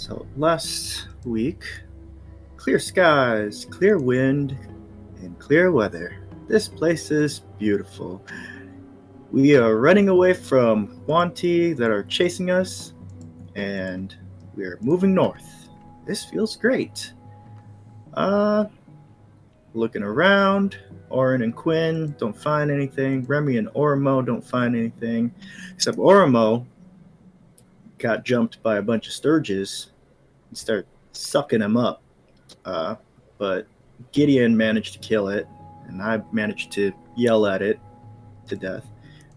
So last week, clear skies, clear wind, and clear weather. This place is beautiful. We are running away from Wanti that are chasing us, and we are moving north. This feels great. Uh, Looking around. Orin and Quinn don't find anything. Remy and Orimo don't find anything. Except Orimo got jumped by a bunch of sturges and started sucking him up. Uh, but Gideon managed to kill it, and I managed to yell at it to death.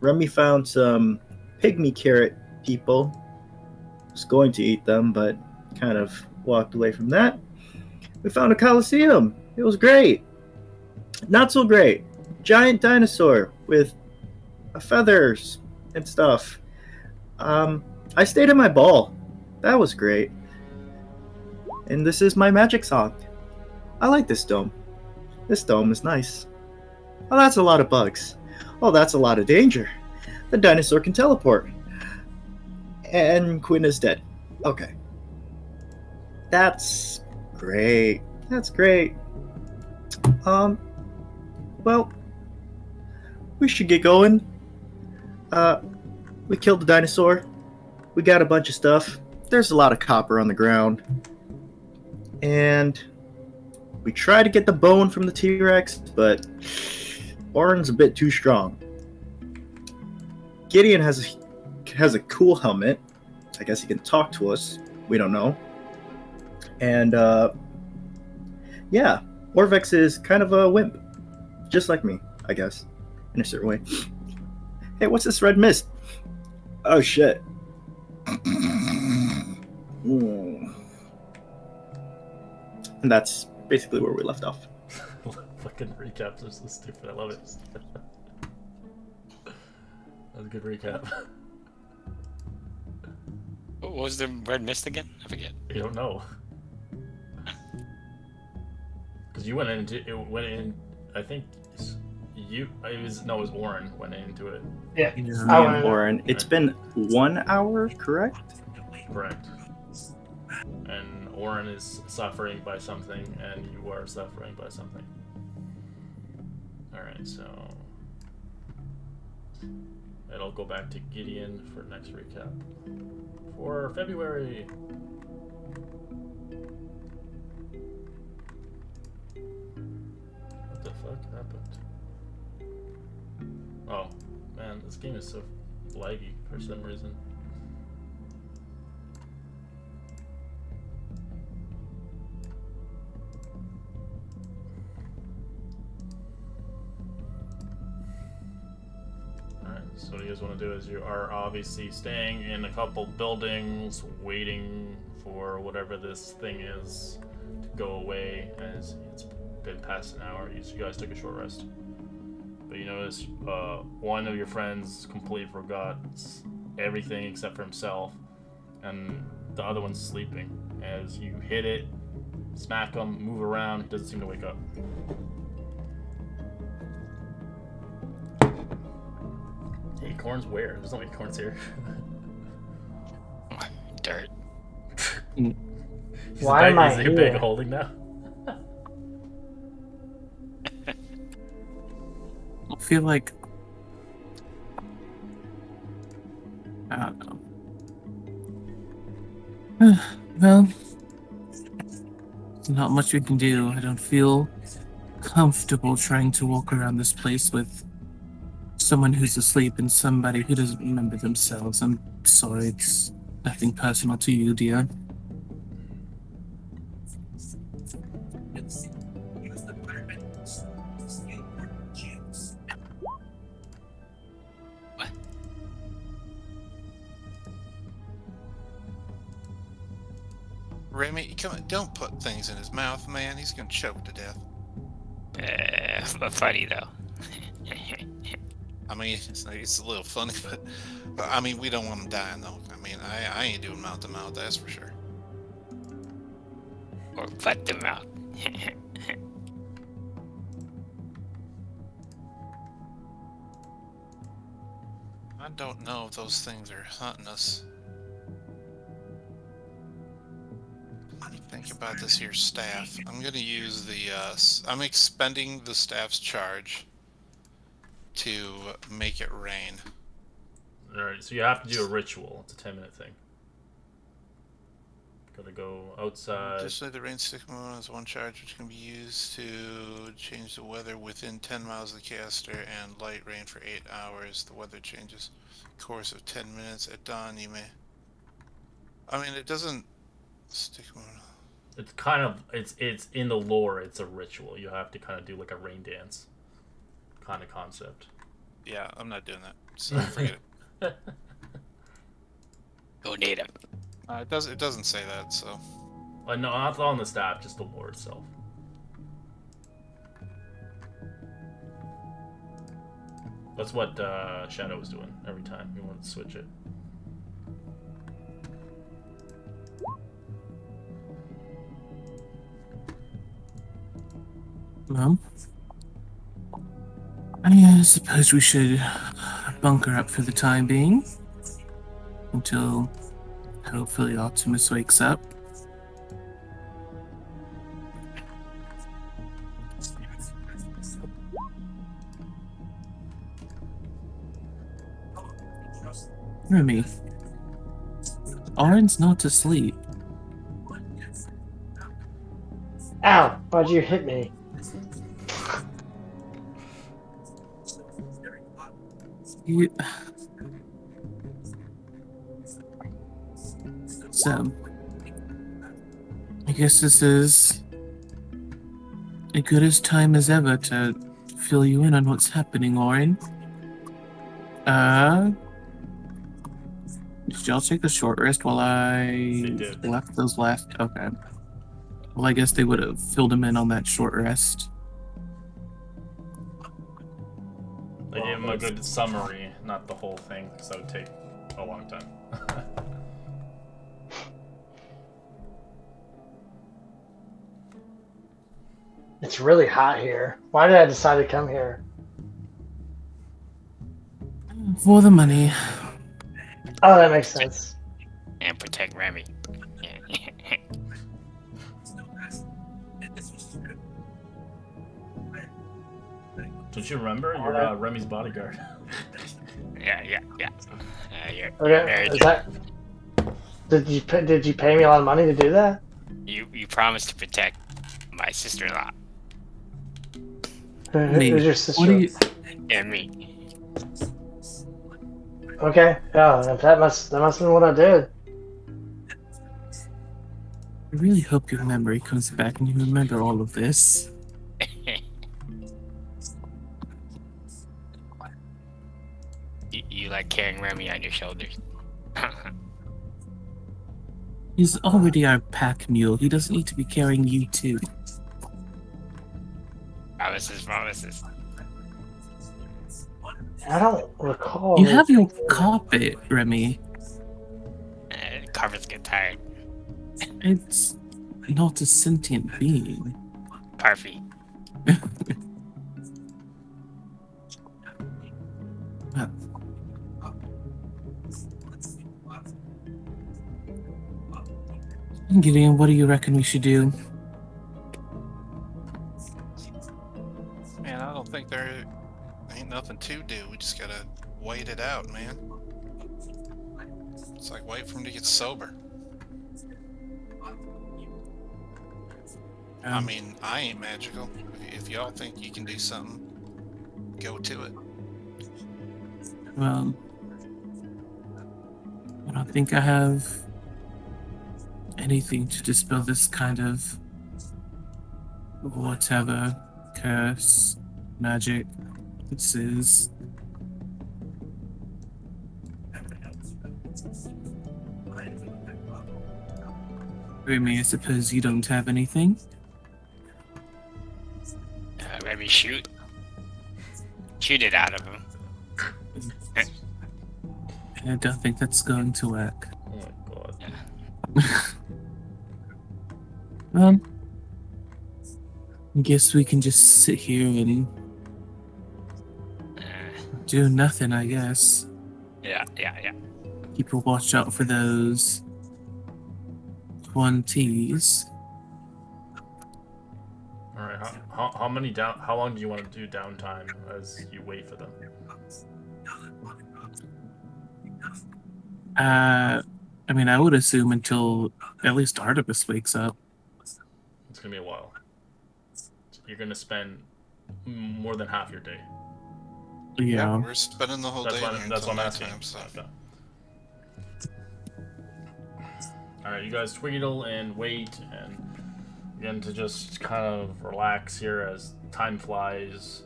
Remy found some pygmy carrot people. Was going to eat them, but kind of walked away from that. We found a coliseum. It was great. Not so great. Giant dinosaur with feathers and stuff. Um, I stayed in my ball. That was great. And this is my magic song. I like this dome. This dome is nice. Oh, that's a lot of bugs. Oh, that's a lot of danger. The dinosaur can teleport. And Quinn is dead. Okay. That's great. That's great. Um, well, we should get going. Uh, we killed the dinosaur. We got a bunch of stuff. There's a lot of copper on the ground. And we tried to get the bone from the T-Rex, but Orin's a bit too strong. Gideon has a cool helmet. I guess he can talk to us. We don't know. And yeah, Orvex is kind of a wimp, just like me, I guess, in a certain way. Hey, what's this red mist? Oh shit. And that's basically where we left off. Fucking recaps are so stupid. I love it. That was a good recap. What was the red mist again? I forget. You don't know. Because you went into it. Went in. I think you. It was Orin went into it. Yeah. Me and Orin. It's been 1 hour, correct? Correct. And Orin is suffering by something, and you are suffering by something. Alright, so it'll go back to Gideon for next recap. For February. What the fuck happened? Oh, man, this game is so laggy for some reason. So what you guys want to do is you are obviously staying in a couple buildings, waiting for whatever this thing is to go away, as it's been past an hour. You guys took a short rest. But you notice one of your friends completely forgot everything except for himself, and the other one's sleeping. As you hit it, smack him, move around, he doesn't seem to wake up. Acorns where? There's no acorns here. Dirt. Why am I Is he here? big holding now? I feel like I don't know. Well, there's not much we can do. I don't feel comfortable trying to walk around this place with someone who's asleep and somebody who doesn't remember themselves. I'm sorry, it's nothing personal to you, dear. What? Remy, come on, don't put things in his mouth, man. He's gonna choke to death. But funny though. I mean, it's a little funny, but I mean, we don't want him dying though. I mean, I ain't doing mouth to mouth, that's for sure. Or butt them out. I don't know if those things are hunting us. Let me think about this here staff. I'm gonna use the I'm expending the staff's charge to make it rain. Alright, so you have to do a ritual. It's a 10-minute thing. Gotta go outside. Additionally, the rain stick moon is one charge which can be used to change the weather within 10 miles of the caster, and light rain for 8 hours. The weather changes course of 10 minutes. At dawn, you may. I mean, it doesn't stick moon. It's kind of it's in the lore. It's a ritual. You have to kind of do like a rain dance, kind of concept. Yeah, I'm not doing that. So forget it. Go native. It doesn't say that, so. No, not on the staff, just the lore itself. That's what Shadow was doing every time he wanted to switch it. Well, I suppose we should bunker up for the time being until hopefully Optimus wakes up. Remy, Orin's not asleep. Ow! Why'd you hit me? You... So, I guess this is as good as time as ever to fill you in on what's happening, Orin. Did y'all take a short rest while I did. left those last? Okay. Well, I guess they would have filled him in on that short rest. I gave him a good summary, not the whole thing, because that would take a long time. It's really hot here. Why did I decide to come here? For the money. Oh, that makes sense. And protect Remy. Don't you remember? You're Remy's bodyguard. Yeah. You're Okay, married. is that? Did you pay me a lot of money to do that? You promised to protect my sister-in-law Who's your What sister? do you... and me. Okay, yeah, that must have been what I did. I really hope your memory comes back and you remember all of this. You like carrying Remy on your shoulders. He's already our pack mule. He doesn't need to be carrying you too. Promises. I don't recall. You have your carpet, Remy. Carpets get tired. It's not a sentient being. Parfy. Gideon, what do you reckon we should do? Man, I don't think there ain't nothing to do. We just gotta wait it out, man. It's like wait for him to get sober. I mean, I ain't magical. If y'all think you can do something, go to it. Well, I don't think I have anything to dispel this kind of whatever curse, magic this is. Remy, I suppose you don't have anything? Remy, shoot it out of him. I don't think that's going to work. Oh my god. Well, I guess we can just sit here and do nothing, I guess. Yeah. Keep a watch out for those one T's. All right. How many down? How long do you want to do downtime as you wait for them? I mean, I would assume until at least Artemis wakes up. It's gonna be a while. You're gonna spend more than half your day. Yeah. We're spending the whole That's day why. here That's until what I'm asking. nighttime, so. Okay. All right, you guys twiddle and wait and begin to just kind of relax here as time flies,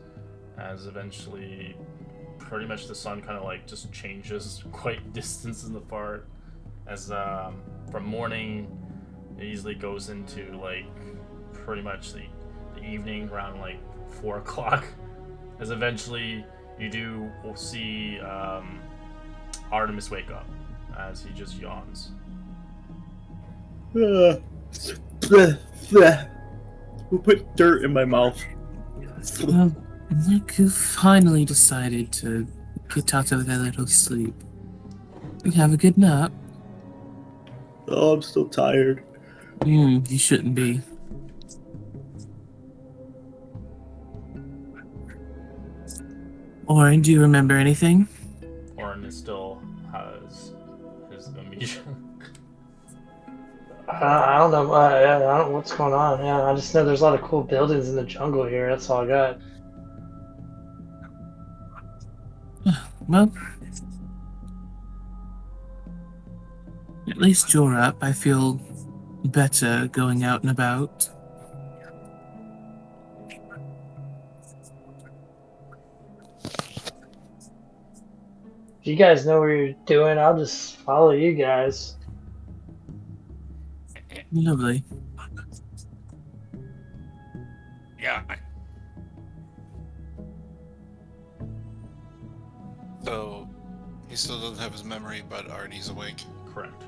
as eventually, pretty much the sun kind of like just changes quite distances apart. As from morning, it easily goes into like pretty much the evening around like 4 o'clock. As eventually you do see Artemis wake up as he just yawns. Who put dirt in my mouth? Well, look who finally decided to get out of their little sleep. You have a good nap. Oh, I'm still tired. You shouldn't be. Orin, do you remember anything? Orin still has his amnesia. I don't know. I don't know what's going on. Yeah, I just know there's a lot of cool buildings in the jungle here. That's all I got. Well, at least you're up. I feel better going out and about. If you guys know what you're doing, I'll just follow you guys. Lovely. Yeah. So, he still doesn't have his memory, but Artie's awake. Correct.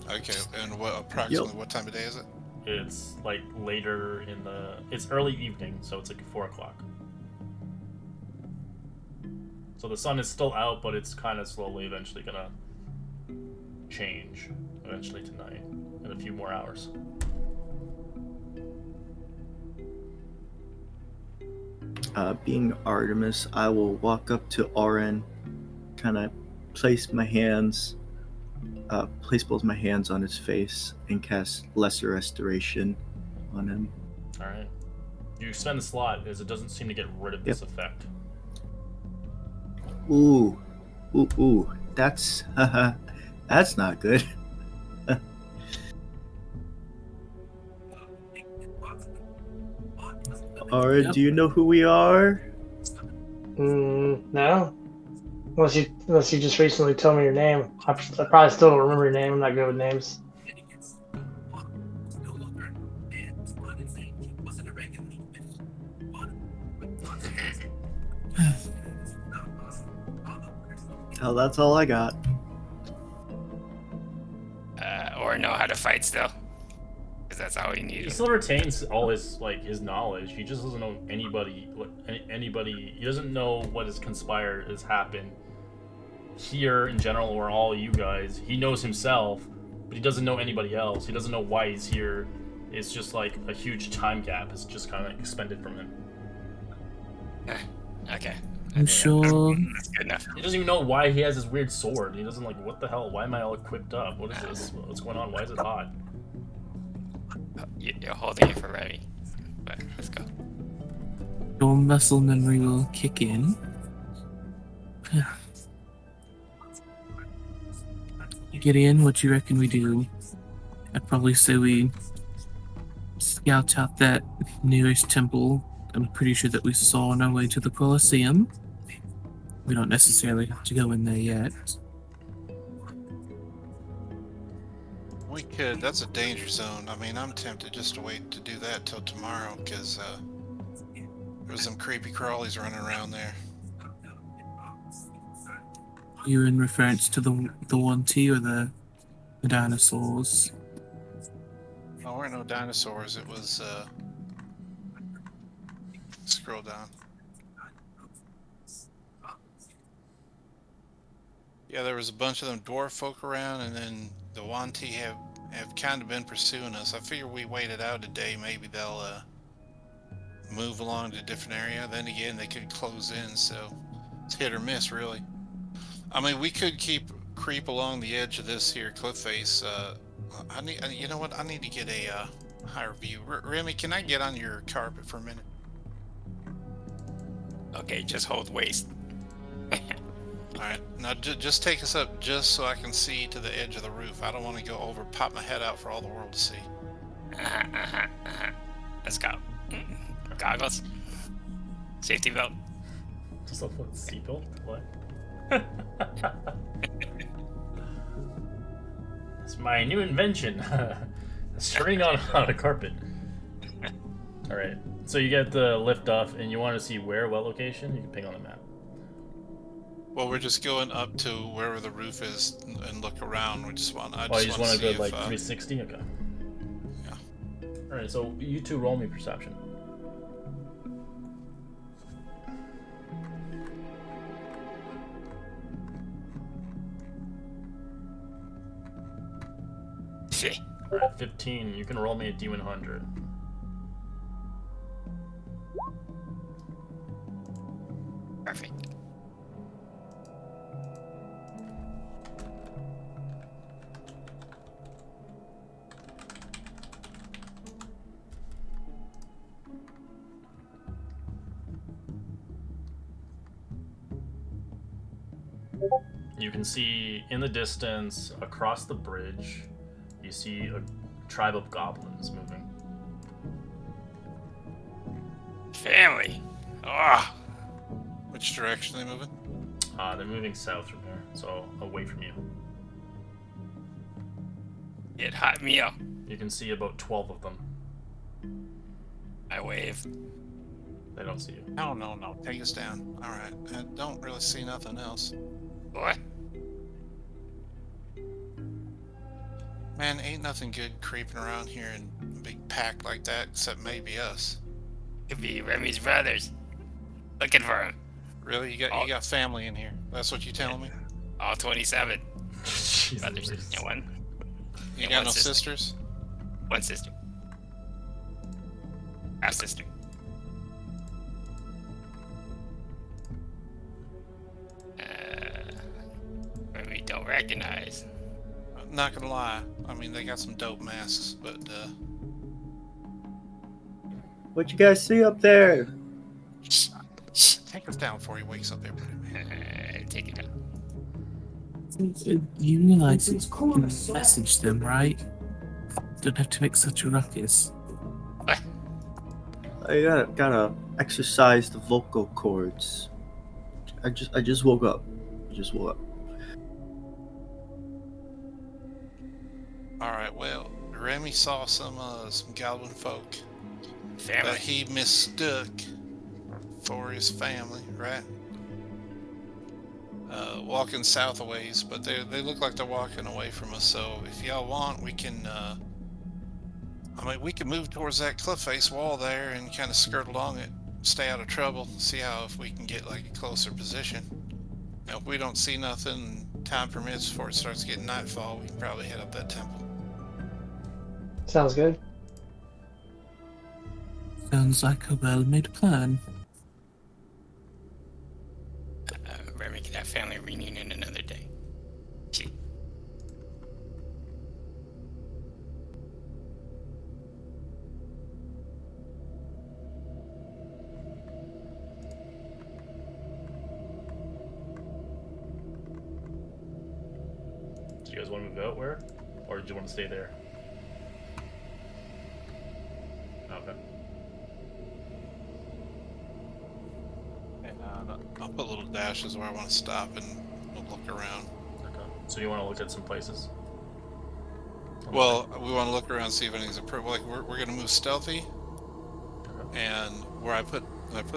Okay, and approximately what time of day is it? It's like later in it's early evening, so it's like 4 o'clock. So the sun is still out, but it's kind of slowly eventually gonna change eventually tonight in a few more hours. Being Artemis, I will walk up to Orin, kind of place both my hands on his face and cast Lesser Restoration on him. All right. You spend the slot as it doesn't seem to get rid of this effect. Ooh, that's that's not good. Orin, do you know who we are? No. Unless you just recently told me your name. I probably still don't remember your name. I'm not good with names. Oh, that's all I got. Or know how to fight still. Because that's all he He needs. still retains all his his knowledge. He just doesn't know anybody. He doesn't know what has conspired, has happened here in general, or all you guys. He knows himself, but he doesn't know anybody else. He doesn't know why he's here. It's just like a huge time gap is just kind of expended from him. Okay. I'm sure. That's good enough. He doesn't even know why he has his weird sword. He doesn't what the hell? Why am I all equipped up? What is this? What's going on? Why is it hot? You're holding it for Remy. But let's go. Your muscle memory will kick in. Gideon, what do you reckon we do? I'd probably say we scout out that nearest temple. I'm pretty sure that we saw on our way to the Colosseum. We don't necessarily have to go in there yet. We could. That's a danger zone. I mean, I'm tempted just to wait to do that till tomorrow, because there's some creepy crawlies running around there. You're in reference to the 1T or the dinosaurs? Oh, weren't no dinosaurs. It was, scroll down. Yeah, there was a bunch of them dwarf folk around, and then the Wanti have kind of been pursuing us. I figure we waited out a day, maybe they'll move along to a different area. Then again, they could close in, so it's hit or miss, really. I mean, we could creep along the edge of this here cliff face. You know what? I need to get a higher view. Remy, can I get on your carpet for a minute? Okay, just hold waist. Alright, now just take us up just so I can see to the edge of the roof. I don't want to go over, pop my head out for all the world to see. Let's go. Goggles. Safety belt. Just a seatbelt? What? It's my new invention. A string on a carpet. Alright, so you get the lift off and you want to see where, what location? You can ping on the map. Well, we're just going up to wherever the roof is and look around. We just want. You just want to go like 360? Okay. Yeah. Alright, so you two roll me perception. Alright, 15. You can roll me a D100. Perfect. You can see in the distance, across the bridge, you see a tribe of goblins moving. Family. Ah. Which direction are they moving? They're moving south from here, so away from you. Get hot meal. You can see about 12 of them. I wave. They don't see you. No. Take us down. Alright. I don't really see nothing else. What? Man, ain't nothing good creeping around here in a big pack like that, except maybe us. Could be Remy's brothers. Looking for him. Really? You got family in here? That's what you telling me? All 27. Jesus Brothers. Christ. And one. You And got one no sister. sisters? One sister. Our sister. Remy don't recognize. Not gonna lie. I mean, they got some dope masks, but What you guys see up there? take us down before he wakes up everybody. Take it out. You realize you can message them, right? Don't have to make such a ruckus. I gotta exercise the vocal cords. I just woke up. Alright, well, Remy saw some goblin folk that Family. he mistook for his family, right? Walking south a ways, but they look like they're walking away from us, so if y'all want, we can we can move towards that cliff face wall there and kind of skirt along it, stay out of trouble, see if we can get like a closer position. Now, if we don't see nothing, time permits, before it starts getting nightfall, we can probably head up that temple. Sounds good. Sounds like a well-made plan. Remy can have family reunion another day. Gee. Do you guys want to move out where? Or do you want to stay there? Okay. And I'll put little dashes where I want to stop and we'll look around. Okay. So you want to look at some places? Well, we want to look around, see if anything's approved. Like we're gonna move stealthy, Okay. and where I put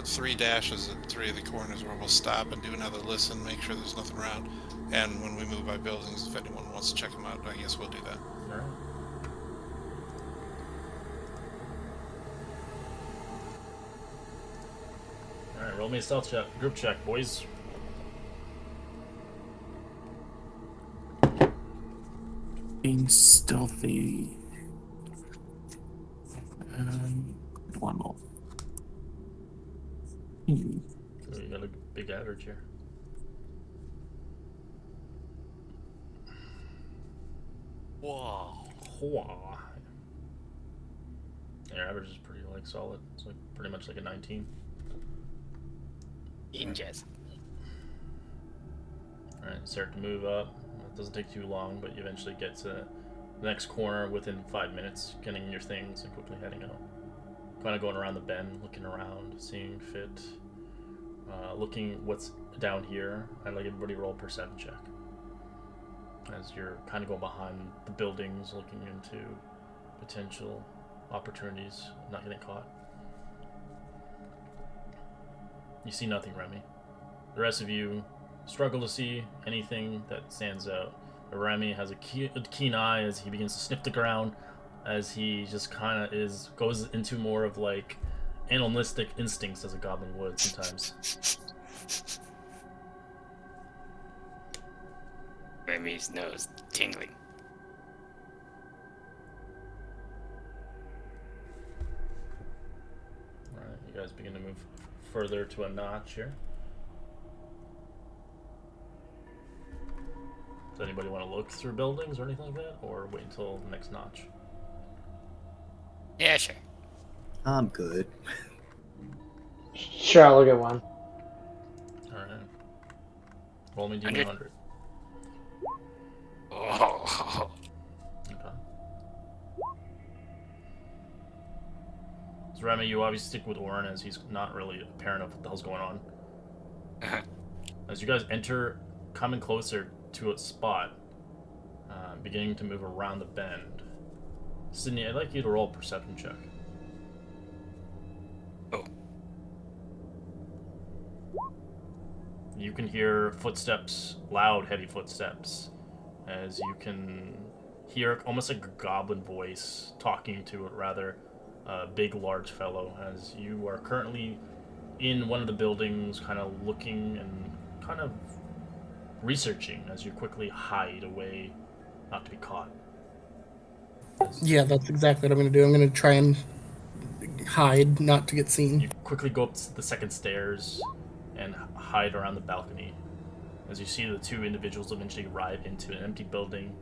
3 dashes at 3 of the corners where we'll stop and do another listen, make sure there's nothing around. And when we move by buildings, if anyone wants to check them out, I guess we'll do that. Alright. Alright, roll me a stealth check, group check, boys. being stealthy. One more. So you got a big average here. Whoa. Whoa. Your average is pretty like solid. It's like pretty much like a 19. Ingest. Alright, start to move up. It doesn't take too long, but you eventually get to the next corner within 5 minutes, getting your things and quickly heading out. Kind of going around the bend, looking around, seeing fit, looking what's down here. I'd like everybody roll a perception check. As you're kind of going behind the buildings, looking into potential opportunities, not getting caught. You see nothing, Remy. The rest of you struggle to see anything that stands out. But Remy has a keen eye as he begins to sniff the ground, as he just kind of goes into more of like animalistic instincts as a goblin would sometimes. Remy's nose tingling. Alright, you guys begin to move further to a notch here. Does anybody want to look through buildings or anything like that? Or wait until the next notch? Yeah, sure. I'm good. Sure, I'll look at one. Alright. Roll me Hundred. D100. Oh. Okay. So Remy, you obviously stick with Orin as he's not really apparent of what the hell's going on. As you guys enter, coming closer to a spot, beginning to move around the bend. Sydney, I'd like you to roll a perception check. Oh. You can hear footsteps, loud, heavy footsteps, as you can hear almost like a goblin voice talking to a rather big, large fellow, as you are currently in one of the buildings, kind of looking and kind of researching as you quickly hide away, not to be caught. Yeah, that's exactly what I'm going to do. I'm going to try and hide, not to get You seen. quickly go up the second stairs and hide around the balcony. As you see the two individuals eventually ride into an empty building,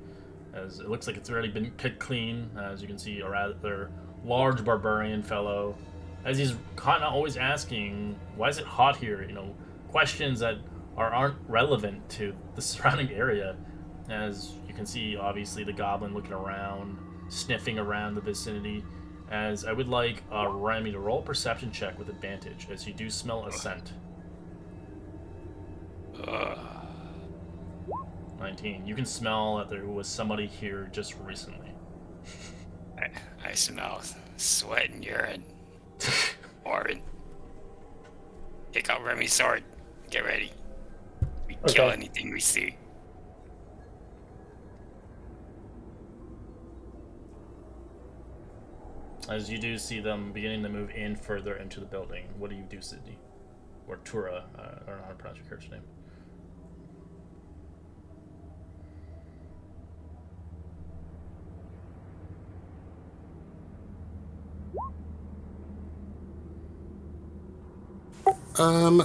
as it looks like it's already been picked clean. As you can see, a rather large barbarian fellow, as he's kind of always asking, "Why is it hot here?" You know, questions that aren't relevant to the surrounding area. As you can see, obviously the goblin looking around, sniffing around the vicinity. As I would like Remy to roll a perception check with advantage, as you do smell a scent. 19. You can smell that there was somebody here just recently. I smell sweat and urine. Orin. Take out Remy's sword. Get ready. We kill Okay. anything we see. As you do see them beginning to move in further into the building, what do you do, Sydney? Or Tura, I don't know how to pronounce your character's name. I'm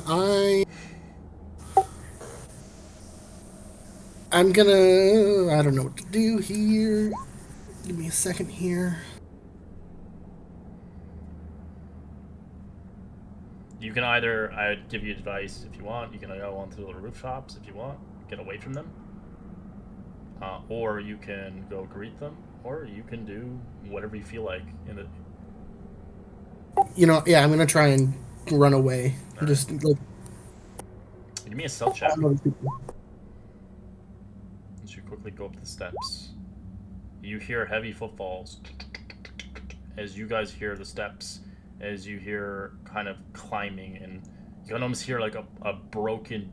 gonna, I don't know what to do here. Give me a second here. You can either, I'd give you advice if you want, you can go onto the rooftops if you want, get away from them. Or you can go greet them, or you can do whatever you feel like. You know, yeah, I'm gonna try and run away. Alright. Just like Give me a stealth check. all other people. As you quickly go up the steps, you hear heavy footfalls. As you guys hear the steps, as you hear kind of climbing, and you can almost hear like a broken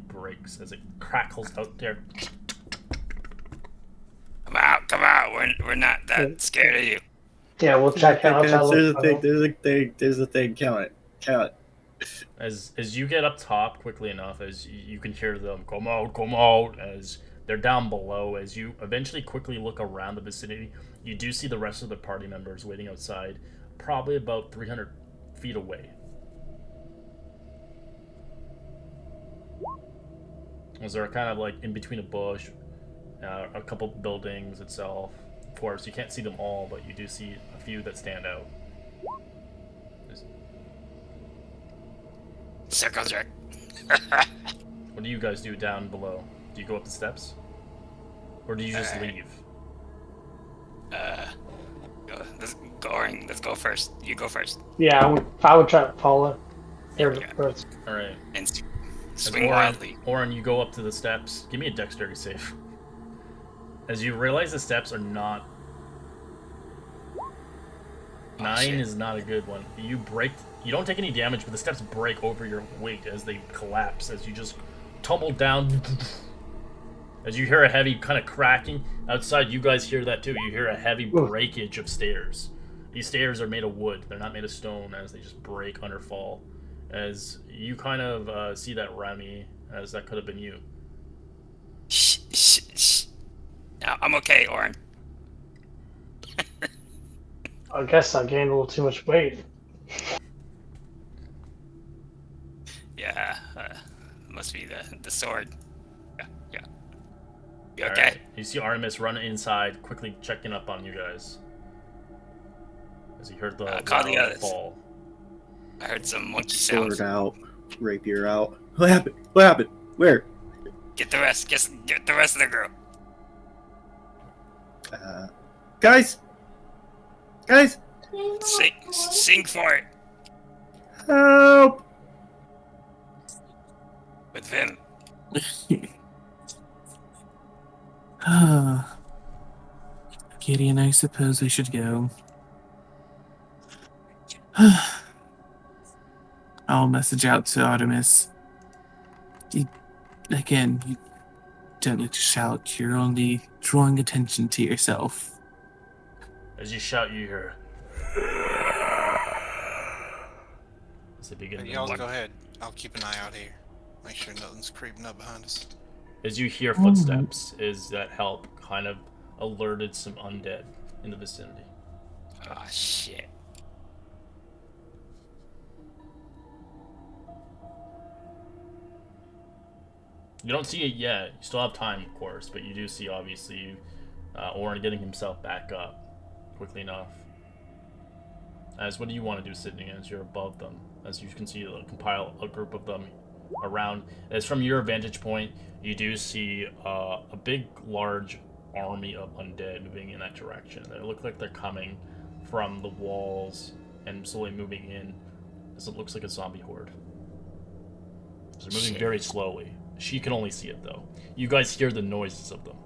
breaks as it crackles out there. Come out. We're not that scared of you. Yeah, we'll check out. There's a thing. Count it. As you get up top quickly enough, as you can hear them come out, as They're down below. As you eventually quickly look around the vicinity, you do see the rest of the party members waiting outside, probably about 300 feet away. As they're kind of like in between a bush, a couple buildings itself. Of course, you can't see them all, but you do see a few that stand out. Circle jerk. What do you guys do down below? Do you go up the steps? Or do you just leave? Let's go first. You go first. Yeah, I would try to follow. Here Yeah. first. Alright. And As swing wildly. Oren, you go up to the steps. Give me a dexterity save. As you realize the steps are not... 9 shit. is not a good one. You break... You don't take any damage, but the steps break over your weight as they collapse, as you just tumble down. As you hear a heavy kind of cracking. Outside, you guys hear that too. You hear a heavy breakage of stairs. These stairs are made of wood. They're not made of stone, as they just break under fall. As you kind of see that Remy, as that could have been you. Shh. No, I'm okay, Oren. I guess I gained a little too much weight. Yeah, must be the sword. Yeah. You All okay? right. You see Artemis run inside, quickly checking up on you guys. As he heard the Call the loud others. fall. I heard some monkey Sword sounds. out, rapier out. What happened? What happened? Where? Get the rest. Get the rest of the girl. Guys! Guys! Sing for it Help! with Vim. Gideon, I suppose we should go. I'll message out to Artemis. You don't need to shout. You're only drawing attention to yourself. As you shout, you hear. As they begin But to y'all walk. go ahead. I'll keep an eye out here. Make sure nothing's creeping up behind us. As you hear footsteps, is that help kind of alerted some undead in the vicinity. Oh shit. You don't see it yet. You still have time, of course, but you do see, obviously, Oren getting himself back up quickly enough. As what do you want to do, Sydney, as you're above them? As you can see, compile a group of them around. As from your vantage point, you do see a big, large army of undead moving in that direction. They look like they're coming from the walls and slowly moving in, as it looks like a zombie horde. So they're moving very slowly. She can only see it, though. You guys hear the noises of them.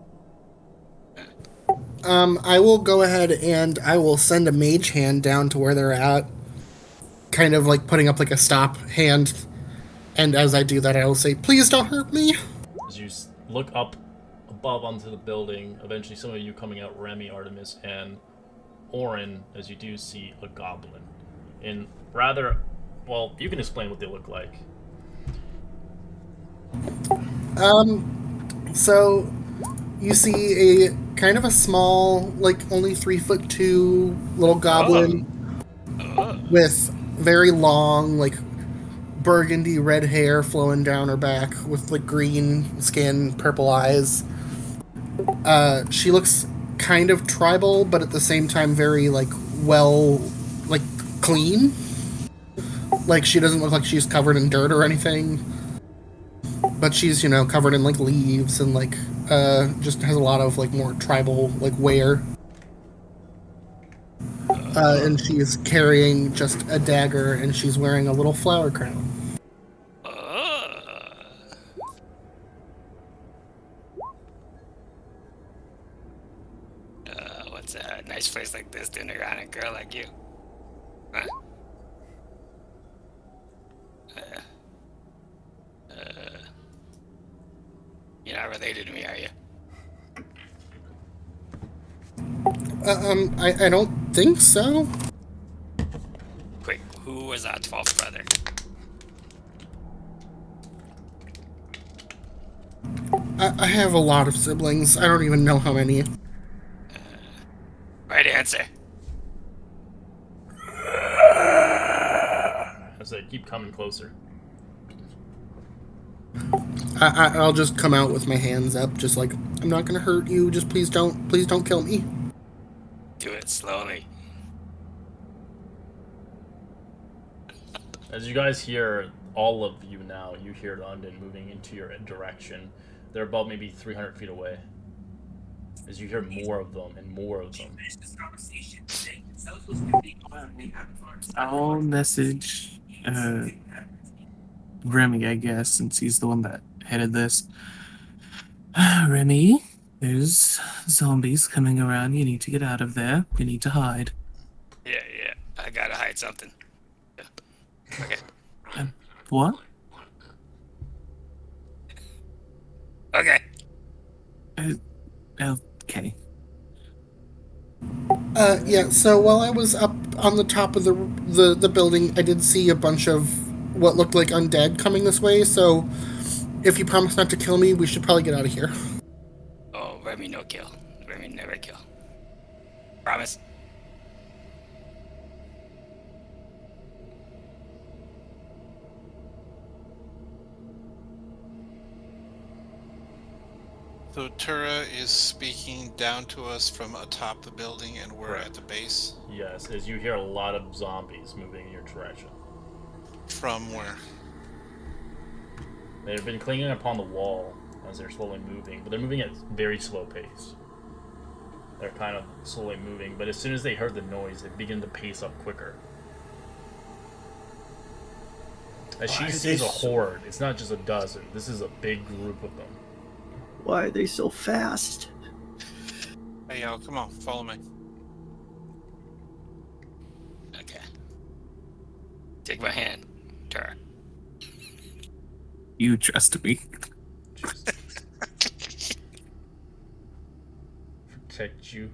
I will go ahead and I will send a mage hand down to where they're at, kind of like putting up like a stop hand. And as I do that, I will say, "Please don't hurt me." As you look up above onto the building, eventually some of you coming out, Remy, Artemis, and Oren, as you do see a goblin. In rather, well, you can explain what they look like. So you see a kind of a small, like only 3'2" little goblin with very long, like burgundy red hair flowing down her back with like green skin, purple eyes. She looks kind of tribal, but at the same time very like like clean. Like she doesn't look like she's covered in dirt or anything. But she's, covered in like leaves and like just has a lot of like more tribal like wear. And she's carrying just a dagger and she's wearing a little flower crown. What's a nice place like this doing around a girl like you? Huh? You're not related to me, are you? I don't think so. Quick, who was our 12th brother? I have a lot of siblings. I don't even know how many. Right answer. As they keep coming closer. I'll just come out with my hands up, just like, I'm not gonna hurt you. Just please don't kill me. Do it slowly. As you guys hear, all of you now, you hear London moving into your direction. They're about maybe 300 feet away. As you hear more of them and more of them. I'll message Remy, I guess, since he's the one that headed this. Remy, there's zombies coming around. You need to get out of there. You need to hide. Yeah. I gotta hide something. Yeah. Okay. What? Okay. Okay. Yeah, so while I was up on the top of the building, I did see a bunch of what looked like undead coming this way, so if you promise not to kill me, we should probably get out of here. Oh, Remy no kill. Remy never kill. Promise. So Tura is speaking down to us from atop the building, and we're Correct. at the base. Yes, as you hear a lot of zombies moving in your direction. From where? They've been clinging upon the wall as they're slowly moving, but they're moving at very slow pace. They're kind of slowly moving, but as soon as they heard the noise, they begin to pace up quicker. As she sees a horde, it's not just a dozen, this is a big group of them. Why are they so fast? Hey, y'all, come on, follow me. Okay. Take my hand, Tura. You trust me. Protect you.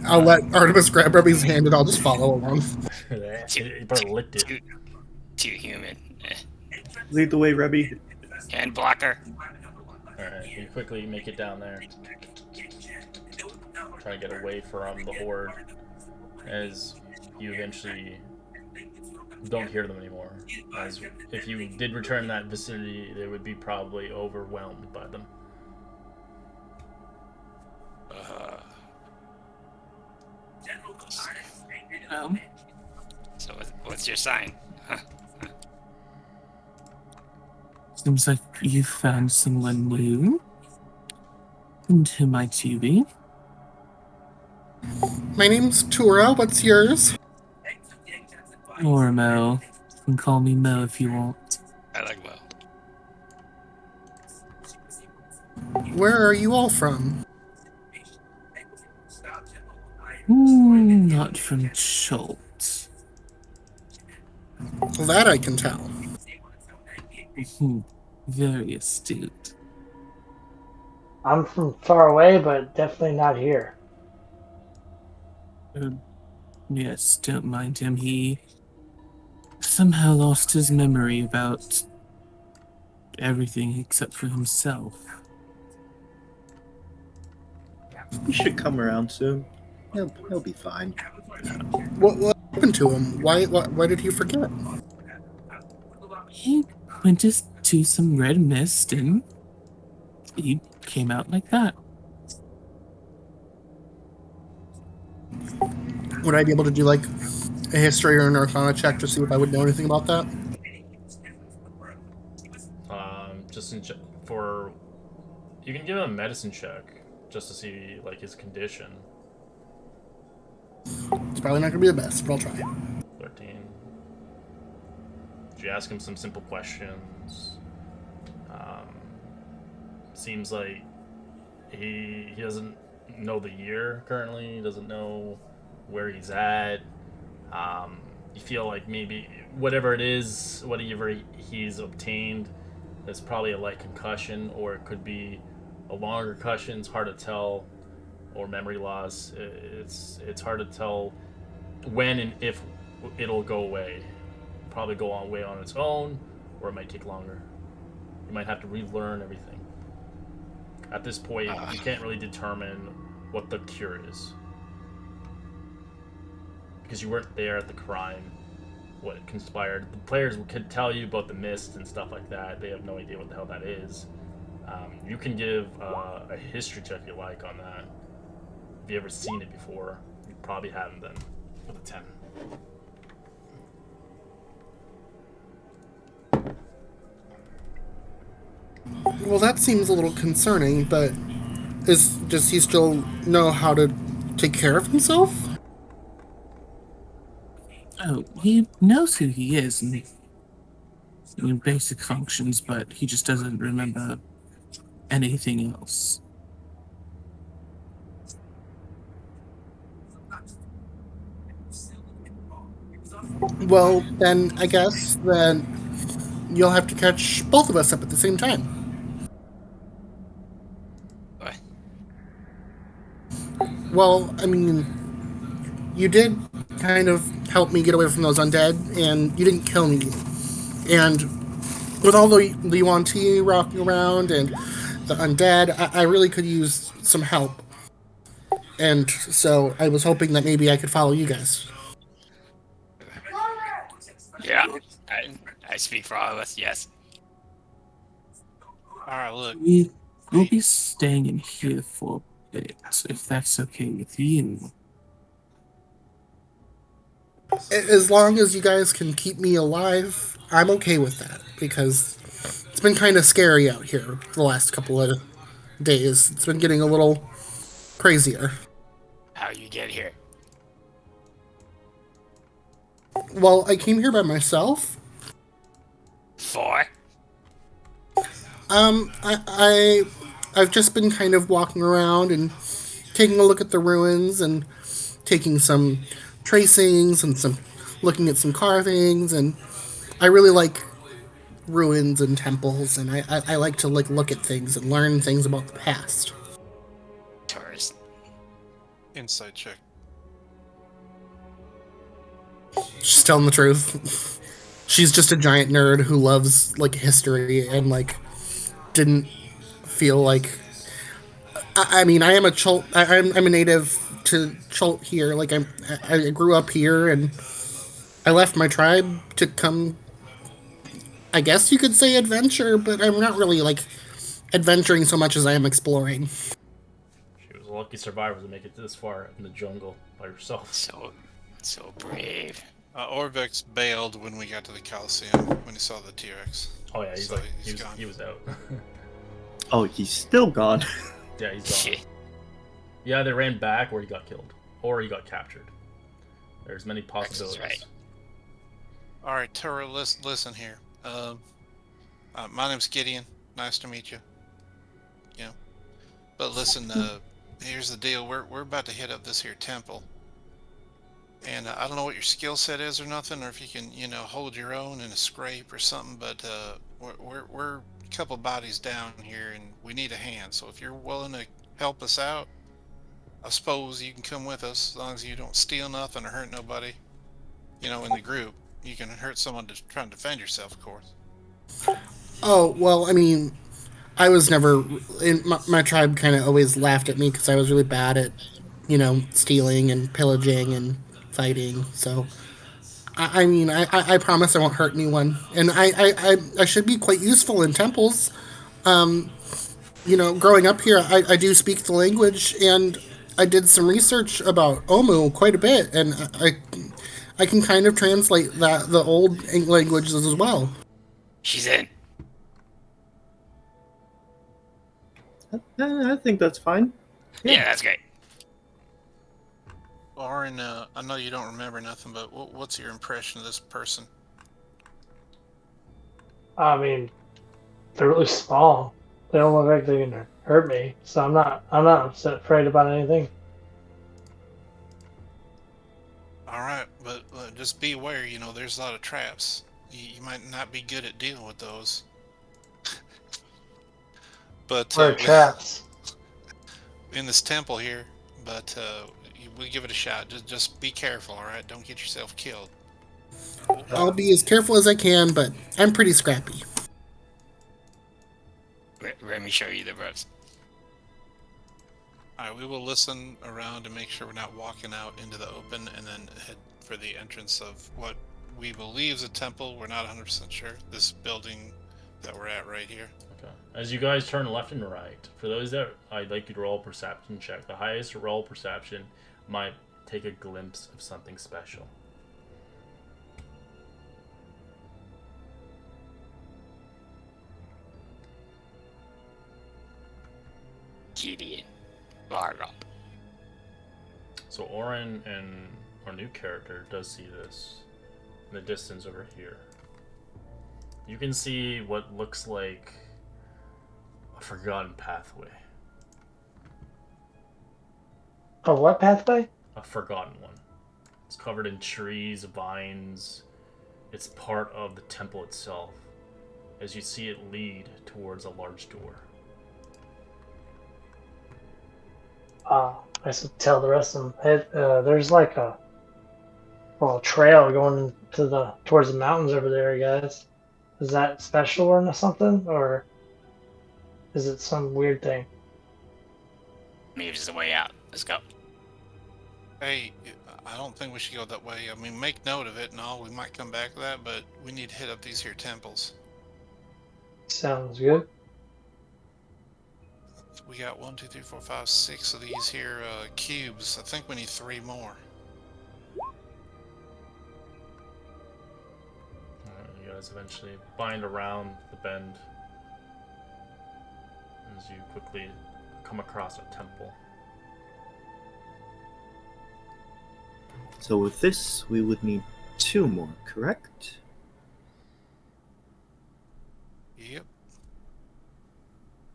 I'll let Artemis grab Remy's hand and I'll just follow along. You probably licked it. Too human. Lead the way, Rebby. Hand blocker. Alright, you quickly make it down there. Trying to get away from the horde. As you eventually don't hear them anymore. As if you did return in that vicinity, they would be probably overwhelmed by them. So what's your sign? Huh? Seems like you found someone new. And who might you be? My name's Tura. What's yours? Or Mo. You can call me Mo if you want. I like Mo. Where are you all from? Not from Schultz. That I can tell. Very astute. I'm from far away, but definitely not here. Yes, don't mind him. He somehow lost his memory about everything except for himself. He should come around soon. He'll be fine. What happened to him? Why did he forget? He went to some red mist and he came out like that. Would I be able to do like a history or an arcana check to see if I would know anything about that? Just for you can give him a medicine check just to see like his condition. It's probably not gonna be the best, but I'll try. 13. Did you ask him some simple questions? Seems like he doesn't know the year currently. He doesn't know where he's at. You feel like maybe whatever it is, whatever he's obtained, is probably a light concussion, or it could be a longer concussion. It's hard to tell, or memory loss. It's hard to tell when and if it'll go away. Probably go away on its own, or it might take longer. You might have to relearn everything. At this point, you can't really determine what the cure is. Because you weren't there at the crime, what conspired. The players could tell you about the mist and stuff like that. They have no idea what the hell that is. You can give a history check if you like on that. If you ever seen it before, you probably haven't then, with a 10. Well, that seems a little concerning, but does he still know how to take care of himself? Oh, he knows who he is and in basic functions, but he just doesn't remember anything else. Well, then I guess that you'll have to catch both of us up at the same time. What? Well, I mean, you did kind of help me get away from those undead, and you didn't kill me. And with all the Yuan Ti rocking around and the undead, I really could use some help. And so I was hoping that maybe I could follow you guys. Yeah, I speak for all of us, yes. Alright, look. We'll be staying in here for a bit, if that's okay with you. As long as you guys can keep me alive, I'm okay with that, because it's been kind of scary out here the last couple of days. It's been getting a little crazier. How you get here? Well, I came here by myself. For? I've just been kind of walking around and taking a look at the ruins and taking some tracings and looking at some carvings, and I really like ruins and temples, and I like to look at things and learn things about the past. Tourist. Insight check. She's telling the truth. She's just a giant nerd who loves history and didn't feel like. I mean, I am a Chult. I'm a native to Chult here. I grew up here, and I left my tribe to come. I guess you could say adventure, but I'm not really adventuring so much as I am exploring. She was a lucky survivor to make it this far in the jungle by herself. So brave. Orvex bailed when we got to the Coliseum, when he saw the T-Rex. Oh yeah, So he's gone. he was out. Oh, he's still gone. Yeah, he's gone. Shit. Yeah, they ran back, or he got killed, or he got captured. There's many possibilities. right. Alright, Tura, listen here. My name's Gideon. Nice to meet you. Yeah. But listen, here's the deal. We're about to hit up this here temple. And I don't know what your skill set is or nothing, or if you can, hold your own in a scrape or something, but we're a couple bodies down here, and we need a hand. So if you're willing to help us out, I suppose you can come with us, as long as you don't steal nothing or hurt nobody, in the group. You can hurt someone to try and defend yourself, of course. Oh, well, I mean, I was never. My tribe kind of always laughed at me because I was really bad at, stealing and pillaging and fighting. So, I promise I won't hurt anyone. And I should be quite useful in temples. Growing up here, I do speak the language, and I did some research about Omu quite a bit, and I can kind of translate the old languages as well. She's in. I think that's fine. Yeah, that's great. Lauren, I know you don't remember nothing, but what's your impression of this person? I mean, they're really small. They don't look like they can hurt me, so I'm not afraid about anything. Alright, but just be aware, there's a lot of traps. You might not be good at dealing with those. But What are traps? in this temple here, but we give it a shot. Just be careful, alright? Don't get yourself killed. I'll be as careful as I can, but I'm pretty scrappy. Remy show you the ropes. Alright, we will listen around and make sure we're not walking out into the open and then head for the entrance of what we believe is a temple. We're not 100% sure. This building that we're at right here. Okay. As you guys turn left and right, for those that I'd like you to roll a perception check, the highest roll perception might take a glimpse of something special. Gideon. Largo. So Orin and our new character does see this in the distance over here. You can see what looks like a forgotten pathway. A what pathway? A forgotten one. It's covered in trees, vines. It's part of the temple itself, as you see it lead towards a large door. I should tell the rest of them. Hey, there's like a trail going towards the mountains over there, guys. Is that special or something, or is it some weird thing? Maybe it's the way out. Let's go. Hey, I don't think we should go that way. I mean, make note of it and all. We might come back to that, but we need to hit up these here temples. Sounds good. We got 1, 2, 3, 4, 5, 6 of these here cubes. I think we need 3 more. You guys eventually bind around the bend as you quickly come across a temple. So with this, we would need 2 more, correct? Yep.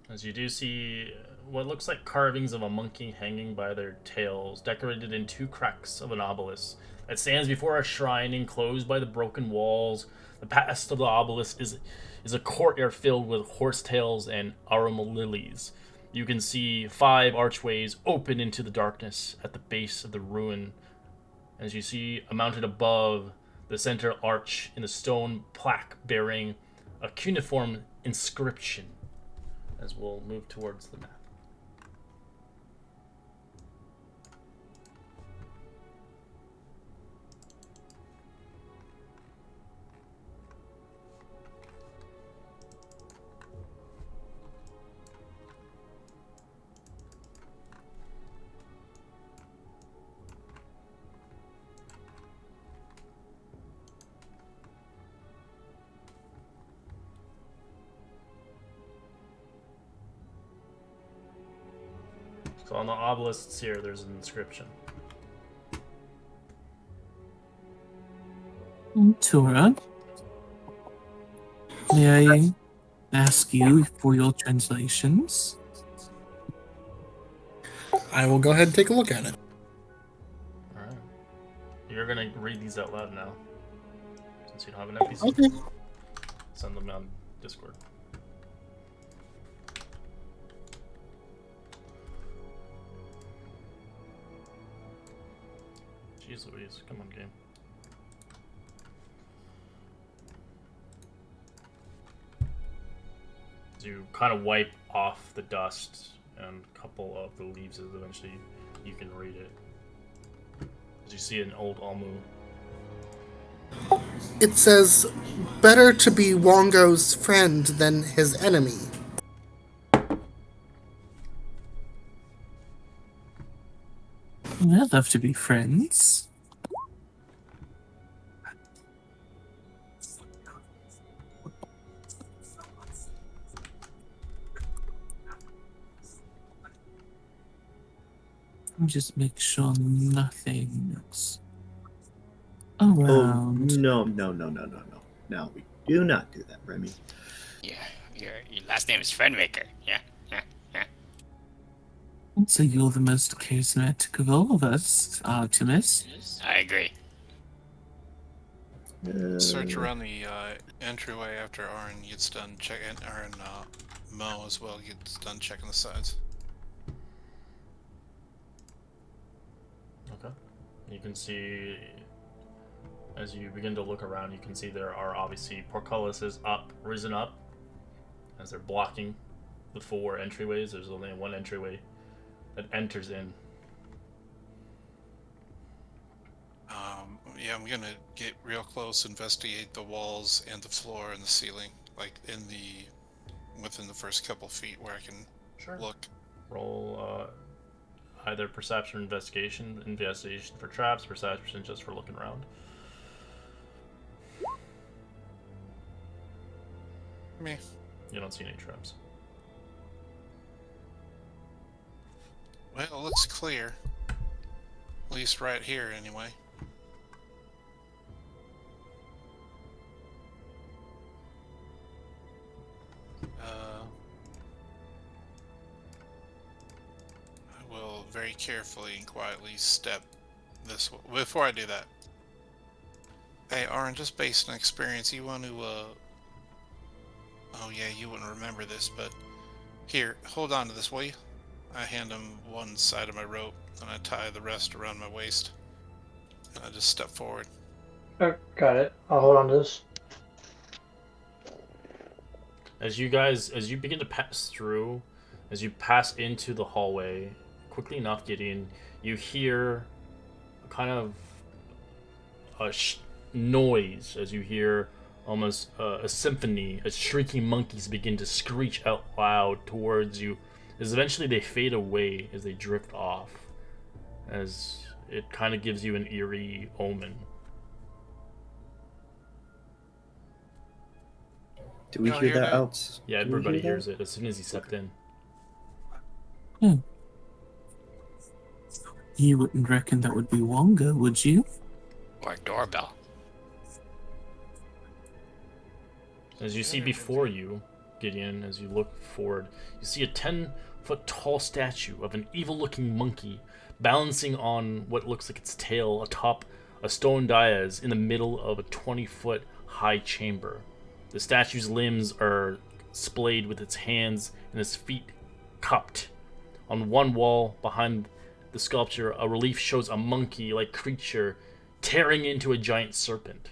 As you do see what looks like carvings of a monkey hanging by their tails, decorated in 2 cracks of an obelisk that stands before a shrine enclosed by the broken walls. The past of the obelisk is a courtyard filled with horsetails and aroma lilies. You can see 5 archways open into the darkness at the base of the ruin. As you see, mounted above the center arch in the stone plaque bearing a cuneiform inscription. As we'll move towards the map. So on the obelisks here, there's an inscription. Tura, may I ask you for your translations? I will go ahead and take a look at it. Alright. You're gonna read these out loud now. Since you don't have an NPC. Okay. Send them on Discord. Jeez Louise, come on, game. You kind of wipe off the dust, and a couple of the leaves as eventually you can read it. As you see an old Almu. It says, better to be Wongo's friend than his enemy. I'd love to be friends. Just make sure nothing's around. Oh, no. No, we do not do that, Remy. Yeah, your last name is Friendmaker. Yeah. So you're the most charismatic of all of us, Artemis. I agree. Search around the entryway after Aaron gets done checking, Aaron Mo as well gets done checking the sides. Okay. You can see, as you begin to look around, you can see there are obviously portcullises risen up, as they're blocking the 4 entryways. There's only one entryway that enters in. Yeah, I'm gonna get real close, investigate the walls and the floor and the ceiling, like within the first couple feet where I can look. Roll either perception or investigation. Investigation for traps, perception just for looking around. Me. You don't see any traps. Well, it looks clear. At least right here, anyway. I will very carefully and quietly step this way. Before I do that, hey, Aaron, just based on experience, you want to, oh yeah, you wouldn't remember this, but here, hold on to this, will you? I hand him one side of my rope, and I tie the rest around my waist. And I just step forward. Oh, got it. I'll hold on to this. As you begin to pass through, as you pass into the hallway, quickly enough, Gideon, you hear kind of a noise as you hear almost a symphony as shrieking monkeys begin to screech out loud towards you, as eventually they fade away as they drift off, as it kind of gives you an eerie omen. Do we hear that out? Yeah, everybody hears it as soon as he stepped in. You wouldn't reckon that would be Wonga, would you? Or a doorbell. As you see before you, Gideon, as you look forward, you see a 10-foot tall statue of an evil-looking monkey balancing on what looks like its tail atop a stone dais in the middle of a 20-foot high chamber. The statue's limbs are splayed with its hands and its feet cupped. On one wall behind the sculpture, a relief shows a monkey-like creature tearing into a giant serpent.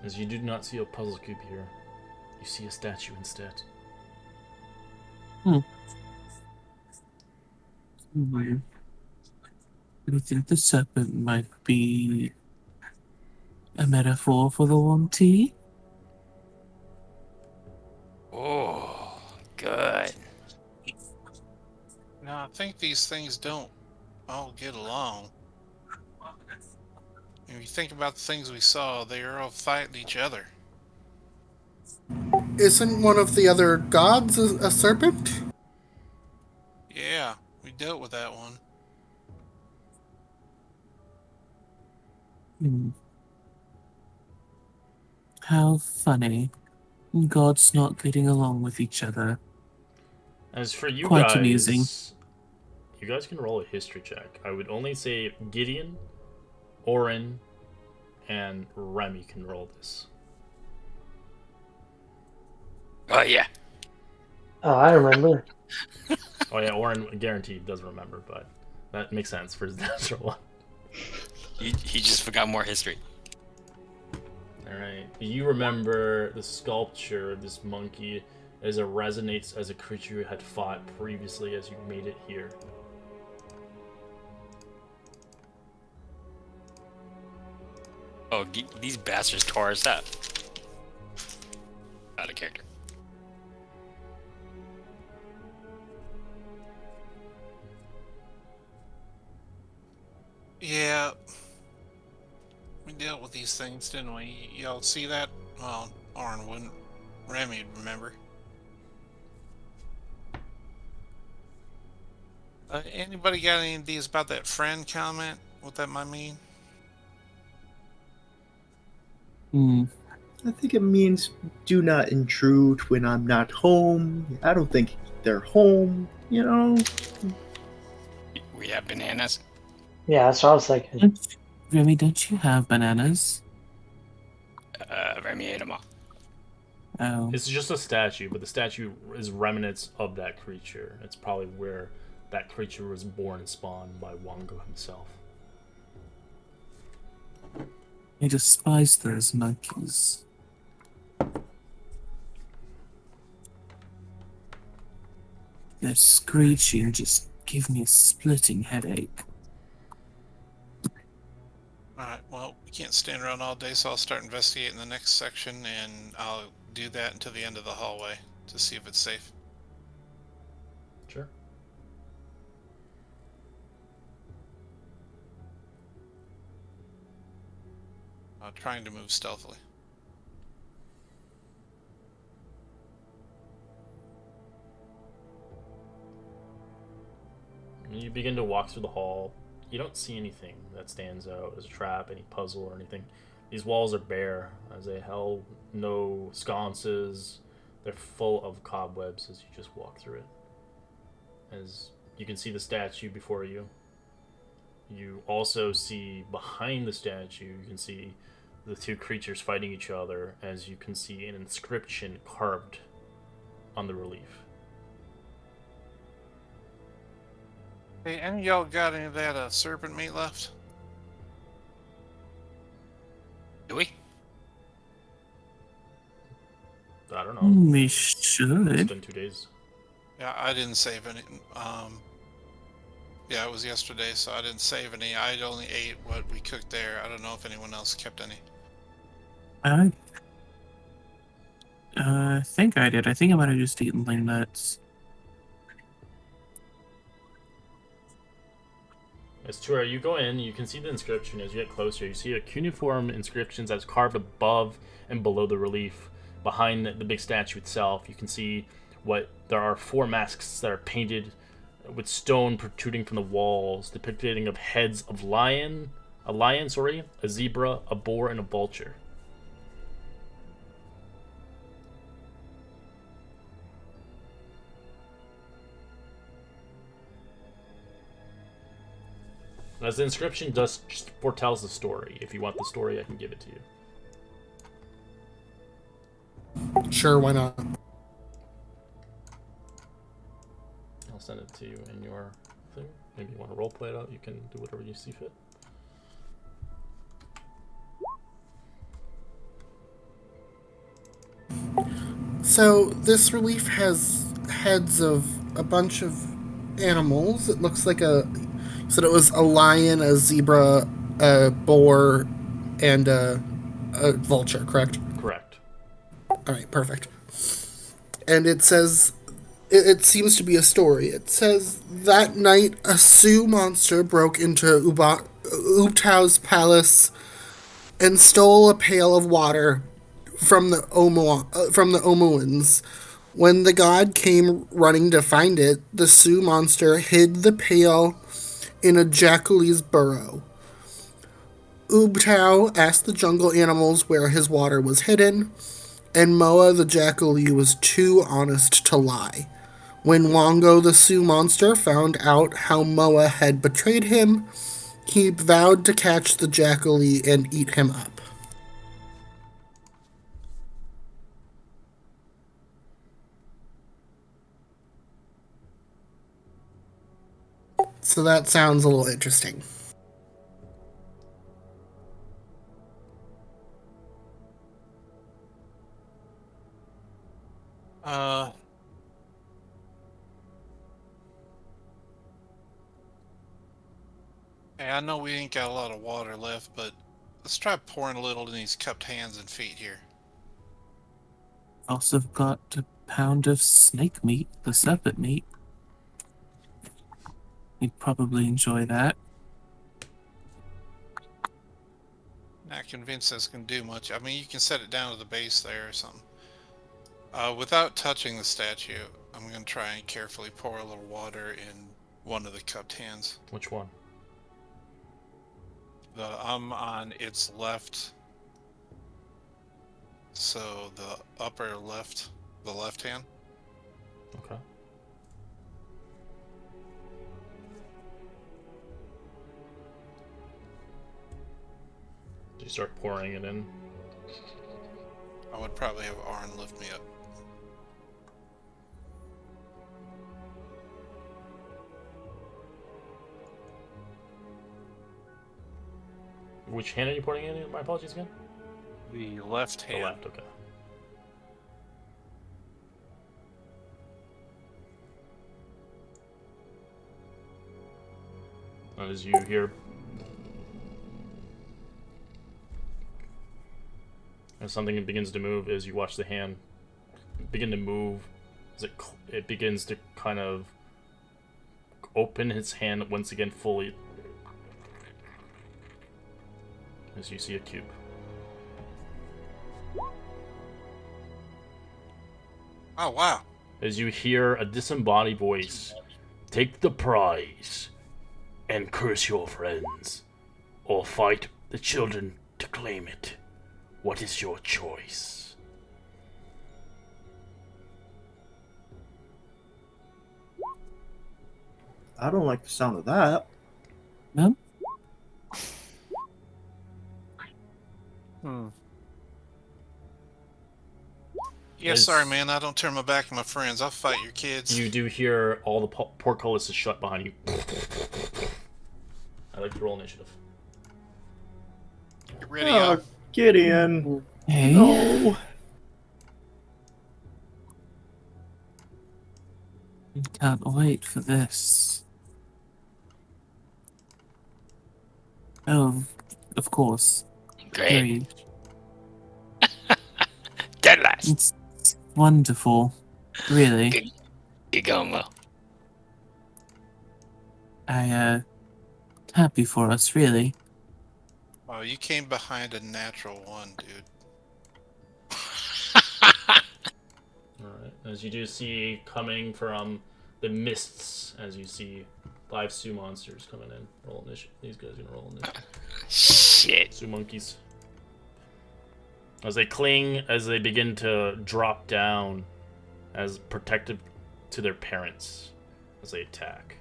As you do not see a puzzle cube here, you see a statue instead. Do you think the serpent might be a metaphor for the Wonti? Oh, good. No, I think these things don't all get along. If you think about the things we saw, they are all fighting each other. Isn't one of the other gods a serpent? Yeah, we dealt with that one. How funny. Gods not getting along with each other. As for you Quite guys, amusing. You guys can roll a history check. I would only say Gideon, Orin, and Remy can roll this. Oh, yeah. Oh, I remember. Oh yeah, Orin guaranteed does remember, but that makes sense for his natural one. He just forgot more history. Alright. You remember the sculpture of this monkey as it resonates as a creature you had fought previously as you made it here. Oh, these bastards tore us up. Out of character. Yeah. We dealt with these things, didn't we? Y'all see that? Well, Arn wouldn't. Remy'd remember. Anybody got any ideas about that friend comment? What that might mean? I think it means do not intrude when I'm not home. I don't think they're home, you know? We have bananas. Yeah, that's what I was thinking. Remy, don't you have bananas? Remy ate them all. Oh, It's just a statue, but the statue is remnants of that creature. It's probably where that creature was born and spawned by Wongo himself. I despise those monkeys. They're screechy and just give me a splitting headache. Alright, well, we can't stand around all day, so I'll start investigating the next section, and I'll do that until the end of the hallway to see if it's safe. Sure. Trying to move stealthily. When you begin to walk through the hall, you don't see anything that stands out as a trap, any puzzle or anything. These walls are bare, as they held no sconces. They're full of cobwebs as you just walk through it. As you can see the statue before you. You also see behind the statue, you can see the two creatures fighting each other, as you can see an inscription carved on the relief. Hey, any of y'all got any of that serpent meat left? Do we? I don't know. We It's should. been 2 days. Yeah, I didn't save any. Yeah, it was yesterday, so I didn't save any. I only ate what we cooked there. I don't know if anyone else kept any. I think I did. I think I might have just eaten plain nuts. As Tura, you go in, you can see the inscription. As you get closer, you see a cuneiform inscription that's carved above and below the relief. Behind the big statue itself, you can see there are 4 masks that are painted with stone protruding from the walls, depicting of heads of a lion, a zebra, a boar, and a vulture. As the inscription just foretells the story. If you want the story, I can give it to you. Sure, why not? I'll send it to you in your thing. Maybe you want to roleplay it out. You can do whatever you see fit. So this relief has heads of a bunch of animals. It looks like you said it was a lion, a zebra, a boar, and a vulture, correct? Correct. All right, perfect. And it says, it seems to be a story. It says, that night a Sioux monster broke into Ubtao's palace and stole a pail of water from the Omuans. When the god came running to find it, the Sioux monster hid the pail in a jackal's burrow. Ubtao asked the jungle animals where his water was hidden, and Moa the Jackalee was too honest to lie. When Wongo the Sioux monster found out how Moa had betrayed him, he vowed to catch the Jackalee and eat him up. So that sounds a little interesting. Hey, I know we ain't got a lot of water left, but let's try pouring a little in these cupped hands and feet here. Also got a pound of snake meat, the serpent meat. You'd probably enjoy that. Not convinced this can do much. I mean, you can set it down to the base there or something. Without touching the statue, I'm going to try and carefully pour a little water in one of the cupped hands. Which one? I'm on its left. So the upper left, the left hand. Okay. You start pouring it in. I would probably have Arn lift me up. Which hand are you pointing in? My apologies again. The left The hand. left, okay. As you hear, as something begins to move, as you watch the hand begin to move, as it begins to kind of open its hand once again fully, as you see a cube. Oh, wow. As you hear a disembodied voice, "Take the prize and curse your friends, or fight the children to claim it. What is your choice?" I don't like the sound of that. No? Yeah, It's- sorry, man. I don't turn my back on my friends. I'll fight your kids. You do hear all the portcullis is shut behind you. I like to roll initiative. Get ready, Oh, y'all. Gideon. Hey? No. Can't wait for this. Oh, of course. Great. Very. Dead last. It's wonderful. Really. Good. You're going well. Happy for us, really. Oh, you came behind a natural one, dude. Alright, as you do see coming from the mists, as you see 5 Sioux monsters coming in. Roll initiative. These guys are gonna roll initiative. Shit. Sioux monkeys. As they cling, as they begin to drop down as protective to their parents as they attack.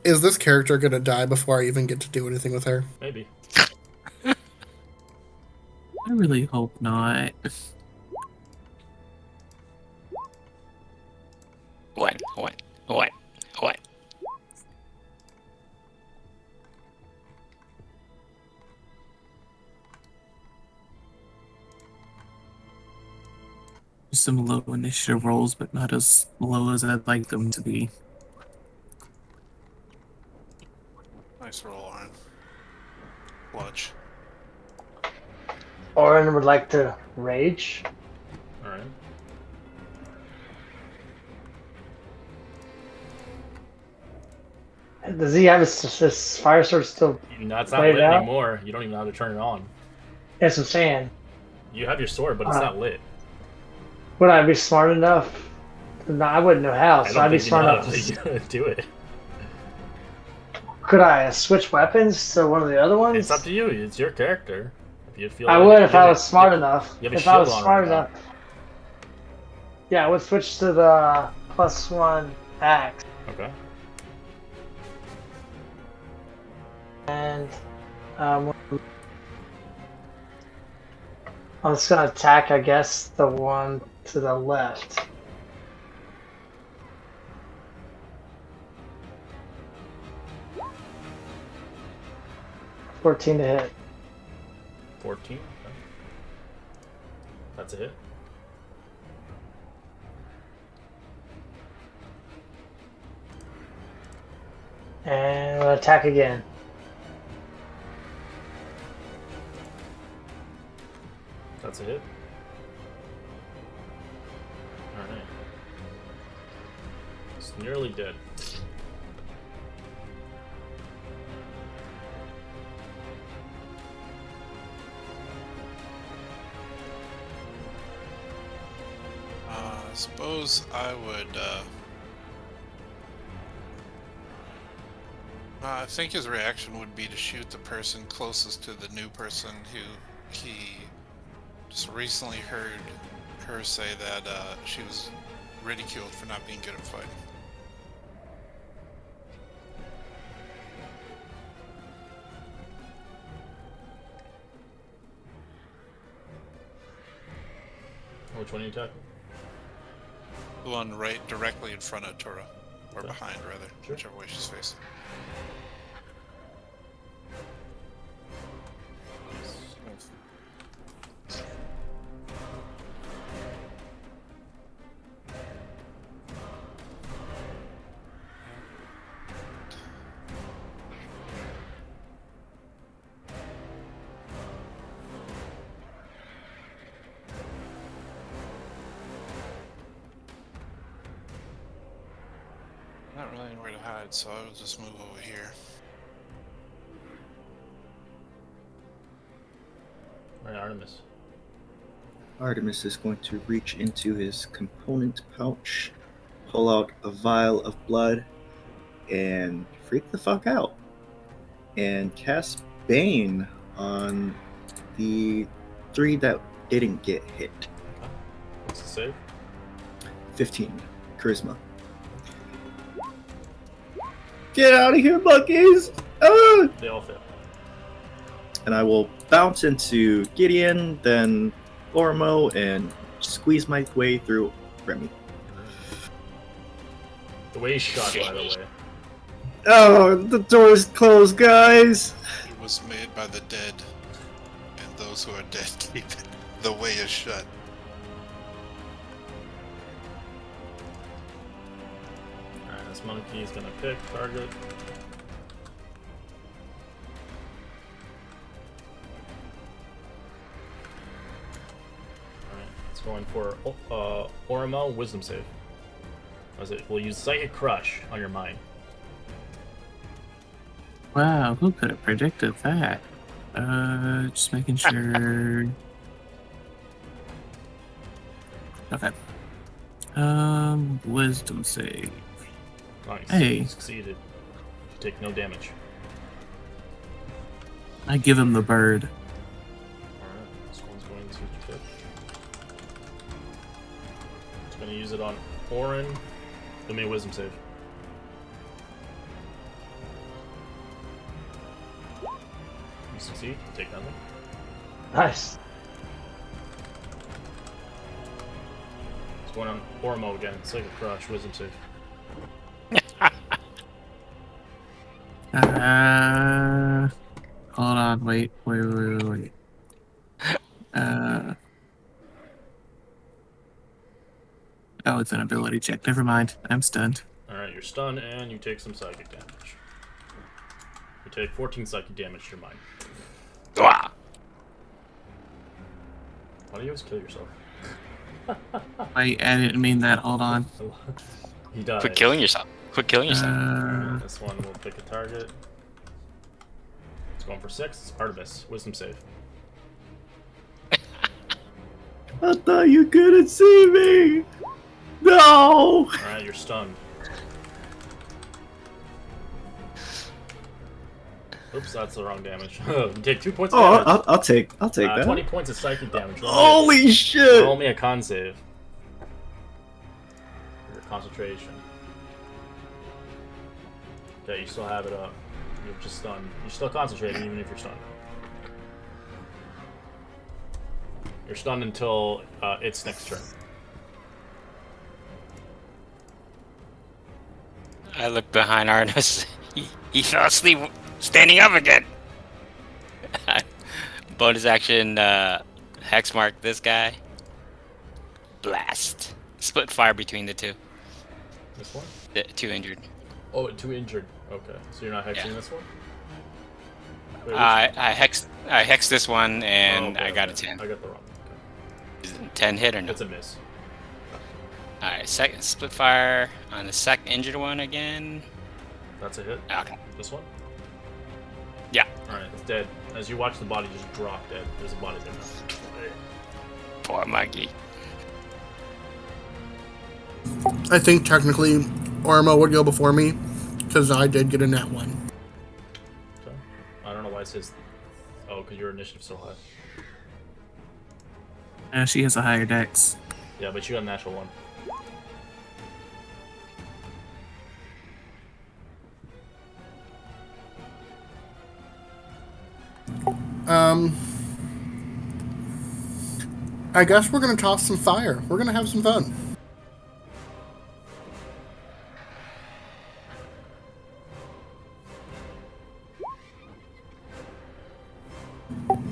Is this character gonna die before I even get to do anything with her? Maybe. I really hope not. What? Some low initiative rolls, but not as low as I'd like them to be. Nice roll, Arn. Clutch. Orin would like to rage. Alright. Does he have his fire sword still? No, it's not Laid lit out? anymore. You don't even know how to turn it on. Yes, I'm saying. You have your sword, but it's not lit. Would I be smart enough? No, I wouldn't know how, I so I'd don't be think you smart know enough how to. to do it. Could I switch weapons to one of the other ones? It's up to you. It's your character. If you feel I like would it. if You I have was a- smart enough. You have a If I was shield on smart right now. enough. Yeah, I would switch to the +1 axe. Okay. And I'm just gonna attack, I guess, the one to the left. $14 to hit. 14. Okay. That's a hit. And I'm gonna attack again. That's a hit. Alright. It's nearly dead. I suppose I would, I think his reaction would be to shoot the person closest to the new person who he just recently heard her say that she was ridiculed for not being good at fighting. Which one are you attacking? The one right directly in front of Tora. Or Okay. behind, rather. Sure. Whichever way she's facing. Not really anywhere to hide, so I will just move over here. All right, Artemis. Artemis is going to reach into his component pouch, pull out a vial of blood, and freak the fuck out. And cast Bane on the 3 that didn't get hit. What's the save? 15. Charisma. Get out of here, Buckies! Ah! They all fail. And I will bounce into Gideon, then Ormo, and squeeze my way through Remy. The way he's shot, by the way. Oh, the door's closed, guys! It was made by the dead, and those who are dead keep it. The way is shut. Alright, this monkey is gonna pick target. Alright, it's going for Orimo Wisdom save. As it will use Psychic Crush on your mind. Wow, who could have predicted that? Just making sure. Okay. Wisdom save. Nice. Hey. You succeeded. You take no damage. I give him the bird. Alright, this one's going to tip. It's going to use it on Orin. Give me a Wisdom save. You succeed. You take nothing. Nice. It's going on Ormo again. Psychic Crush. Wisdom save. Hold on, wait. Oh, it's an ability check. Never mind. I'm stunned. Alright, you're stunned and you take some psychic damage. You take 14 psychic damage to your mind. Wah! Why do you always kill yourself? Wait, I didn't mean that. Hold on. He died. Quit killing yourself. Quit killing yourself. Alright, this one will pick a target. It's going for 6. It's Artemis. Wisdom save. I thought you couldn't see me! No! Alright, you're stunned. Oops, that's the wrong damage. You take 2 points of Oh, damage. I'll take that. 20 points of psychic damage. Holy shit! Roll me a con save. Your concentration. Okay, you still have it up. You're just stunned. You're still concentrating even if you're stunned. You're stunned until its next turn. I look behind Artemis. He fell asleep standing up again. Bonus action, hex mark this guy. Blast. Split fire between the two. This one? The two injured. Oh, 2 injured. Okay, so you're not hexing Yeah. this one? Wait, which- I hexed this one and Oh, okay, I got okay. a 10. I got the wrong. Okay. 10 hit or no? It's a miss. Alright, second split fire on the second injured one again. That's a hit. Okay. This one? Yeah. Alright, it's dead. As you watch the body just drop dead, there's a body there now. Poor monkey. I think technically Ormo would go before me because I did get a nat 1. So, I don't know why it says. Oh, because your initiative's so high. She has a higher dex. Yeah, but you got a natural 1. I guess we're gonna toss some fire. We're gonna have some fun.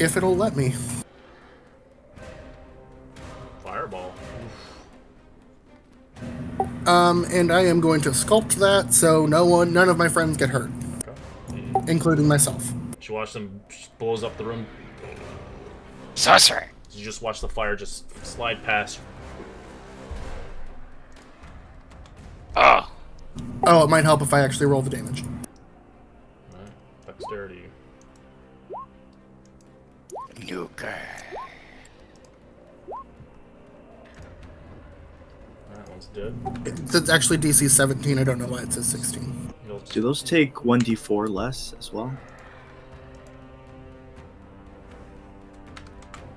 If it'll let me. Fireball. And I am going to sculpt that so none of my friends get hurt, Okay. including myself. You watch them blows up the room. Sorcerer! You just watch the fire just slide past. Oh! Oh, it might help if I actually roll the damage. Alright. Dexterity. Nuker. Alright, one's dead. It's actually DC 17. I don't know why it says 16. You'll Do those take 1d4 less as well?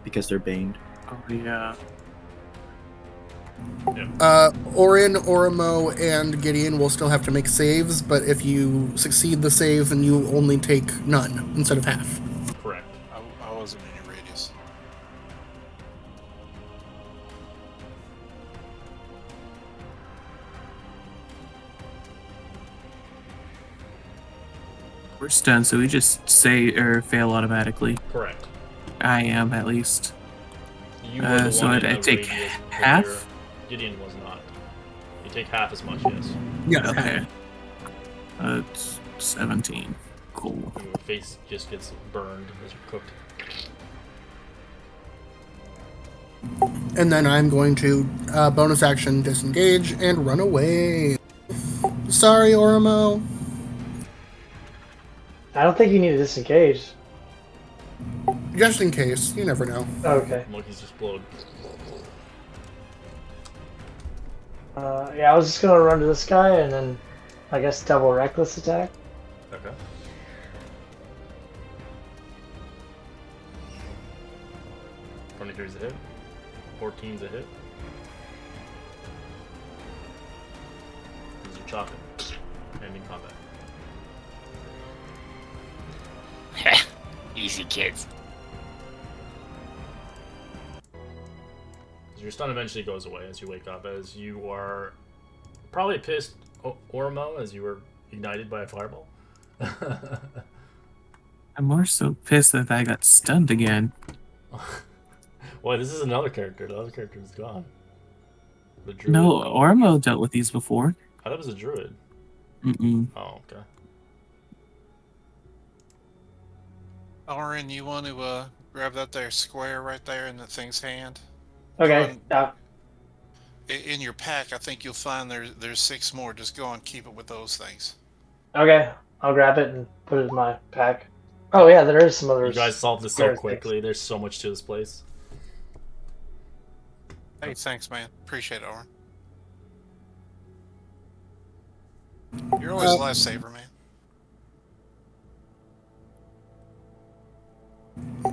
Because they're baned. Oh yeah. Orin, Orimo, and Gideon will still have to make saves, but if you succeed the save, then you only take none instead of half. correct. I wasn't in your radius. We're stunned, so we just say or fail automatically. Correct. I am, at least. You were the So one I'd in the take radius, but half? Gideon was not. You take half as much, yes. Yeah. Okay. It's 17. Cool. Your face just gets burned as you're cooked. And then I'm going to bonus action disengage and run away. Sorry, Orimo. I don't think you need to disengage. Just in case. You never know. Okay. Monkeys explode. Yeah, I was just gonna run to this guy and then, I guess, double reckless attack. Okay. $23's a hit. 14's a hit. These are chopping. Ending combat. Easy, kids. Your stun eventually goes away as you wake up, as you are probably pissed, Orimo, as you were ignited by a fireball. I'm more so pissed that I got stunned again. Why, this is another character. The other character is gone. The druid. No, Ormo dealt with these before. I thought it was a druid. Mm-mm. Oh, okay. Orin, you want to grab that there square right there in the thing's hand? Okay. In your pack, I think you'll find there's 6 more. Just go and keep it with those things. Okay. I'll grab it and put it in my pack. Oh yeah, there is some others. You guys solved this so quickly. There's so much to this place. Hey, thanks, man. Appreciate it, Orin. You're always a lifesaver, man.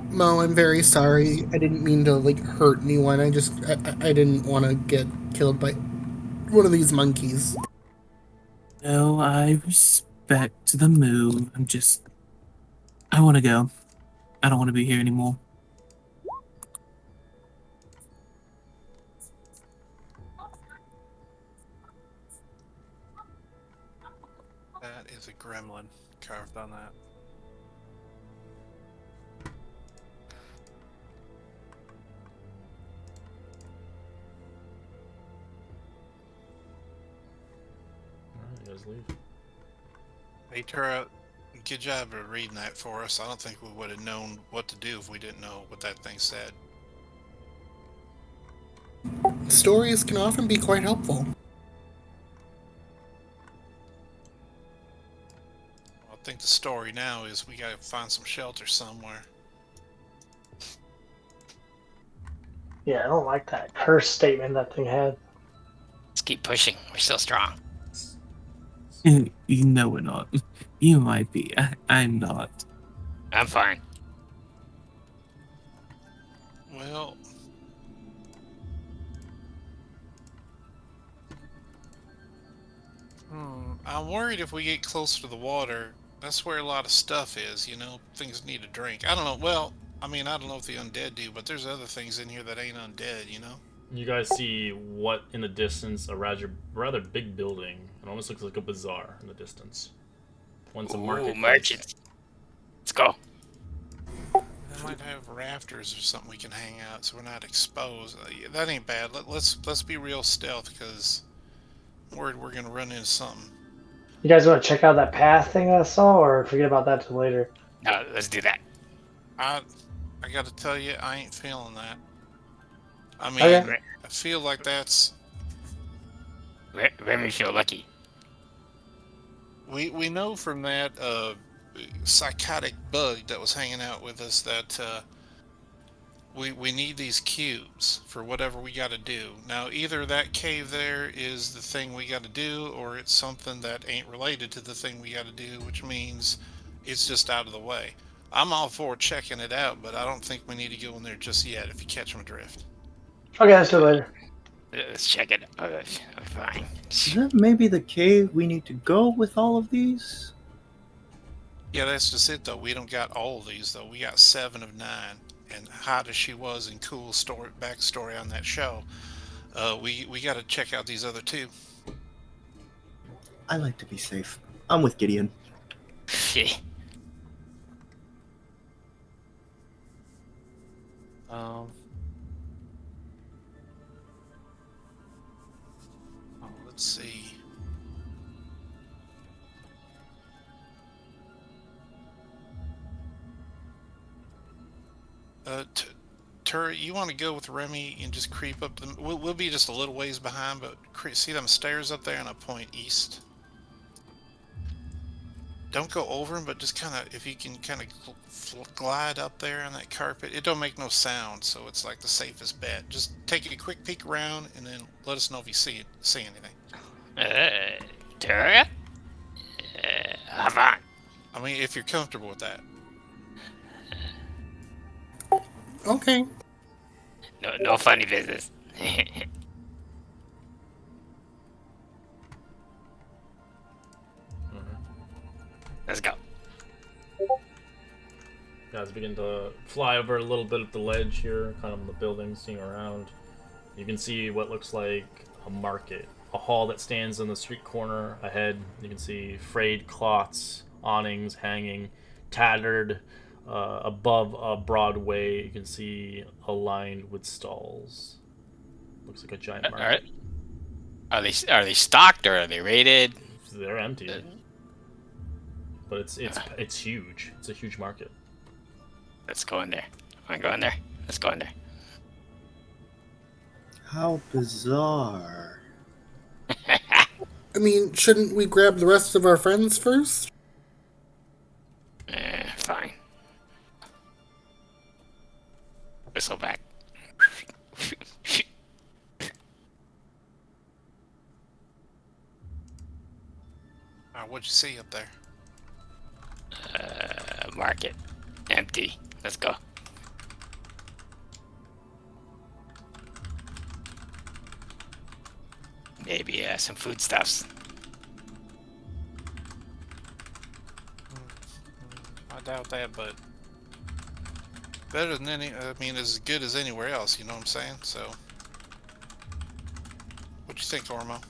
Mo, I'm very sorry. I didn't mean to hurt anyone. I didn't want to get killed by one of these monkeys. No, I respect the move. I want to go. I don't want to be here anymore. That is a gremlin carved on that. Alright, you guys leave. Hey, Tura, good job of reading that for us. I don't think we would have known what to do if we didn't know what that thing said. Stories can often be quite helpful. I think the story now is we gotta find some shelter somewhere. Yeah, I don't like that curse statement that thing had. Let's keep pushing. We're still strong. You know we're not. You might be. I'm not. I'm fine. Well, I'm worried if we get closer to the water, that's where a lot of stuff is, things need a drink. I don't know, well, I mean, I don't know if the undead do, but there's other things in here that ain't undead, you know? You guys see what in the distance, a rather big building. It almost looks like a bazaar in the distance. Once a Ooh, marketplace. merchants. Let's go. They might have rafters or something we can hang out so we're not exposed. Yeah, that ain't bad. Let's be real stealth, because we're gonna run into something. You guys want to check out that path thing I saw, or forget about that till later? No, let's do that. I gotta tell you, I ain't feeling that. I mean, Okay. I feel like that's... Remy feel lucky. We know from that psychotic bug that was hanging out with us that we need these cubes for whatever we got to do. Now, either that cave there is the thing we got to do, or it's something that ain't related to the thing we got to do, which means it's just out of the way. I'm all for checking it out, but I don't think we need to go in there just yet, if you catch my drift. Okay, let's do it later. Let's check it. Fine. Is that maybe the cave we need to go with all of these? Yeah, that's just it, though. We don't got all of these, though. We got 7 of 9. And hot as she was and cool backstory on that show, we got to check out these other 2. I like to be safe. I'm with Gideon. Let's see. Turret, you want to go with Remy and just creep up them? We'll be just a little ways behind, but see them stairs up there, and I point east. Don't go over them, but just kind of, if you can kind of glide up there on that carpet. It don't make no sound, so it's like the safest bet. Just take a quick peek around, and then let us know if you see anything. Turret? Have on. I mean, if you're comfortable with that. Okay. No funny business. Let's go. Guys begin to fly over a little bit of the ledge here, kind of in the building, seeing around. You can see what looks like a market, a hall that stands on the street corner ahead. You can see frayed cloths, awnings hanging, tattered. Above a Broadway, you can see aligned with stalls. Looks like a giant market. Are they stocked or are they raided? They're empty. But it's huge. It's a huge market. Let's go in there. Want to go in there? Let's go in there. How bizarre. I mean, shouldn't we grab the rest of our friends first? Fine. Whistle back. What'd you see up there? Market. Empty. Let's go. Maybe some foodstuffs. I doubt that, but better than as good as anywhere else, you know what I'm saying? So, what you think, Ormo?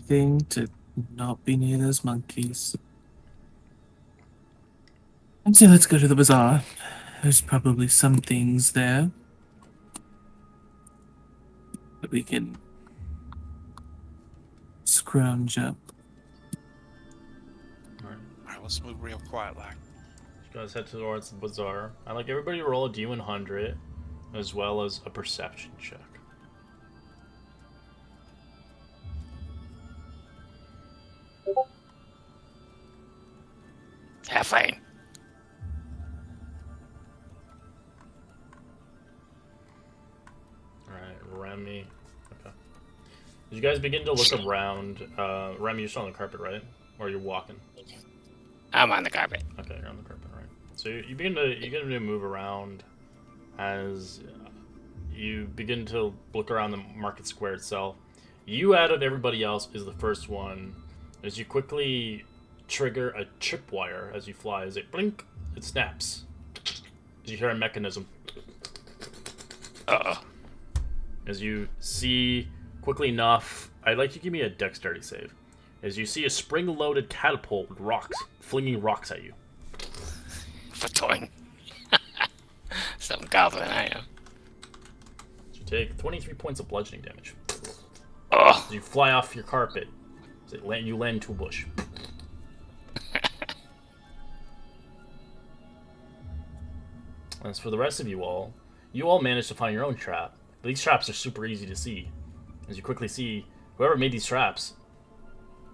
Thing to not be near those monkeys. And so let's go to the bazaar. There's probably some things there that we can scrounge up. Alright, let's move real quiet like. You guys head towards the bazaar. I'd like everybody to roll a D100 as well as a perception check. Halfway. Alright, Remy. Okay. As you guys begin to look around, Remy, you're still on the carpet, right? Or you're walking? I'm on the carpet. Okay, you're on the carpet, right. So you begin to move around as you begin to look around the market square itself. You, out of everybody else, is the first one. As you quickly trigger a tripwire as you fly. As it blink, it snaps. As you hear a mechanism. As you see quickly enough, I'd like you to give me a dexterity save. As you see a spring-loaded catapult with rocks, flinging rocks at you. Fatoing. Some goblin I am. You take 23 points of bludgeoning damage. Oh. As you fly off your carpet, you land into a bush. As for the rest of you all managed to find your own trap. These traps are super easy to see. As you quickly see, whoever made these traps,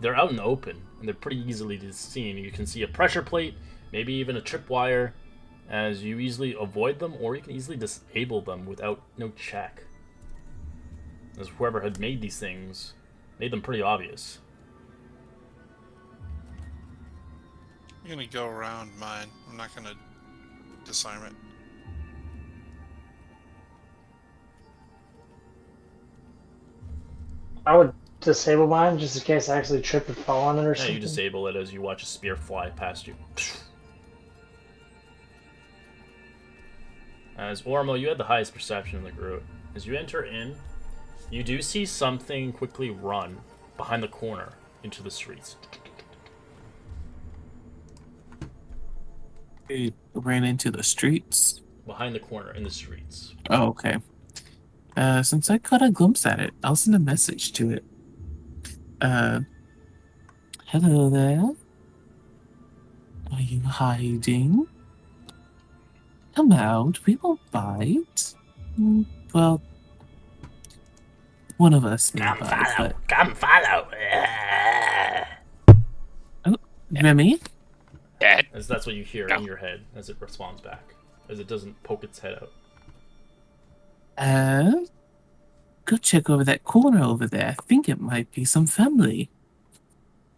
they're out in the open, and they're pretty easily seen. You can see a pressure plate, maybe even a tripwire, as you easily avoid them, or you can easily disable them without no check. As whoever had made these things made them pretty obvious. I'm gonna go around mine. I'm not gonna disarm it. I would disable mine just in case I actually trip and fall on it or Yeah, something. you disable it as you watch a spear fly past you. As Ormo, you had the highest perception in the group. As you enter in, you do see something quickly run behind the corner into the streets. It ran into the streets. Behind the corner in the streets. Oh, okay. Since I caught a glimpse at it, I'll send a message to it. Hello there. Are you hiding? Come out, we won't bite. Well, one of us may bite, but... Come follow! Oh, Remy? Dead. As that's what you hear in your head as it responds back. As it doesn't poke its head out. Go check over that corner over there. I think it might be some family.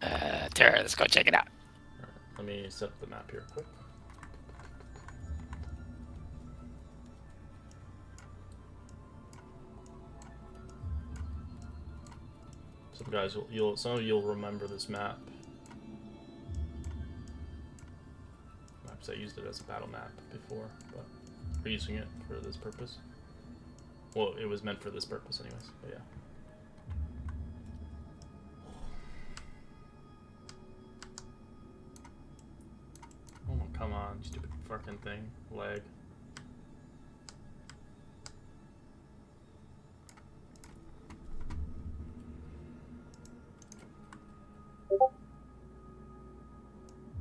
Tara, let's go check it out. Alright, let me set up the map here quick. Some guys, some of you'll remember this map. Perhaps I used it as a battle map before, but we're using it for this purpose. Well, it was meant for this purpose anyways, but yeah. Oh, come on, stupid fucking thing. Lag.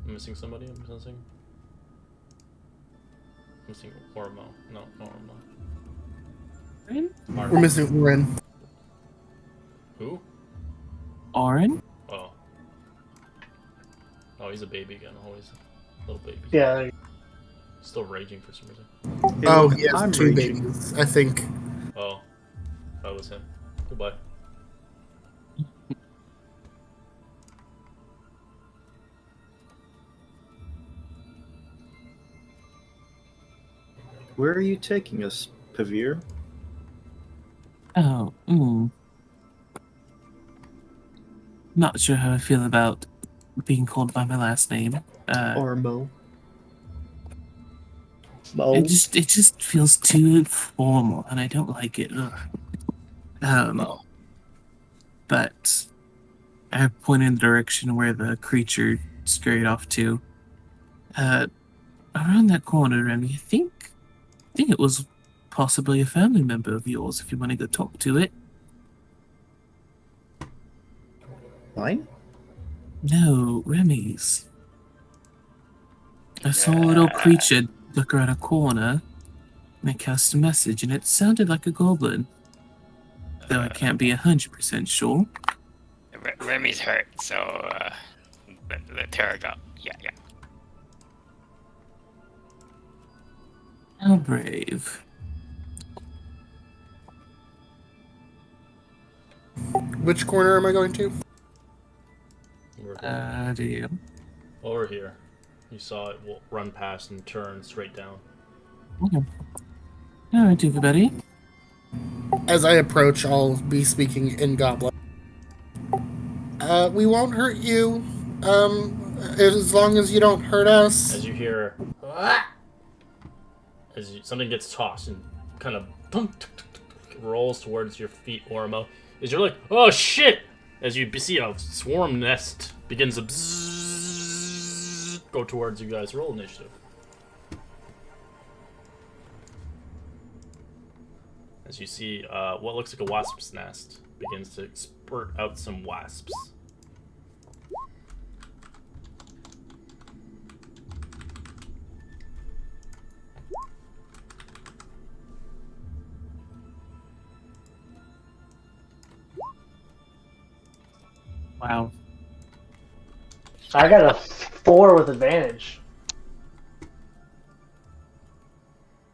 I'm missing somebody? I'm missing Ormo. No, Ormo. We're missing Orin. Who? Orin? Oh. Oh, he's a baby again. Always a little baby. Yeah. Still raging for some reason. Oh, he has I'm two raging. babies, I think. Oh. That was him. Goodbye. Where are you taking us, Pavir? Oh, Not sure how I feel about being called by my last name. Or Mo? Mo? It just feels too formal, and I don't like it. Ugh. But I point in the direction where the creature scurried off to. Around that corner, Remy, I think it was possibly a family member of yours. If you want to go talk to it. Mine? No, Remy's. I saw a little creature look around a corner, and I cast a message, and it sounded like a goblin. Though I can't be 100% sure. Remy's hurt, so let Tara go. Yeah. How brave. Which corner am I going to? Dear. Over here. You saw it run past and turn straight down. Okay. Alright, everybody. As I approach, I'll be speaking in Goblin. We won't hurt you. As long as you don't hurt us. As you hear, something gets tossed and kind of rolls towards your feet, Ormo. As you're like, oh shit! As you see a swarm nest begins to go towards you guys. Roll initiative. As you see what looks like a wasp's nest begins to spurt out some wasps. Wow. I got a 4 with advantage.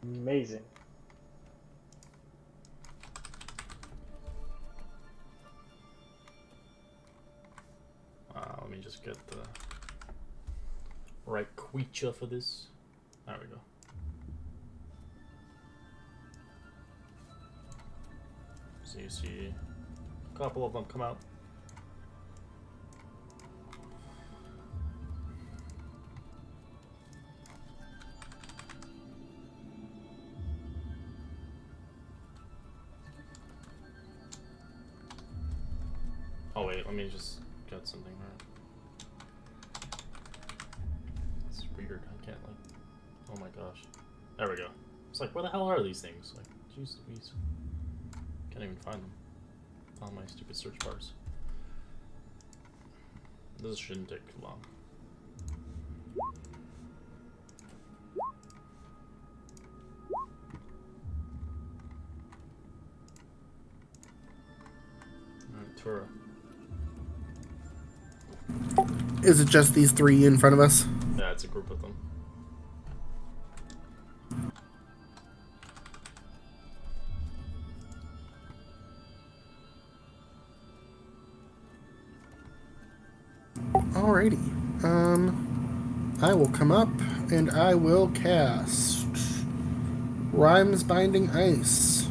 Amazing. Let me just get the right creature for this. There we go. So you see a couple of them come out. Oh wait, let me just get something right. It's weird, I can't like... Oh my gosh. There we go. It's like, where the hell are these things? Like, jeez Louise. Can't even find them on my stupid search bars. This shouldn't take too long. Alright, Tura. Is it just these 3 in front of us? Yeah, it's a group of them. Alrighty. I will come up and I will cast Rhymes Binding Ice,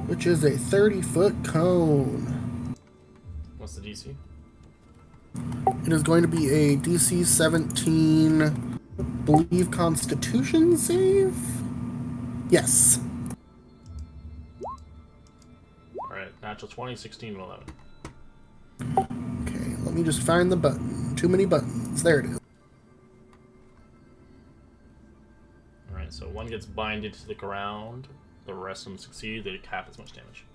which is a 30-foot cone. What's the DC? It is going to be a DC 17, believe, Constitution save? Yes. Alright, natural 20, 16, and 11. Okay, let me just find the button. Too many buttons. There it is. Alright, so one gets binded to the ground, the rest of them succeed, they take half as much damage.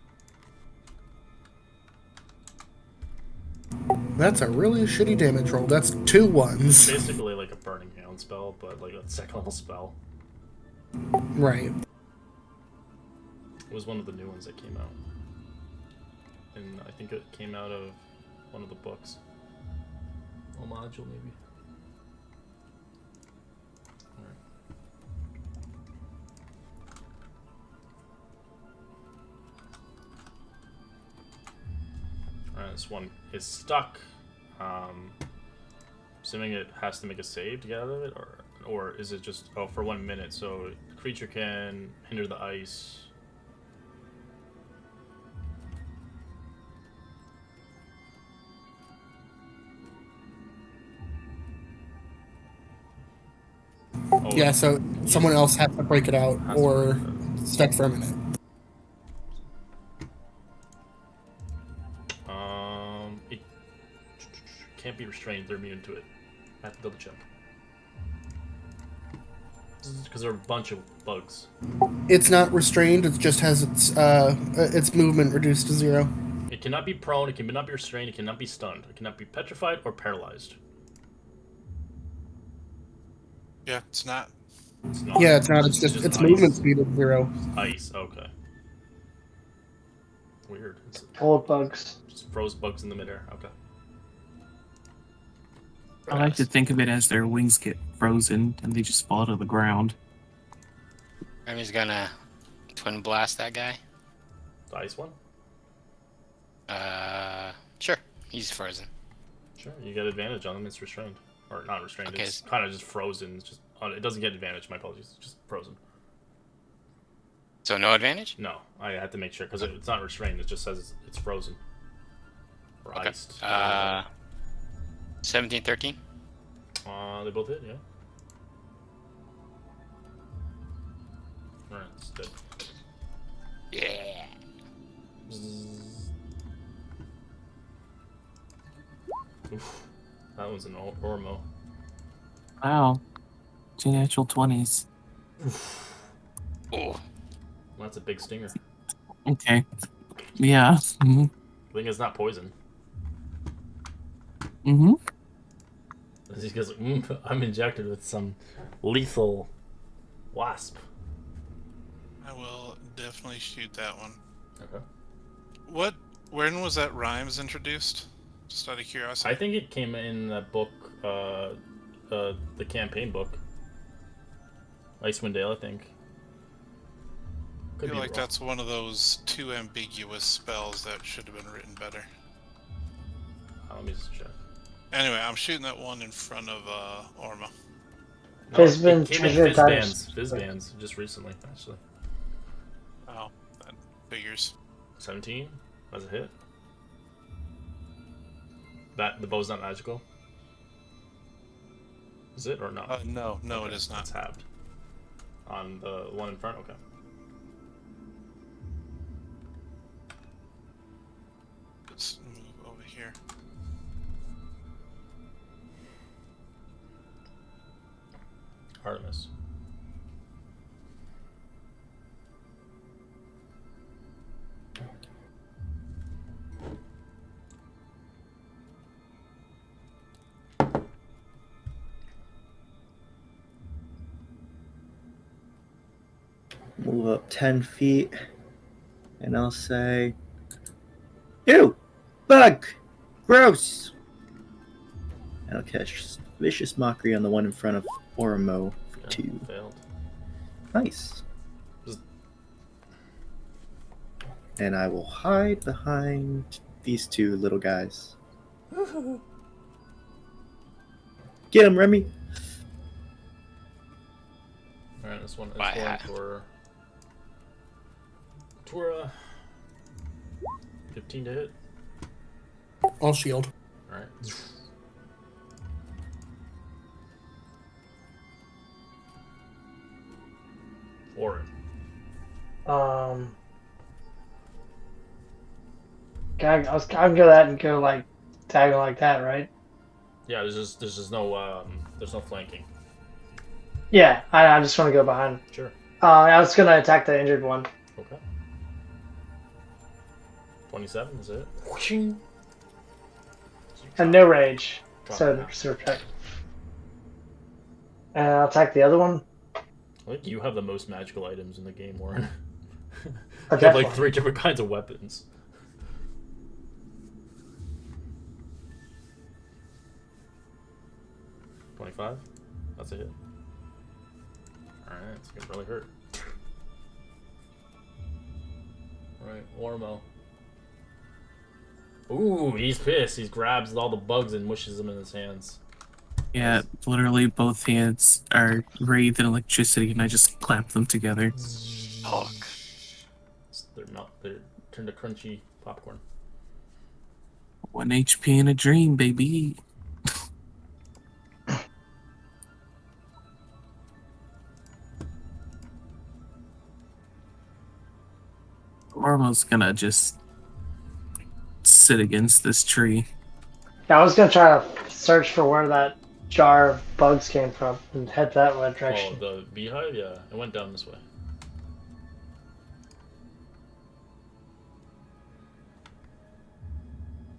That's a really shitty damage roll. That's 2 ones. Basically like a Burning Hand spell, but like a second level spell. Right. It was one of the new ones that came out. And I think it came out of one of the books. A module, maybe. Alright. Alright, this one is stuck. Assuming it has to make a save to get out of it, or is it just for 1 minute? So the creature can hinder the ice. Oh, Yeah, so someone else has to break it out has to or break it out. stuck for a minute. It can't be restrained. They're immune to it. I have to double check. Because there are a bunch of bugs. It's not restrained. It just has its movement reduced to 0. It cannot be prone. It cannot be restrained. It cannot be stunned. It cannot be petrified or paralyzed. Yeah, it's not. It's not. Yeah, it's not. It's just its ice. movement speed is 0. Ice. Okay. Weird. It's Full of bugs. just froze bugs in the midair. Okay. I like to think of it as their wings get frozen and they just fall to the ground. Remy's gonna twin blast that guy. The ice one. Sure. He's frozen. Sure. You get advantage on them. It's restrained, or not restrained. Okay. It's kind of just frozen. It's just it doesn't get advantage. My apologies. It's just frozen. So no advantage? No, I had to make sure because it's not restrained. It just says it's frozen or Okay. iced. 17, 13? They both hit, yeah. Alright, it's dead. Yeah. Oof. That one's an Ormo. Wow. 2 natural 20s. Oh. That's a big stinger. Okay. Yeah. Mm-hmm. I think it's not poison. Mm-hmm. He goes, I'm injected with some lethal wasp. I will definitely shoot that one. Okay. When was that rhymes introduced? Just out of curiosity. I think it came in that book, the campaign book. Icewind Dale, I think. I feel like that's one of those too ambiguous spells that should have been written better. Let me just check. Anyway, I'm shooting that one in front of Orma. No, Fizban it came in Fizz bands just recently, actually. Oh, that figures. 17? That's a hit. The bow's not magical? Is it or not? No, Okay, it is not. It's halved. On the one in front? Okay. Let's move over here. Artemis. Move up 10 feet, and I'll say, ew, bug, gross. And I'll catch Vicious Mockery on the one in front of Oromo for 2. Failed. Nice. And I will hide behind these 2 little guys. Get him, Remy. Alright, this one is going for Tura. 15 to hit. I'll shield. Alright. Orin. I'm gonna go that and go like tag like that, right? Yeah, there's just no flanking. Yeah, I just want to go behind. Sure. I was gonna attack the injured one. Okay. 27 is it? And no rage, Drop so it down. just protect. And I'll attack the other one. I think you have the most magical items in the game, Warren. Oh, You have like 3 different kinds of weapons. $25? That's a hit. Alright, it's gonna really hurt. Alright, Ormo. Ooh, he's pissed. He grabs all the bugs and mushes them in his hands. Yeah, literally both hands are wreathed in electricity, and I just clap them together. Hulk. They're turned to crunchy popcorn. 1 HP in a dream, baby. Ormo's gonna just sit against this tree. Yeah, I was gonna try to search for where that jar of bugs came from and head that way direction. Oh, the beehive? Yeah, it went down this way.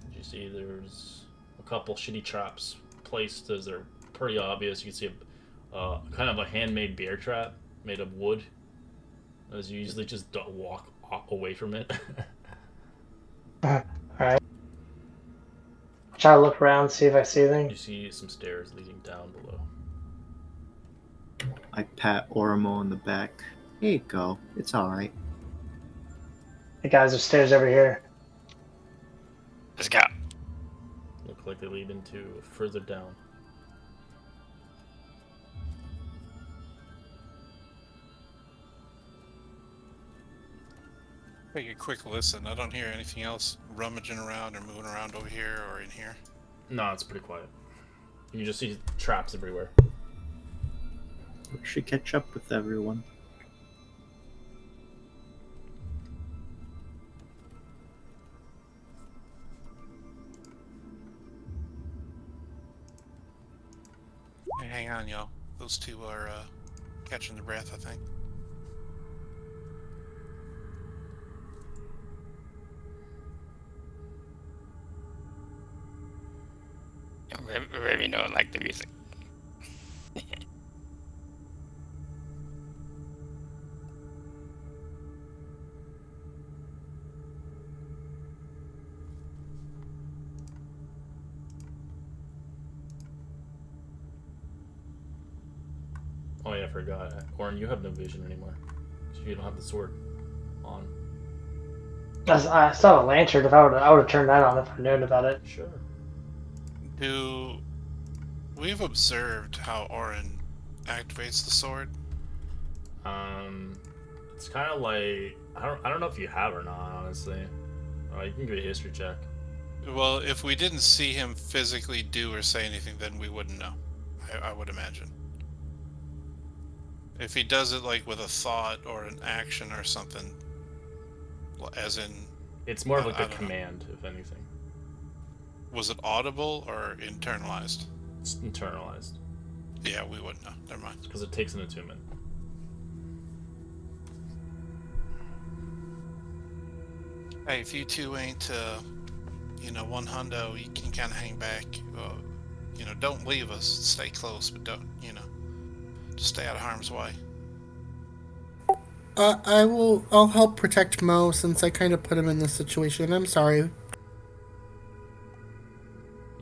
Did you see there's a couple shitty traps placed as they're pretty obvious. You can see a kind of a handmade bear trap made of wood. As you usually just don't walk away from it. Alright. Try to look around, see if I see anything. You see some stairs leading down below. I pat Oromo on the back. Here you go. It's alright. Hey guys, there's stairs over here. Let's go. Look like they lead into further down. Take a quick listen. I don't hear anything else rummaging around or moving around over here or in here. No, it's pretty quiet. You just see traps everywhere. We should catch up with everyone. Hey, hang on, y'all. Those two are catching their breath, I think. Remy don't like the music. Oh yeah, I forgot. Orin, you have no vision anymore. So you don't have the sword on. I still have a lantern. If I would have turned that on if I known about it. Sure. We've observed how Orin activates the sword? It's kind of like I don't know if you have or not, honestly. You can give a history check. Well, if we didn't see him physically do or say anything, then we wouldn't know. I would imagine. If he does it like with a thought or an action or something, as in... It's more of like a command, if anything. Was it audible or internalized? It's internalized. Yeah, we wouldn't know. Never mind. Because it takes an attunement. Hey, if you two ain't, one hundo, you can kind of hang back. Don't leave us. Stay close, but don't, just stay out of harm's way. I'll help protect Mo since I kind of put him in this situation. I'm sorry.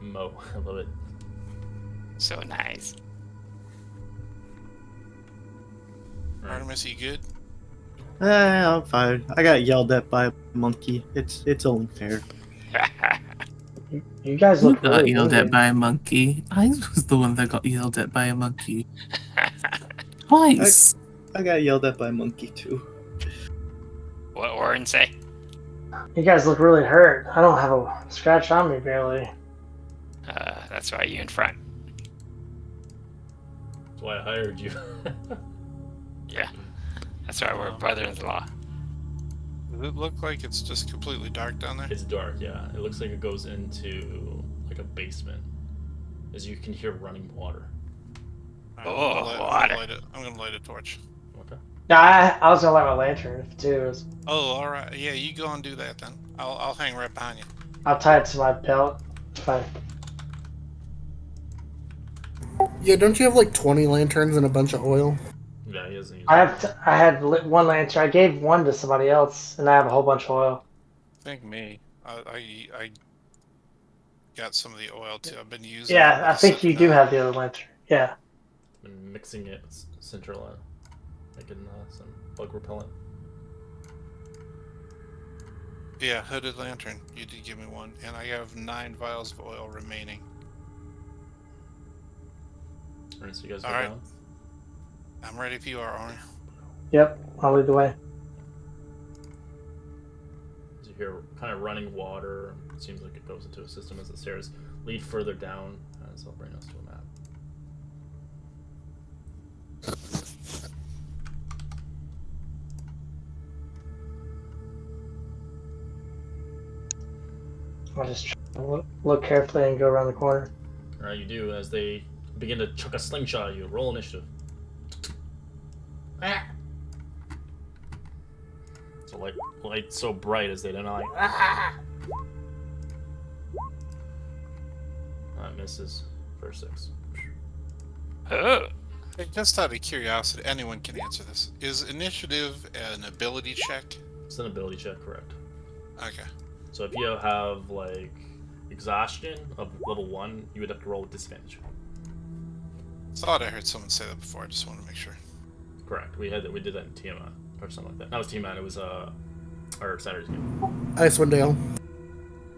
Mo, I love it. So nice. Artemis, you good? I'm fine. I got yelled at by a monkey. It's only fair. You guys Who look got really yelled wounded. at by a monkey? I was the one that got yelled at by a monkey. Twice. I got yelled at by a monkey too. What Orin say? You guys look really hurt. I don't have a scratch on me barely. That's why you in front. That's why I hired you. Yeah. That's why we're brother-in-law. Does it look like it's just completely dark down there? It's dark, yeah. It looks like it goes into like a basement, as you can hear running water. Alright, I'm gonna light a torch. Okay. Yeah, I was gonna light my lantern too. Oh, all right. Yeah, you go and do that then. I'll hang right behind you. I'll tie it to my belt. It's fine. Yeah, don't you have like 20 lanterns and a bunch of oil? Yeah, he doesn't use I had one lantern. I gave one to somebody else, and I have a whole bunch of oil. I think me. I got some of the oil too. I've been using. Yeah, I think you do have the other lantern. Yeah. Been mixing it with Central, making some bug repellent. Yeah, hooded lantern. You did give me one, and I have 9 vials of oil remaining. Alright, so you guys go Alright. down. I'm ready if you are, Orin. Yep. I'll lead the way. As you hear kind of running water, it seems like it goes into a system as the stairs lead further down, as I'll bring us to a map. I'll just try to look carefully and go around the corner. Alright, you do as they begin to chuck a slingshot at you. Roll initiative. Ah! So light so bright as they don't know, like ah! That misses for 6. Oh. Hey, just out of curiosity, anyone can answer this. Is initiative an ability check? It's an ability check, correct? Okay. So if you have like exhaustion of level 1, you would have to roll with disadvantage. Thought I heard someone say that before. I just want to make sure. Correct. We did that in Tiamat or something like that. Not was Tiamat. It was our Saturday's game. Icewind Dale.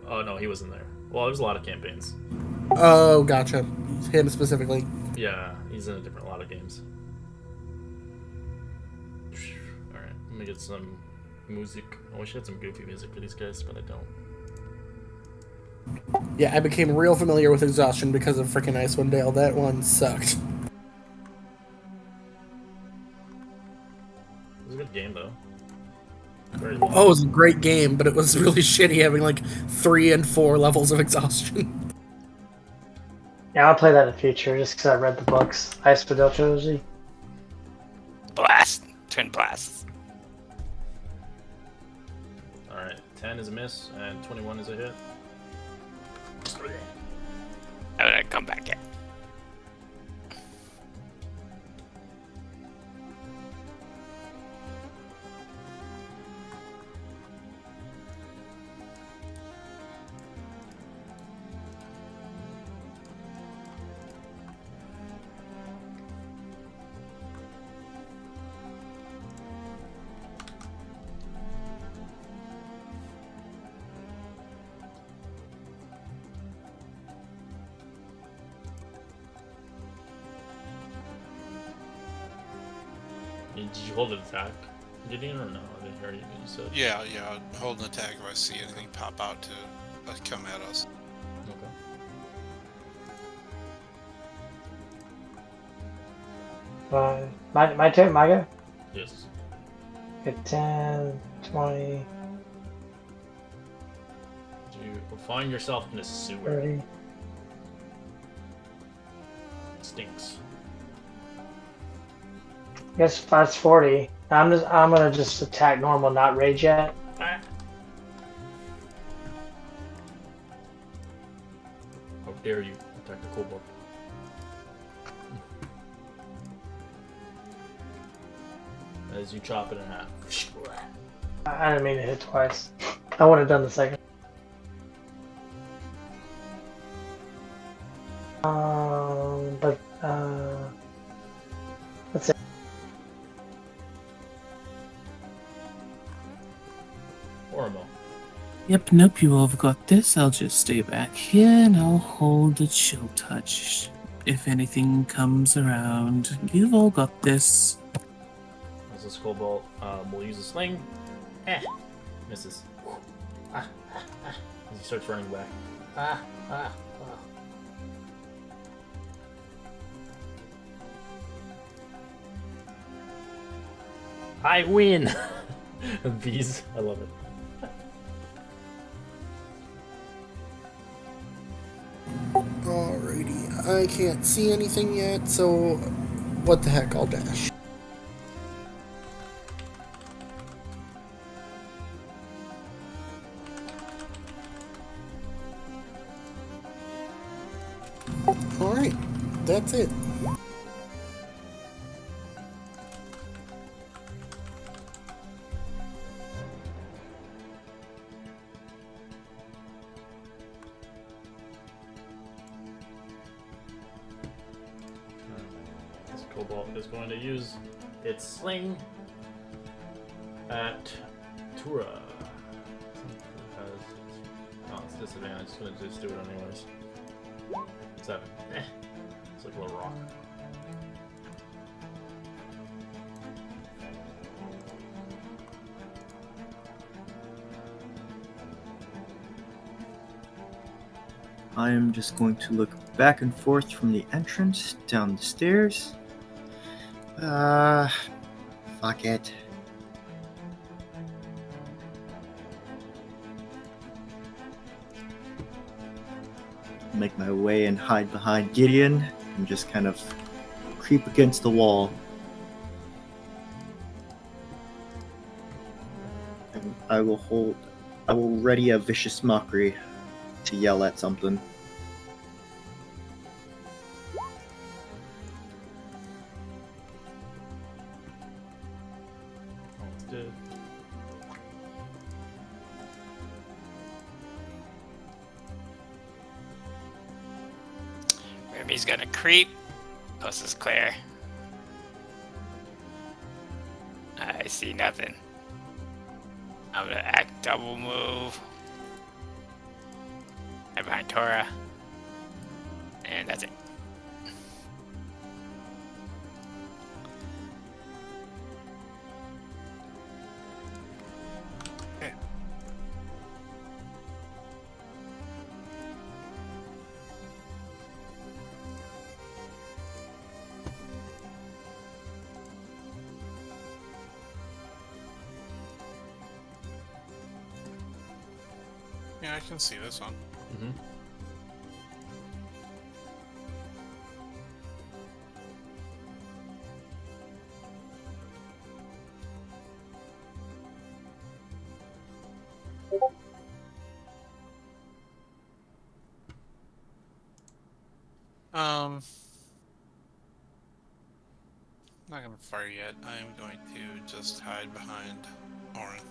Oh no, he wasn't there. Well, there's a lot of campaigns. Oh, gotcha. Him specifically. Yeah, he's in a lot of games. All right, let me get some music. I wish I had some goofy music for these guys, but I don't. Yeah, I became real familiar with exhaustion because of frickin' Icewind Dale. That one sucked. It was a good game though. Very long. Oh, it was a great game, but it was really shitty having like 3 and 4 levels of exhaustion. Yeah, I'll play that in the future just because I read the books. Icewind Dale trilogy. Blast. Twin blasts. Alright, 10 is a miss, and 21 is a hit. I'm gonna come back in. Did you hold an attack? Did you or no? I didn't hear you. You said. Yeah, hold an attack if I see anything pop out to come at us. Okay. My turn, my go? Yes. Okay, 10, 20, You find yourself in a sewer. 30. Stinks. I guess that's 40. I'm gonna just attack normal, not rage yet. Ah. How dare you attack the kobold? As you chop it in half. I didn't mean to hit twice. I would have done the second. But let's see. Horrible. Yep, nope, you all have got this. I'll just stay back here and I'll hold the chill touch. If anything comes around, you've all got this. As this kobold will use a sling. Misses. As he starts running back. I win! Bees. I love it. Alrighty, I can't see anything yet, so what the heck, I'll dash. Alright, that's it. This kobold is going to use its sling at Tura. Oh, it's disadvantage. It's going to just do it anyways. 7. It's like a little rock. I am just going to look back and forth from the entrance down the stairs. Fuck it. Make my way and hide behind Gideon and just kind of creep against the wall. And I will ready a vicious mockery to yell at something. Almost did. Remy's gonna creep. Coast is clear. I see nothing. I'm gonna act double move. I'm behind Tora. And that's it. Okay. Yeah, I can see this one. Mm-hmm. Not gonna fire yet. I am going to just hide behind Orin.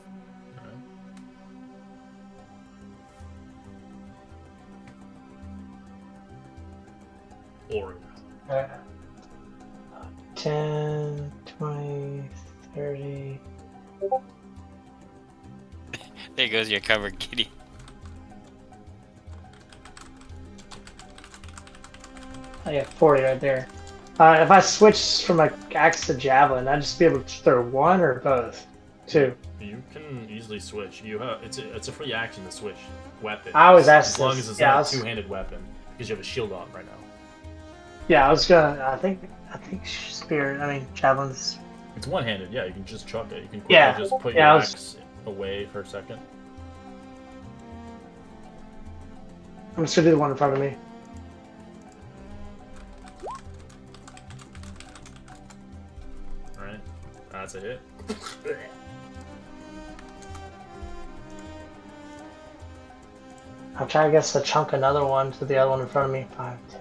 Or 10, 20, 30. There goes your cover, kitty. I got 40 right there. If I switch from my axe to javelin, I'd just be able to throw one or both? Two. you can easily switch. You have it's a free action to switch weapons. I always ask as long this. as it's Yeah, not I a was- two-handed weapon because you have a shield on right now. Yeah, I was gonna. I think spear. I mean, javelins. It's one-handed. Yeah, you can just chuck it. You can quickly Yeah, just put yeah, your I was- axe away for a second. I'm just gonna do the one in front of me. All right, that's a hit. I'm trying, I guess, to chunk another one to the other one in front of me. 5, 10.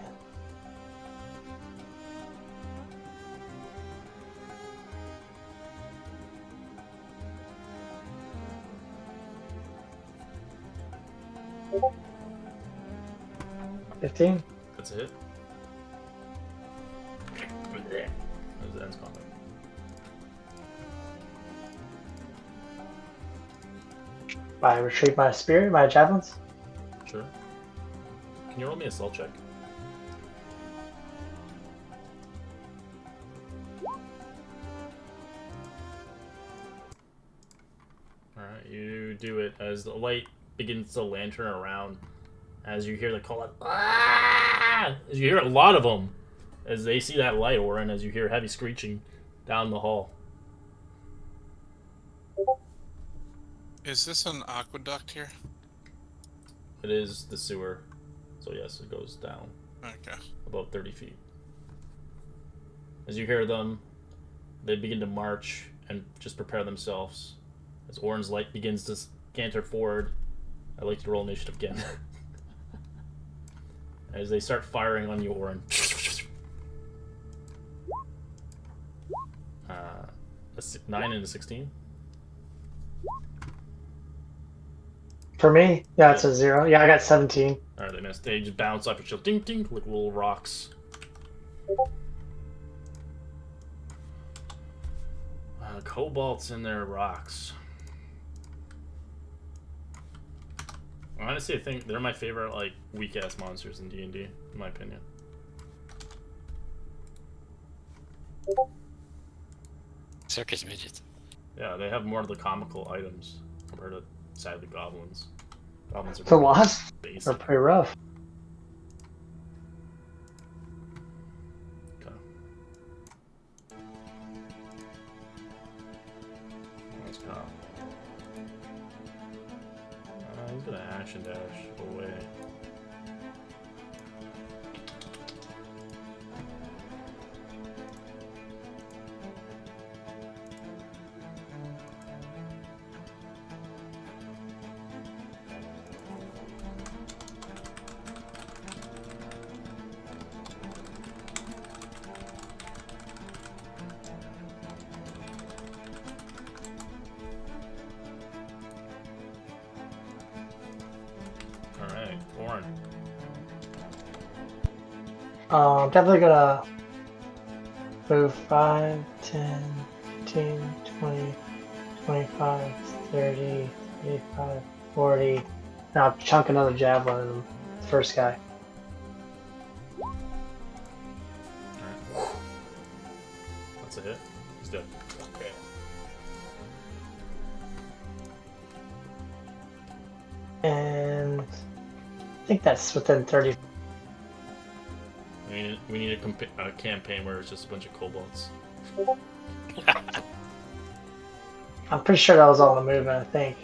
$15. That's a hit. That ends combat. I retrieve my spear, my javelins. Sure. Can you roll me a assault check? Alright, you do it as the light begins to lantern around. As you hear the call out, ah! As you hear a lot of them. As they see that light, Orin, as you hear heavy screeching down the hall. Is this an aqueduct here? It is the sewer. So yes, it goes down Okay. about 30 feet. As you hear them, they begin to march and just prepare themselves. As Orin's light begins to canter forward, I'd like to roll initiative again. As they start firing on you, Orin. A 9 and a 16. For me, yeah, it's a 0. Yeah, I got 17. Alright, they missed. They just bounce off your shield. Ding, ding, like little rocks. Cobalts in their rocks. Honestly, I think they're my favorite, like, weak-ass monsters in D&D, in my opinion. Circus midgets. Yeah, they have more of the comical items compared to, sadly, goblins. Goblins are The wasps are basic. pretty rough. Okay. Let's go. He's gonna action dash away. Alright, Orin. I'm definitely gonna move 5, 10, 15, 20, 25, 30, 35, 40. Now I'll chunk another javelin in the first guy. Alright. That's a hit. He's dead. Okay. And I think that's within 30. We need a campaign where it's just a bunch of kobolds. I'm pretty sure that was all the movement, I think.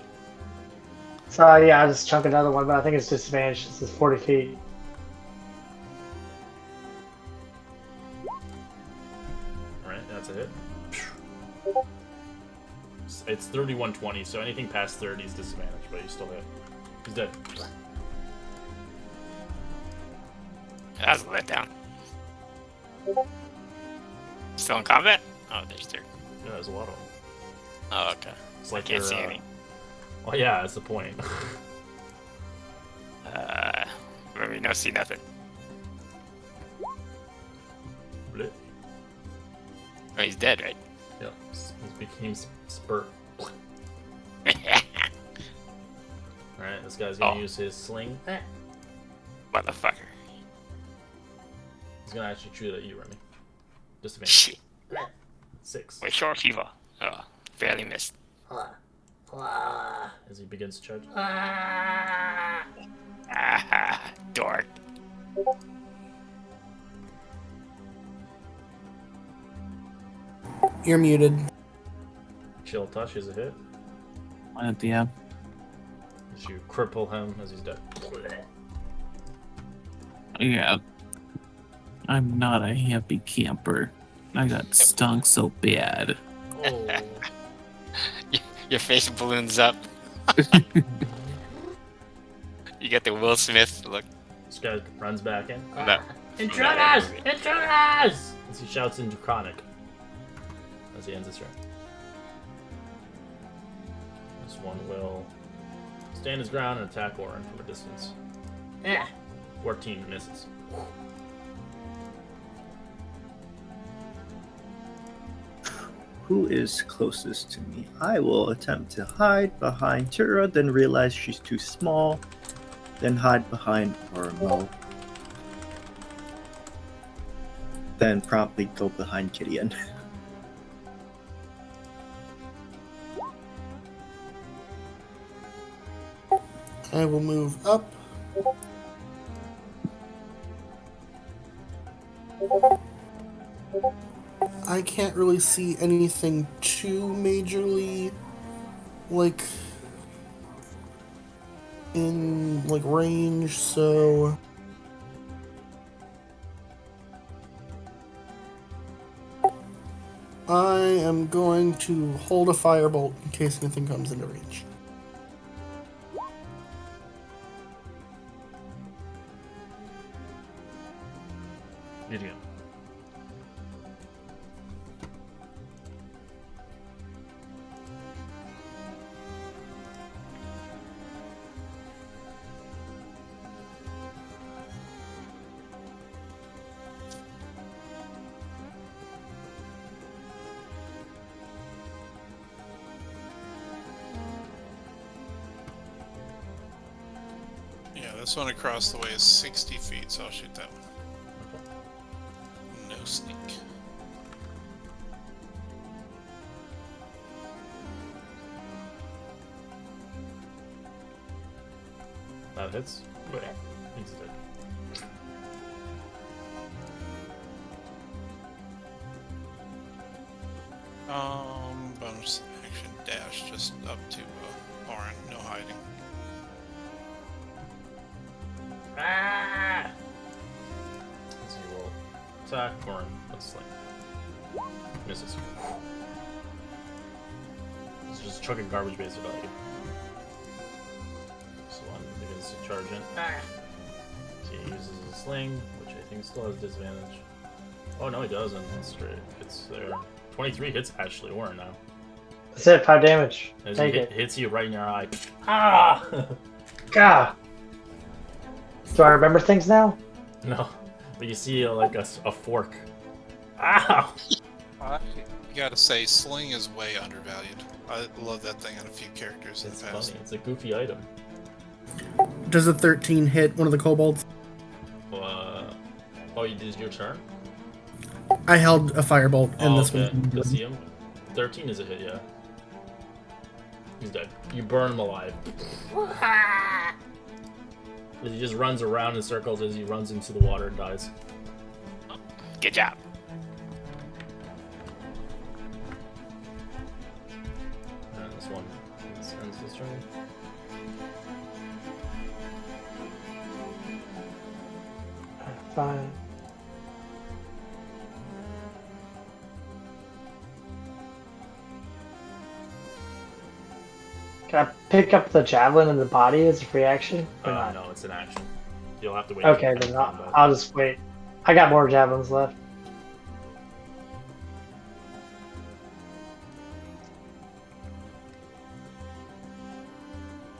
So yeah, I just chunk another one, but I think it's disadvantage. This is 40 feet. Alright, that's a hit. It's 3120, so anything past 30 is disadvantage, but you still hit. He's dead. That was a letdown. Still in combat? Oh, there's three. Yeah, there's a lot of them. Oh, okay. It's like I can't they're, see any. Well, yeah, that's the point. Let me not see nothing. Blip. Oh, he's dead, right? Yeah, he became spurt. Alright, this guy's gonna use his sling. Motherfucker. He's gonna actually shoot at you, Remy. Disadvantage. Shit. 6. Wait, short fever. Oh, barely missed. As he begins to charge. Ah, dork. You're muted. Chill touch is a hit. One at the end. As you cripple him as he's dead. Yeah. I'm not a happy camper. I got stung so bad. Oh. Your face balloons up. You get the Will Smith look. This guy runs back in. No. Intruders! Intruders! As he shouts in Draconic. As he ends his turn. This one will stand his ground and attack Orin from a distance. 14 misses. Who is closest to me? I will attempt to hide behind Tura, then realize she's too small, then hide behind Ormo. Then promptly go behind Gideon. I will move up. I can't really see anything too majorly, like, in, like, range, so... I am going to hold a firebolt in case anything comes into range. Gideon. Yeah, this one across the way is 60 feet, so I'll shoot that one. No sneak. That hits. He's dead. Bonus action dash just up to Orin, no hiding. So you will attack Orin with a sling. Misses. He's just chucking garbage based about you. So one begins to charge in. So he uses a sling, which I think still has disadvantage. Oh no, he doesn't. It's straight. It's there. 23 hits Ashley Orin now. That's it, 5 damage. As Take he it. hits you right in your eye. Ah! God. Do I remember things now? No, but you see like a fork. Ow! I gotta say, sling is way undervalued. I love that thing on a few characters in It's the past. funny. It's a goofy item. Does a 13 hit one of the kobolds? Oh, you did your turn? I held a firebolt in Oh, this okay. one. Good see him. 13 is a hit, yeah. He's dead. You burn him alive. He just runs around in circles as he runs into the water and dies. Good job. And this one ends his turn. fine. Can I pick up the javelin in the body as a free action? Or not? No, it's an action. You'll have to wait. Okay, till then combat. I'll just wait. I got more javelins left.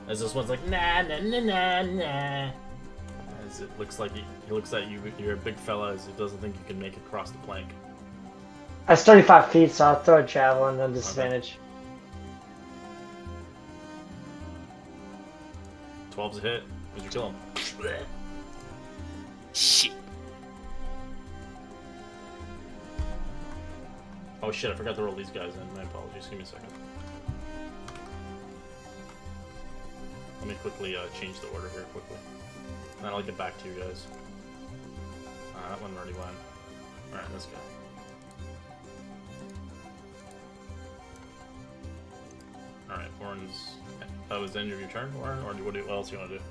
As this one's like nah nah nah nah nah. As it looks like he looks at you. You're a big fella. As he doesn't think you can make it across the plank. That's 35 feet, so I'll throw a javelin at disadvantage. 12's a hit. Would you kill him? Shit. Oh shit! I forgot to roll these guys in. My apologies. Give me a second. Let me quickly change the order here quickly. And then I'll get back to you guys. That one already went. Alright, this guy. Alright, Orin's... That was the end of your turn, Orin? Or what else do you want to do?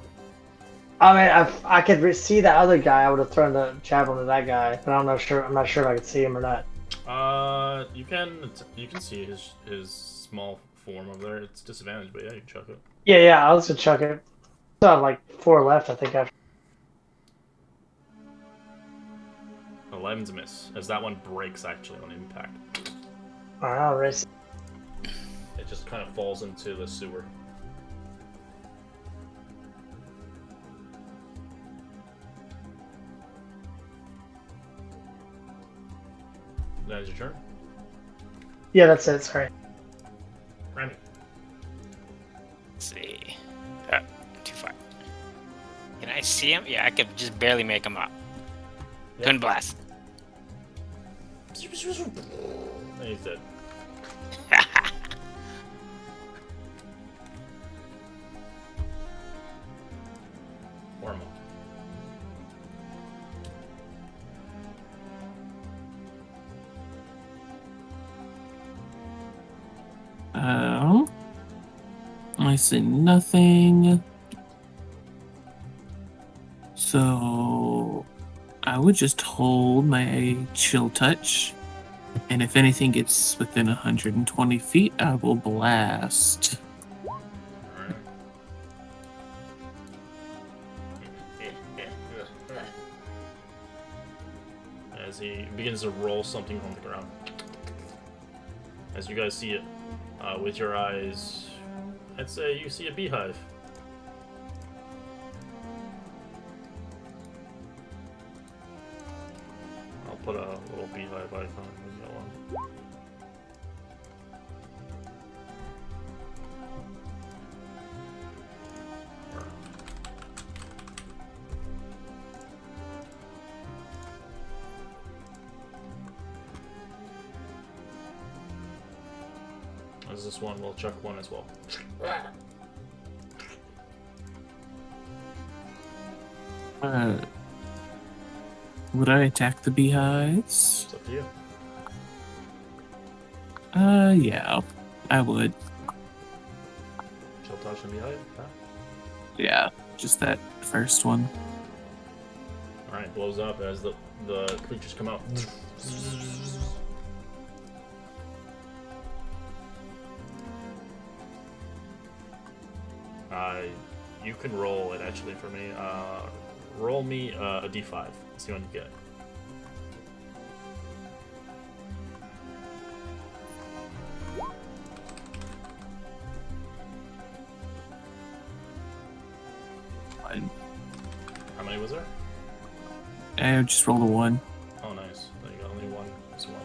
I mean, if I could see that other guy, I would have thrown the javelin to that guy. But I'm not sure if I could see him or not. You can see his small form over there. It's disadvantaged, but yeah, you can chuck it. Yeah, I was gonna chuck it. Still have like 4 left, I think. After 11's a miss, as that one breaks actually on impact. Alright, I'll race. It just kind of falls into the sewer. That is your turn. Yeah, that's it. Sorry. Randy. Let's see. Too far. Can I see him? Yeah, I could just barely make him out. Yep. Twin blast. And he's dead. Horrible. I see nothing. So I would just hold my chill touch, and if anything gets within 120 feet, I will blast. Alright. As he begins to roll something on the ground. As you guys see it with your eyes, I'd say you see a beehive. I'll put a little beehive icon in that one. As this one will chuck one as well. Would I attack the beehives? It's up to you. Yeah, I would. Chill touch and beehive? Huh? Yeah, just that first one. Alright, blows up as the creatures come out. You can roll it actually for me. Roll me a d5. See what you get. Fine. How many was there? I just rolled a 1. Oh, nice. There you go. Only one. This one.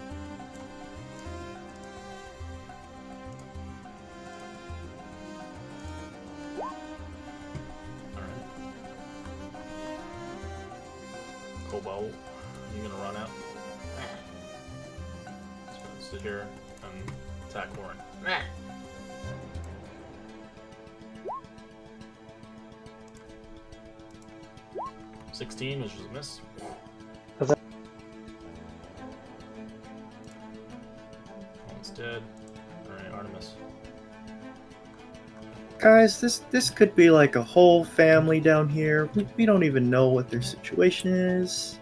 Alright. Cobalt, you gonna run out? Just sit here and attack Warren. 16, which was a miss. One's dead. Alright, Artemis. Guys, this could be like a whole family down here. We don't even know what their situation is.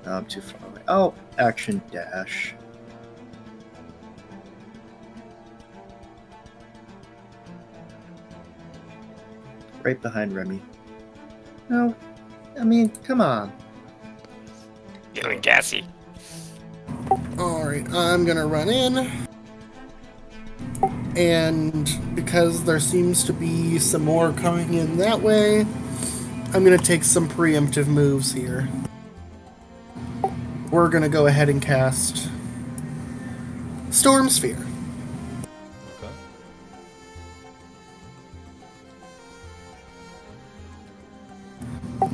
I'm too far away. Oh, action dash. Right behind Remy. No, I mean, come on. Getting gassy. Alright, I'm gonna run in. And because there seems to be some more coming in that way, I'm gonna take some preemptive moves here. We're gonna go ahead and cast Storm Sphere. Okay.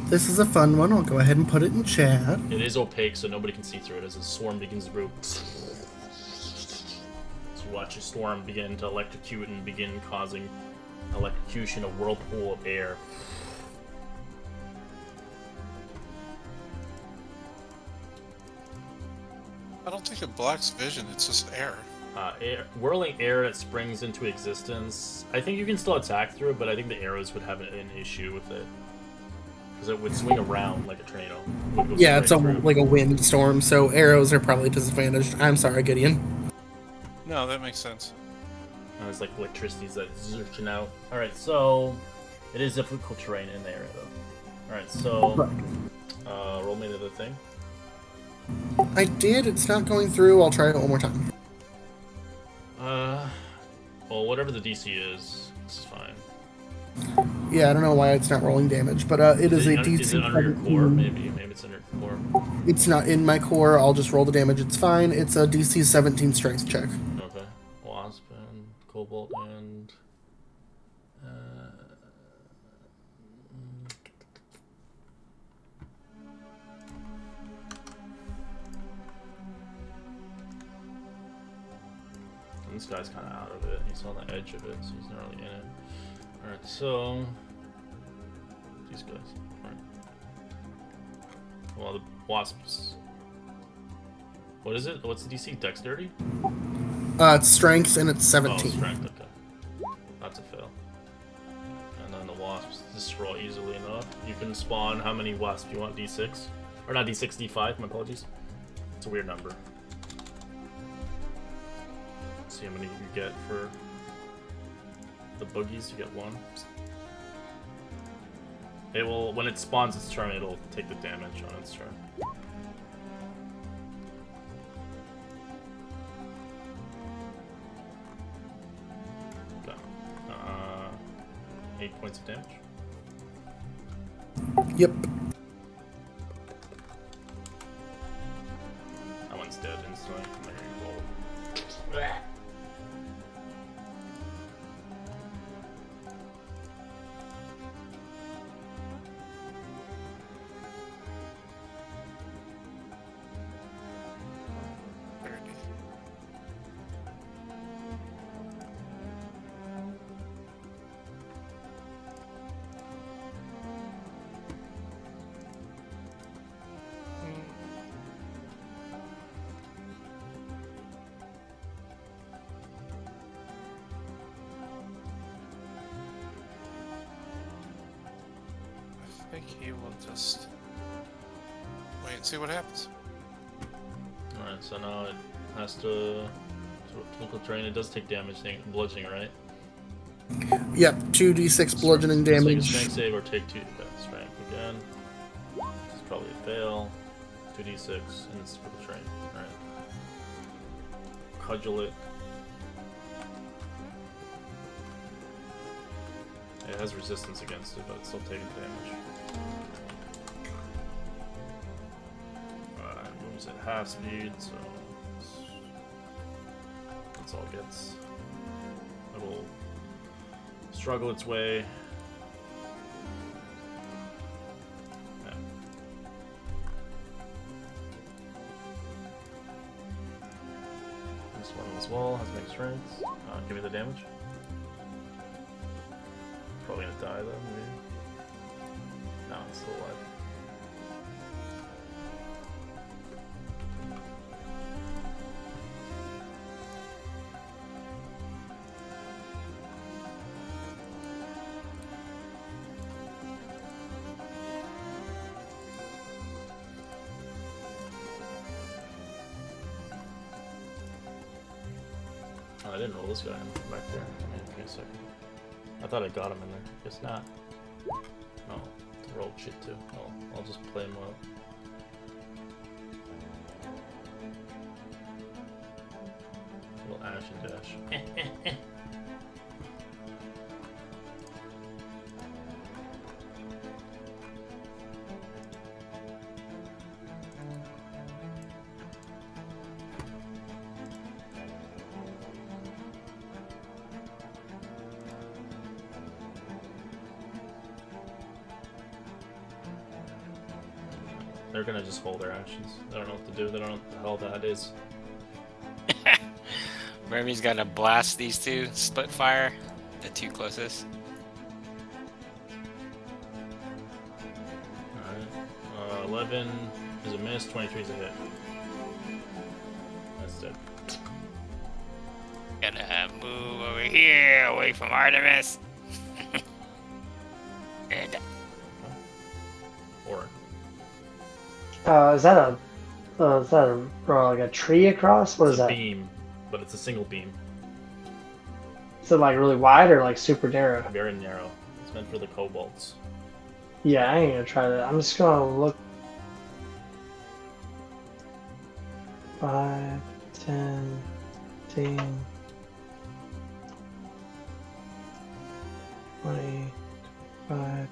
This is a fun one. I'll go ahead and put it in chat. It is opaque, so nobody can see through it as the swarm begins to brew. So you watch a storm begin to electrocute and begin causing electrocution, a whirlpool of air. I don't think it blocks vision, it's just air. Whirling air that springs into existence. I think you can still attack through it, but I think the arrows would have an issue with it. Because it would swing around like a tornado. Yeah, it's like a wind storm, so arrows are probably disadvantaged. I'm sorry, Gideon. No, that makes sense. It's like electricity's that zerching out. Alright, so it is difficult terrain in the area though. Alright, so roll me the other thing. I did, it's not going through. I'll try it one more time. Well, whatever the DC is, it's fine. Yeah, I don't know why it's not rolling damage, but it is a DC. Is it under your core? Maybe it's under your core. It's not in my core. I'll just roll the damage. It's fine. It's a DC 17 strength check. Okay. Wasp and Cobalt and this guy's kind of out of it. He's on the edge of it, so he's not really in it. Alright, so these guys. Alright. Well, the wasps. What is it? What's the DC? Dexterity? It's strength and it's 17. Oh, strength, okay. That's a fail. And then the wasps just roll easily enough. You can spawn how many wasps you want, D6? Or not D6, D5, my apologies. It's a weird number. See how many you get for the boogies. You get one. It will, when it spawns its turn, it'll take the damage on its turn. Got 8 points of damage. Yep. That one's dead instantly. I'm gonna roll. I think he will just wait and see what happens. Alright, so now it has to local terrain. It does take damage, bludgeoning, right? Yep, 2d6 bludgeoning Take a damage. strength save or take 2 strength again. This is probably a fail. 2d6 and it's for the terrain. Alright. Cudgel it. It has resistance against it, but it's still taking damage. It moves at half speed, so that's all it gets. It'll struggle its way. Yeah. This one as well has to make strength. Give me the damage. Probably gonna die though, maybe. No, it's still alive. I didn't roll this guy back there. Give me a second. I thought I got him in there. Guess not. No, I rolled shit too. I'll just play him out. Little ash and dash. They're gonna just hold their actions. They don't know what to do. They don't know what the hell that is. Remy's gonna blast these two, split fire, the two closest. Alright. 11 is a miss, 23 is a hit. That's dead. Gonna move over here, away from Artemis. And Or Is that like a tree across? What it's is a that? beam, but it's a single beam. Is it like really wide or like super narrow? Very narrow. It's meant for the kobolds. Yeah, I ain't gonna try that. I'm just gonna look. 5, 10, 15, 20, 25.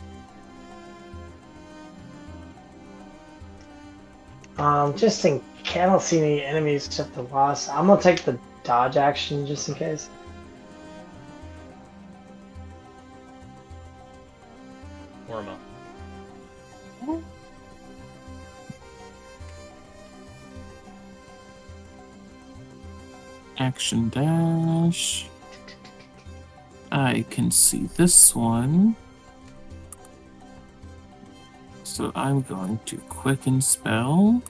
Just in case, I don't see any enemies except the boss. I'm gonna take the dodge action just in case. Orma. Action dash. I can see this one. So I'm going to quicken spell.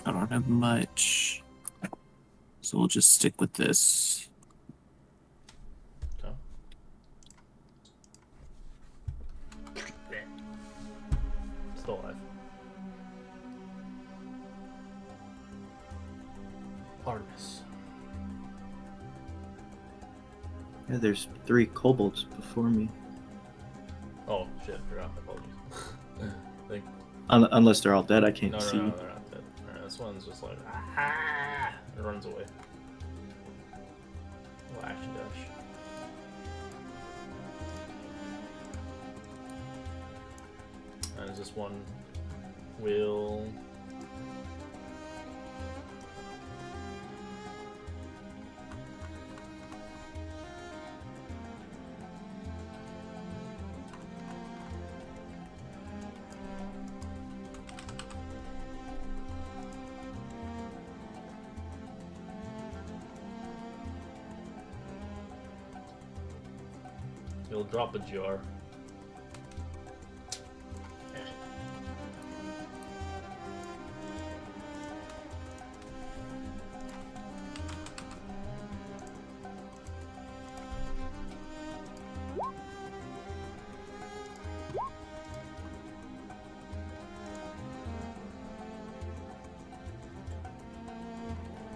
I don't have much. So we'll just stick with this. Okay. Still alive. Artemis. Yeah, there's 3 kobolds before me. Oh shit, I forgot. Apologies. Think, Unless they're all dead, I can't no, see. they're not dead. Alright, this one's just like ah, it runs away. Little action dash. And is this one will he'll drop a jar.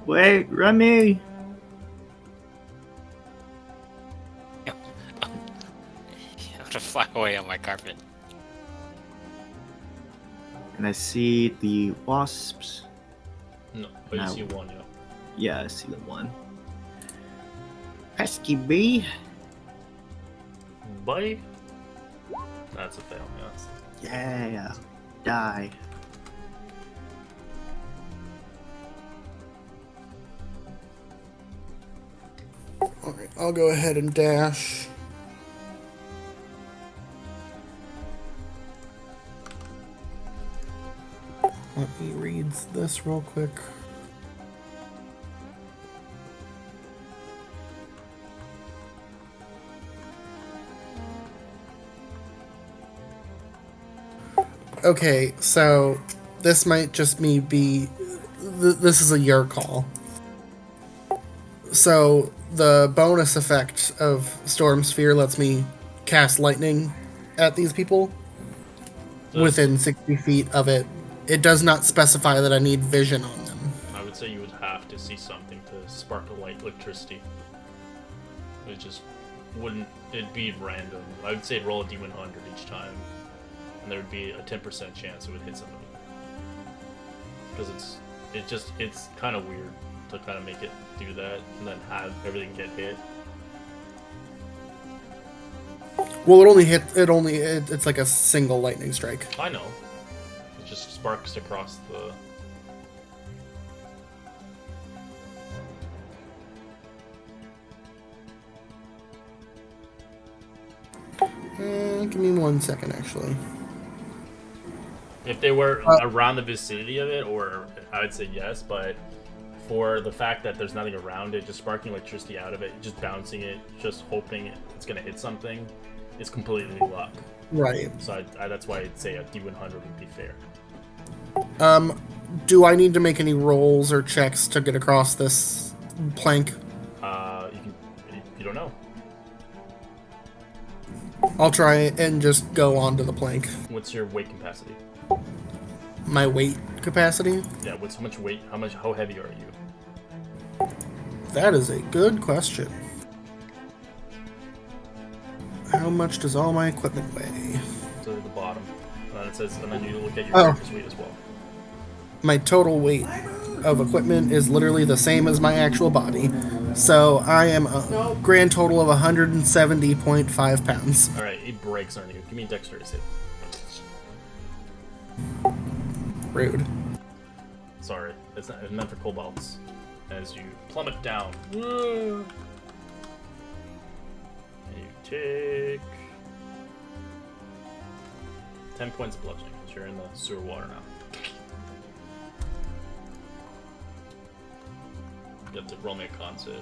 Wait, Remy! I'm gonna fly away on my carpet. And I see the wasps. No, but you No. see one, yeah. Yeah, I see the one. Pesky bee. Bye. That's a fail, yes. Yeah. Die. Alright, I'll go ahead and dash. Let me read this real quick. Okay, so this might just me be. This is a your call. So the bonus effect of Storm Sphere lets me cast lightning at these people. within 60 feet of it. It does not specify that I need vision on them. I would say you would have to see something to spark a light electricity. It just wouldn't. It'd be random. I would say roll a D100 each time, and there would be a 10% chance it would hit somebody. Because it's kind of weird to kind of make it do that and then have everything get hit. Well, it's like a single lightning strike. I know. It just sparks across the. Give me 1 second, actually. If they were around the vicinity of it, or I would say yes, but for the fact that there's nothing around it, just sparking electricity out of it, just bouncing it, just hoping it's gonna hit something, is completely luck. Right. So that's why I'd say a D100 would be fair. Do I need to make any rolls or checks to get across this plank? You don't know. I'll try and just go onto the plank. What's your weight capacity? My weight capacity? Yeah, how much weight? How heavy are you? That is a good question. How much does all my equipment weigh? So at the bottom. And then it says, and then you look at your character's weight as well. My total weight of equipment is literally the same as my actual body. So I am a grand total of 170.5 pounds. Alright, it breaks on you. Give me a dexterity save. Rude. Sorry, it's meant for kobolds. As you plummet down. And you take 10 points of bludgeoning because you're in the sewer water now. You have to roll me a con save.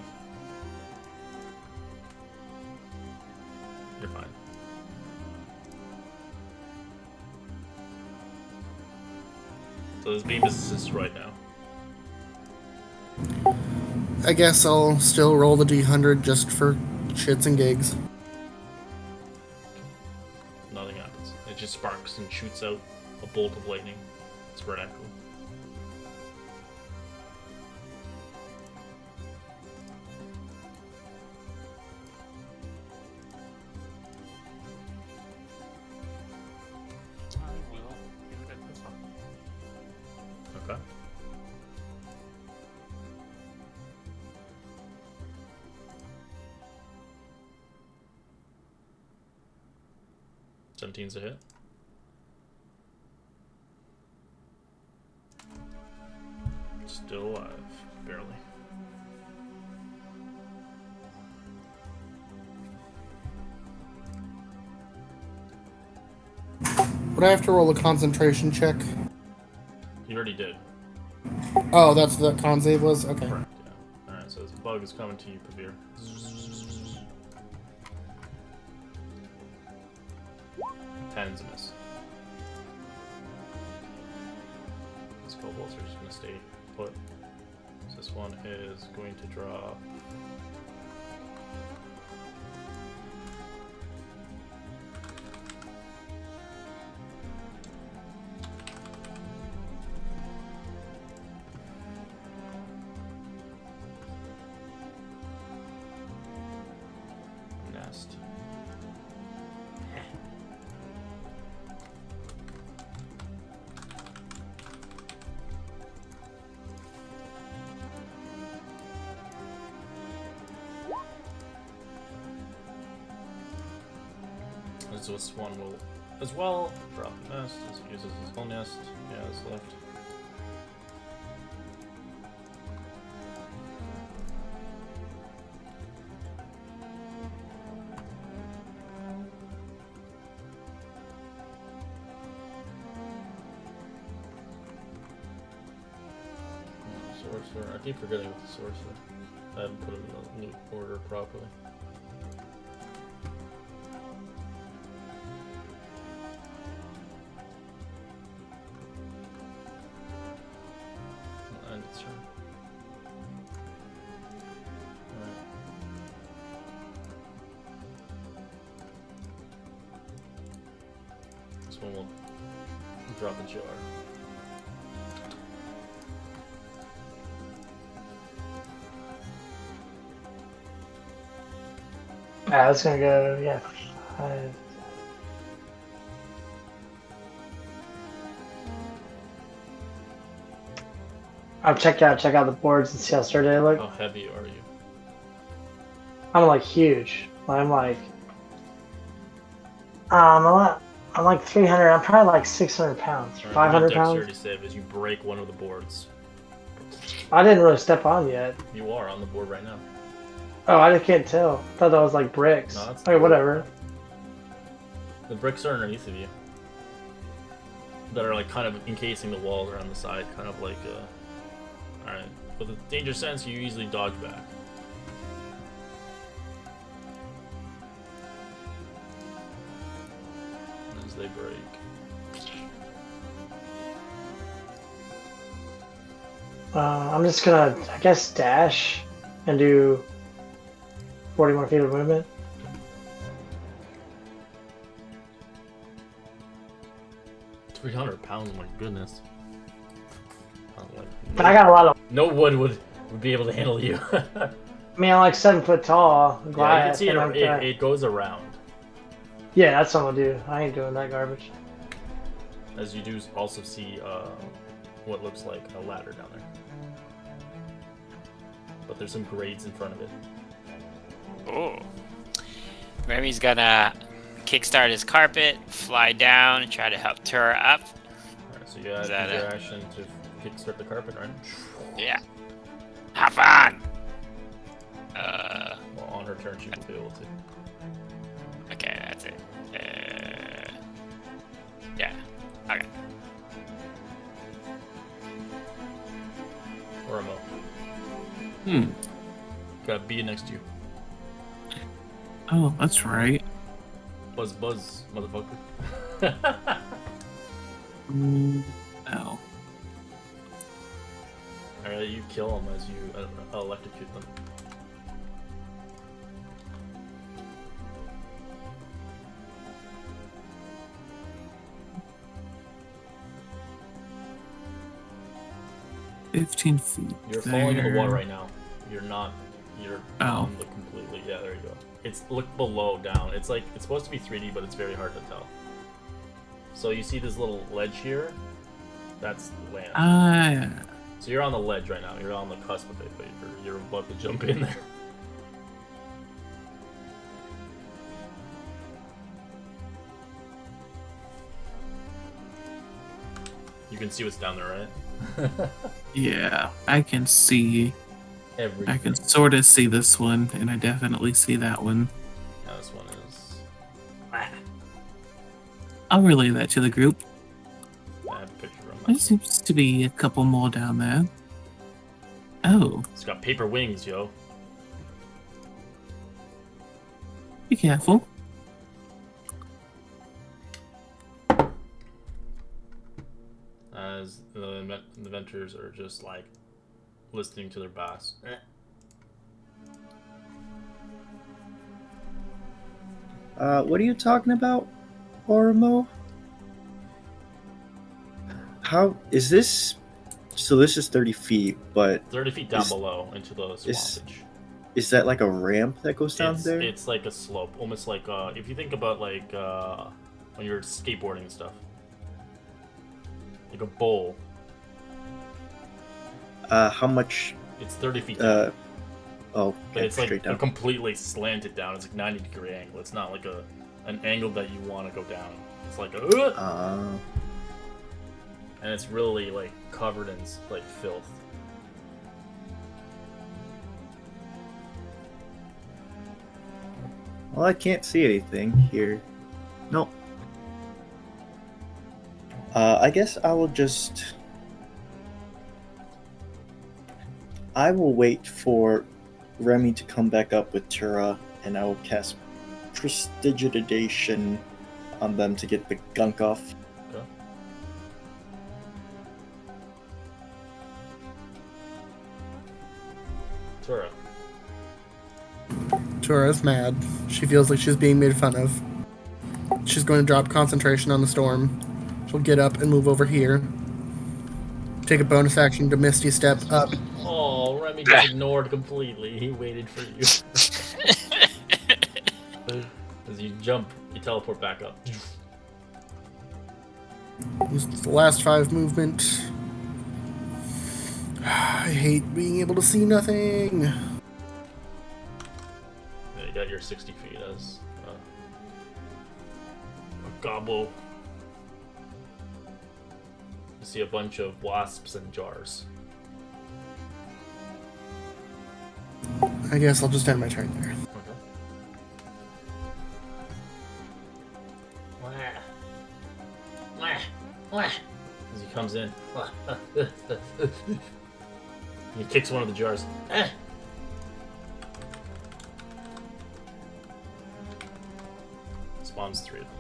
You're fine. So this beam is destroyed now. I guess I'll still roll the D100 just for shits and gigs. Nothing happens. It just sparks and shoots out a bolt of lightning. It's vertical. Okay. Seventeen's a hit. Still alive, barely. Would I have to roll a concentration check? You already did. Oh, that's what the con save was? Okay. Correct, yeah. Alright, so this bug is coming to you, Pavir. 10's a miss. These kobolds are just gonna stay put. So this one is going to drop. Nest. So this one will as well drop the nest as it uses his own nest. Yeah, it's left. Sorcerer. I keep forgetting with the sorcerer. I haven't put him in the loot order properly. And it's turn. Alright. This one will drop the GR. Yeah, it's gonna go. Yeah. I'll check out the boards and see how sturdy they look. How heavy are you? I'm like huge. I'm like I'm like 300. I'm probably like 600 pounds, Alright, 500 my pounds. dexterity save as you break one of the boards. I didn't really step on yet. You are on the board right now. Oh, I just can't tell. I thought that was like bricks. No, it's Okay, whatever. The bricks are underneath of you. That are like kind of encasing the walls around the side, kind of like alright. With a danger sense, you easily dodge back. As they break. I'm just gonna, I guess, dash and do 40 more feet of movement. £300, my goodness. But I got a lot of. No wood would be able to handle you. I mean, I'm like 7 foot tall. Yeah, you can Goliath, see and I'm gonna- it goes around. Yeah, that's what I'm gonna do. I ain't doing that garbage. As you do also see what looks like a ladder down there. But there's some grades in front of it. Oh. Remy's gonna kickstart his carpet, fly down, and try to help Tura up. Alright, so you add that your it? action to kickstart the carpet, right? Yeah. Have fun! Well, on her turn, she will be able to. Okay, that's it. Yeah. Okay. Or a mo. Got B next to you. Oh, that's right. Buzz, buzz, motherfucker. No. Alright, you kill them as you electrocute them. $15 feet. You're falling in the water there. right now. You're not. You're Oh. on the completely. Yeah, there you go. It's look below down. It's like it's supposed to be 3D, but it's very hard to tell. So you see this little ledge here? That's land. So you're on the ledge right now. You're on the cusp of it, but you're about to jump in there. You can see what's down there, right? Yeah, I can see. Everything. I can sort of see this one, and I definitely see that one. Yeah, this one is. I'll relay that to the group. I have a picture of There it. seems to be a couple more down there. Oh, It's got paper wings, yo. be careful. As the inventors are just like listening to their boss. What are you talking about, Oromo? How is this? So this is 30 feet, but 30 feet down Is- below into the swampage. is that like a ramp that goes down there? It's like a slope, almost like if you think about like when you're skateboarding and stuff, like a bowl. How much? It's 30 feet down, Oh, but okay, it's like straight down. completely slanted down. It's like 90-degree angle. It's not like an angle that you want to go down. It's like a and it's really like covered in like filth. Well, I can't see anything here. Nope. I guess I will just. I will wait for Remy to come back up with Tura, and I will cast Prestidigitation on them to get the gunk off. Okay. Tura. Tura's mad. She feels like she's being made fun of. She's going to drop concentration on the storm. He'll get up and move over here. Take a bonus action to Misty Step up. Oh, Remy just ignored completely. He waited for you. As you jump, you teleport back up. Use the last 5 movement. I hate being able to see nothing. Yeah, you got your 60 feet as a gobble. You see a bunch of wasps and jars. I guess I'll just end my turn there. As he comes in, he kicks one of the jars. Spawns 3 of them.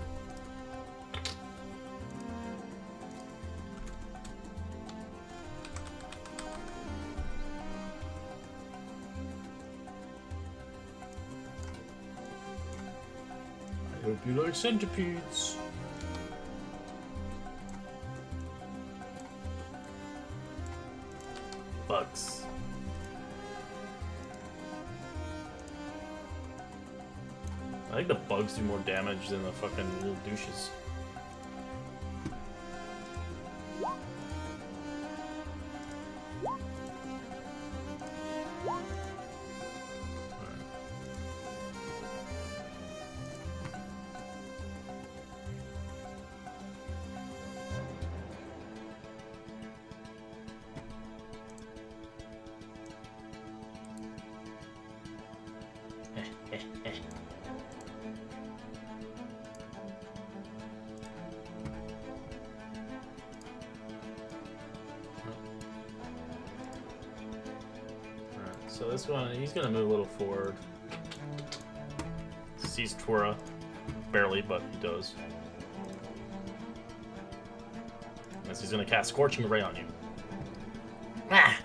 I hope you like centipedes. Bugs. I think the bugs do more damage than the fucking little douches. So this one, he's gonna move a little forward. Sees Twora. Barely, but he does. As he's gonna cast Scorching Ray on you. Ah!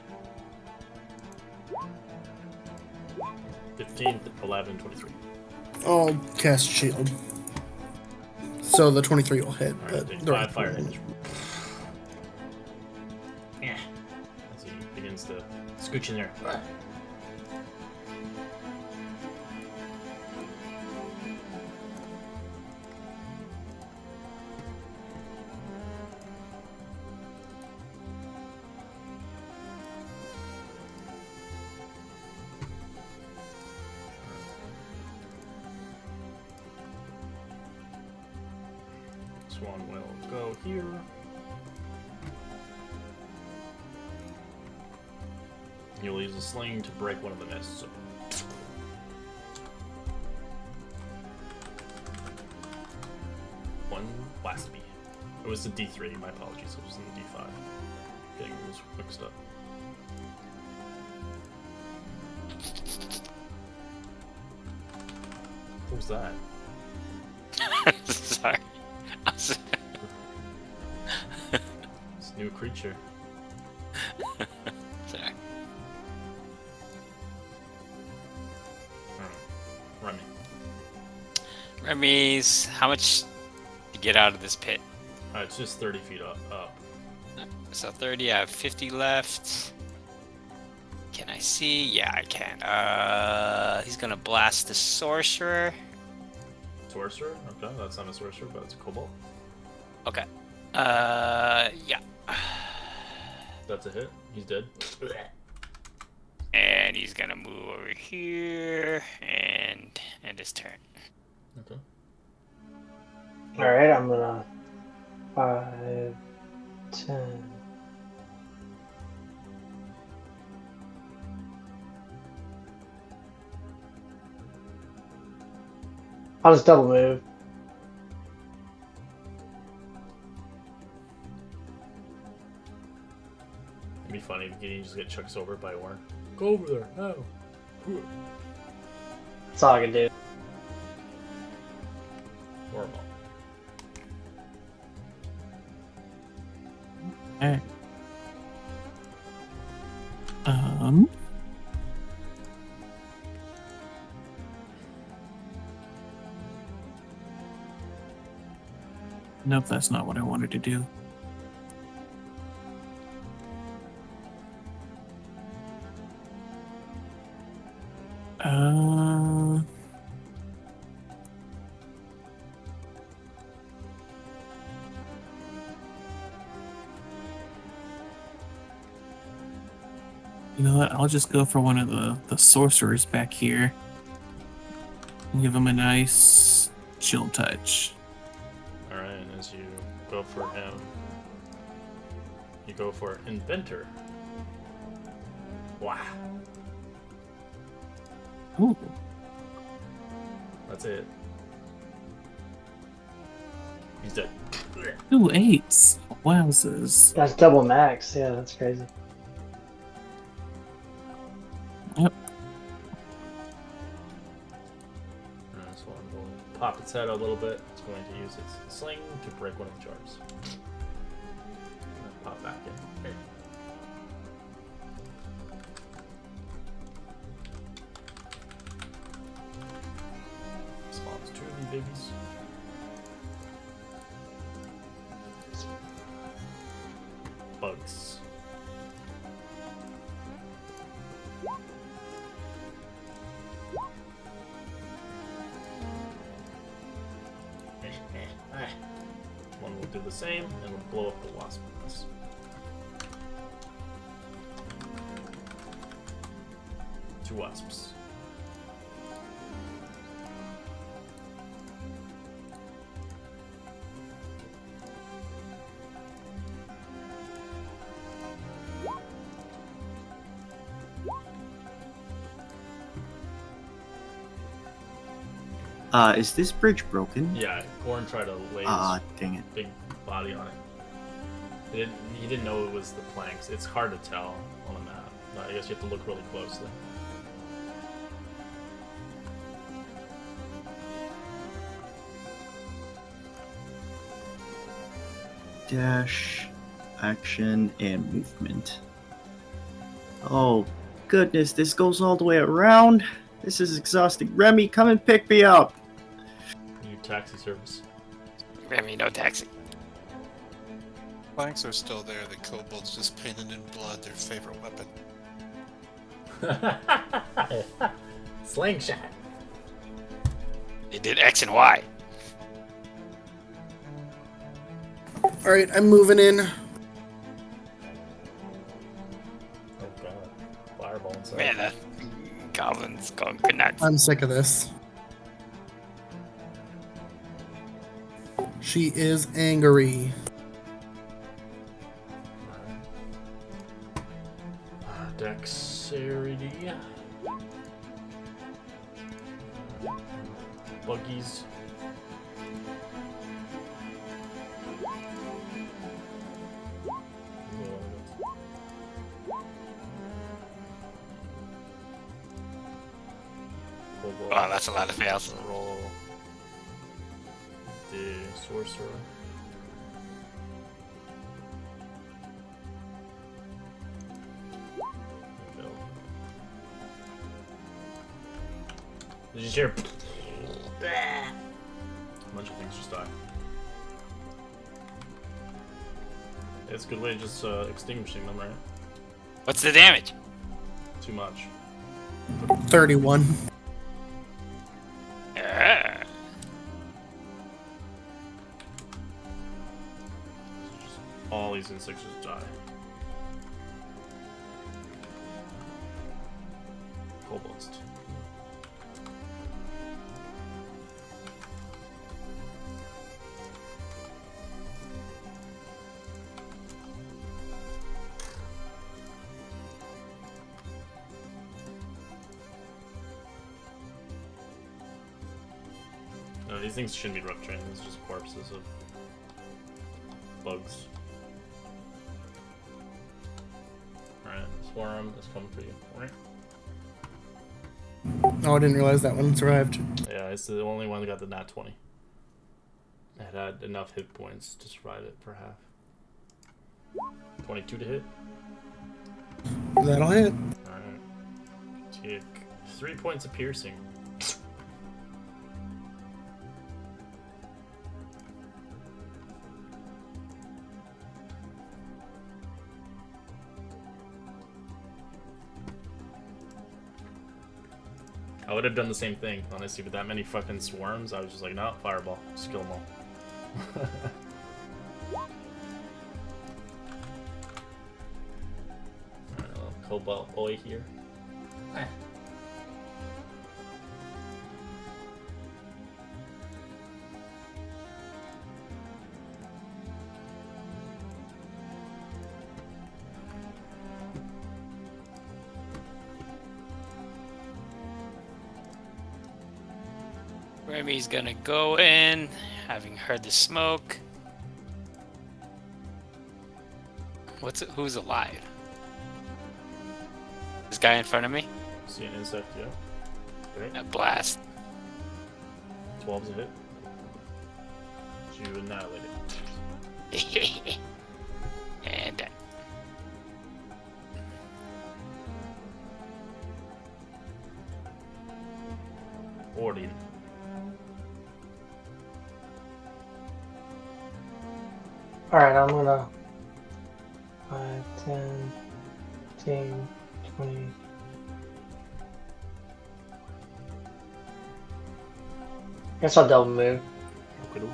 15, 11, 23. I'll cast Shield. So the 23 will hit. Alright, But take the 5 fire damage. As he begins to scooch in there. This one will go here. You'll use a sling to break one of the nests. So. One waspy. It was the D3, my apologies, it was in the D5. Getting those mixed up. What was that? Sorry. This new creature. Sorry. Remy. Remy's, how much to get out of this pit? It's just 30 feet up. So 30, I have 50 left. Can I see? Yeah, I can. He's gonna blast the sorcerer. Sorcerer? Okay, that's not a sorcerer, but it's a kobold. Okay. Yeah. That's a hit. He's dead. And he's gonna move over here and end his turn. Okay. Alright, I'm gonna 5, 10. I'll just double move. It'd be funny if you just get chucked over by a worm. Go over there now. That's all I can do. Horrible. Alright. Nope, that's not what I wanted to do. You know what? I'll just go for one of the sorcerers back here. And give him a nice chill touch. Alright, and as you go for him, you go for Inventor. Wow. Ooh. That's it. He's dead. 2 8s. Wowzers. That's double max. Yeah, that's crazy. Yep. This one will pop its head a little bit. It's going to use its sling to break one of the jars. Pop back in. Here. Spawns 2 of these babies. Bugs. One will do the same and will blow up the wasp nest. Two wasps. Is this bridge broken? Yeah, Gorn tried to lay Dang it. his big body on it. He didn't know it was the planks. It's hard to tell on a map. I guess you have to look really closely. Dash, action, and movement. Oh, goodness, this goes all the way around? This is exhausting. Remy, come and pick me up! Need taxi service. Remy, no taxi. Planks are still there. The kobolds just painted in blood their favorite weapon. Slingshot. They did X and Y. Alright, I'm moving in. Oh god. Fireball inside. Man, that goblin's going good nuts. I'm sick of this. She is angry. Dexterity. Buggies. Oh, that's a lot of fails. Roll the sorcerer. There we go. Did you hear? A bunch of things just die. It's a good way of just extinguishing them, right? What's the damage? Too much. 31. Yeah. All these insects just die. Kobolds. No, these things shouldn't be rough trained. These are just corpses of bugs. Alright, Swarm is coming for you. Alright. Oh, I didn't realize that one survived. Yeah, it's the only one that got the nat 20. It had enough hit points to survive it for half. 22 to hit. That'll hit. Alright. Take 3 points of piercing. I would have done the same thing, honestly, with that many fucking swarms. I was just like, no, fireball. Just kill them all. Alright, little cobalt boy here. Remy's gonna go in, having heard the smoke. Who's alive? This guy in front of me? See an insect, yeah. Great. A blast. 12's a hit. You annihilate it. And done. Ordeal. Alright, I'm gonna 5, 10, 15, 20. Guess I'll double move. Okay, okay.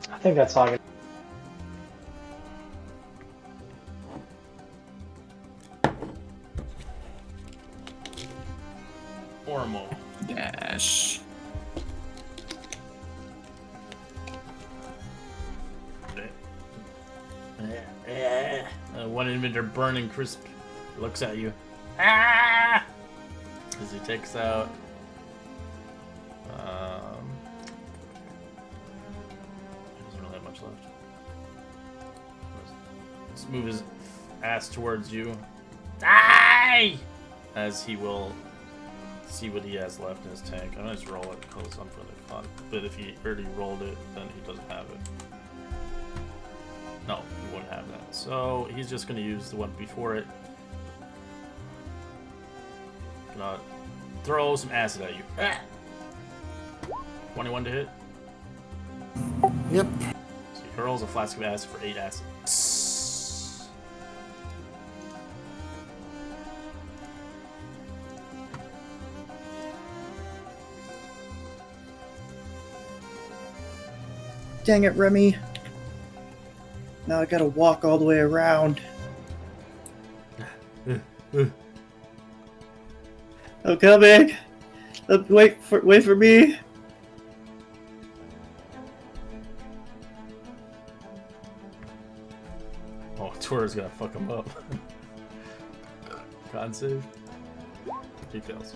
I think that's all I can. Ormo. Dash. One inventor burning crisp looks at you. Ah! As he takes out. He doesn't really have much left. Let's move his ass towards you. Die! As he will see what he has left in his tank. I'm gonna just roll it close on for the fun. But if he already rolled it, then he doesn't have it. No, he wouldn't have that. So he's just gonna use the one before it. Gonna throw some acid at you. Ah! 21 to hit. Yep. So he hurls a flask of acid for 8 acid. Dang it, Remy. Now I gotta walk all the way around. I'm coming. Wait for me. Oh, Tora's gonna fuck him up. Con save. He fails.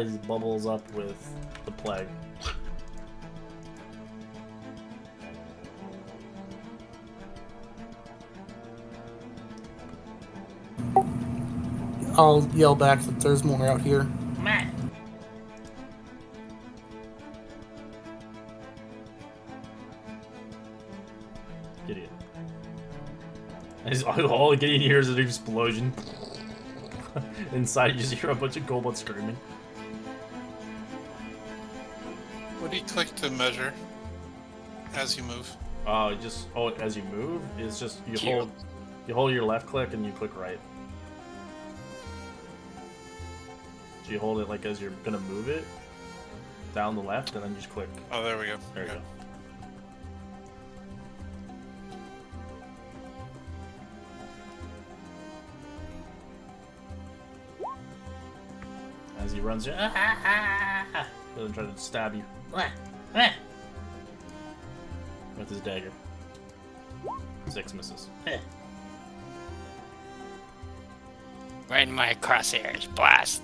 He bubbles up with the plague. I'll yell back that there's more out here. Gideon. All Gideon hears is an explosion. Inside, you just hear a bunch of kobolds screaming. What do you click to measure as you move? As you move, it's just you Q. hold your left click and you click right. So you hold it like as you're gonna move it down the left, and then just click. Oh, there we go. There you Okay. go. As he runs, doesn't try to stab you with his dagger. 6 misses. Right in my crosshairs. Blast.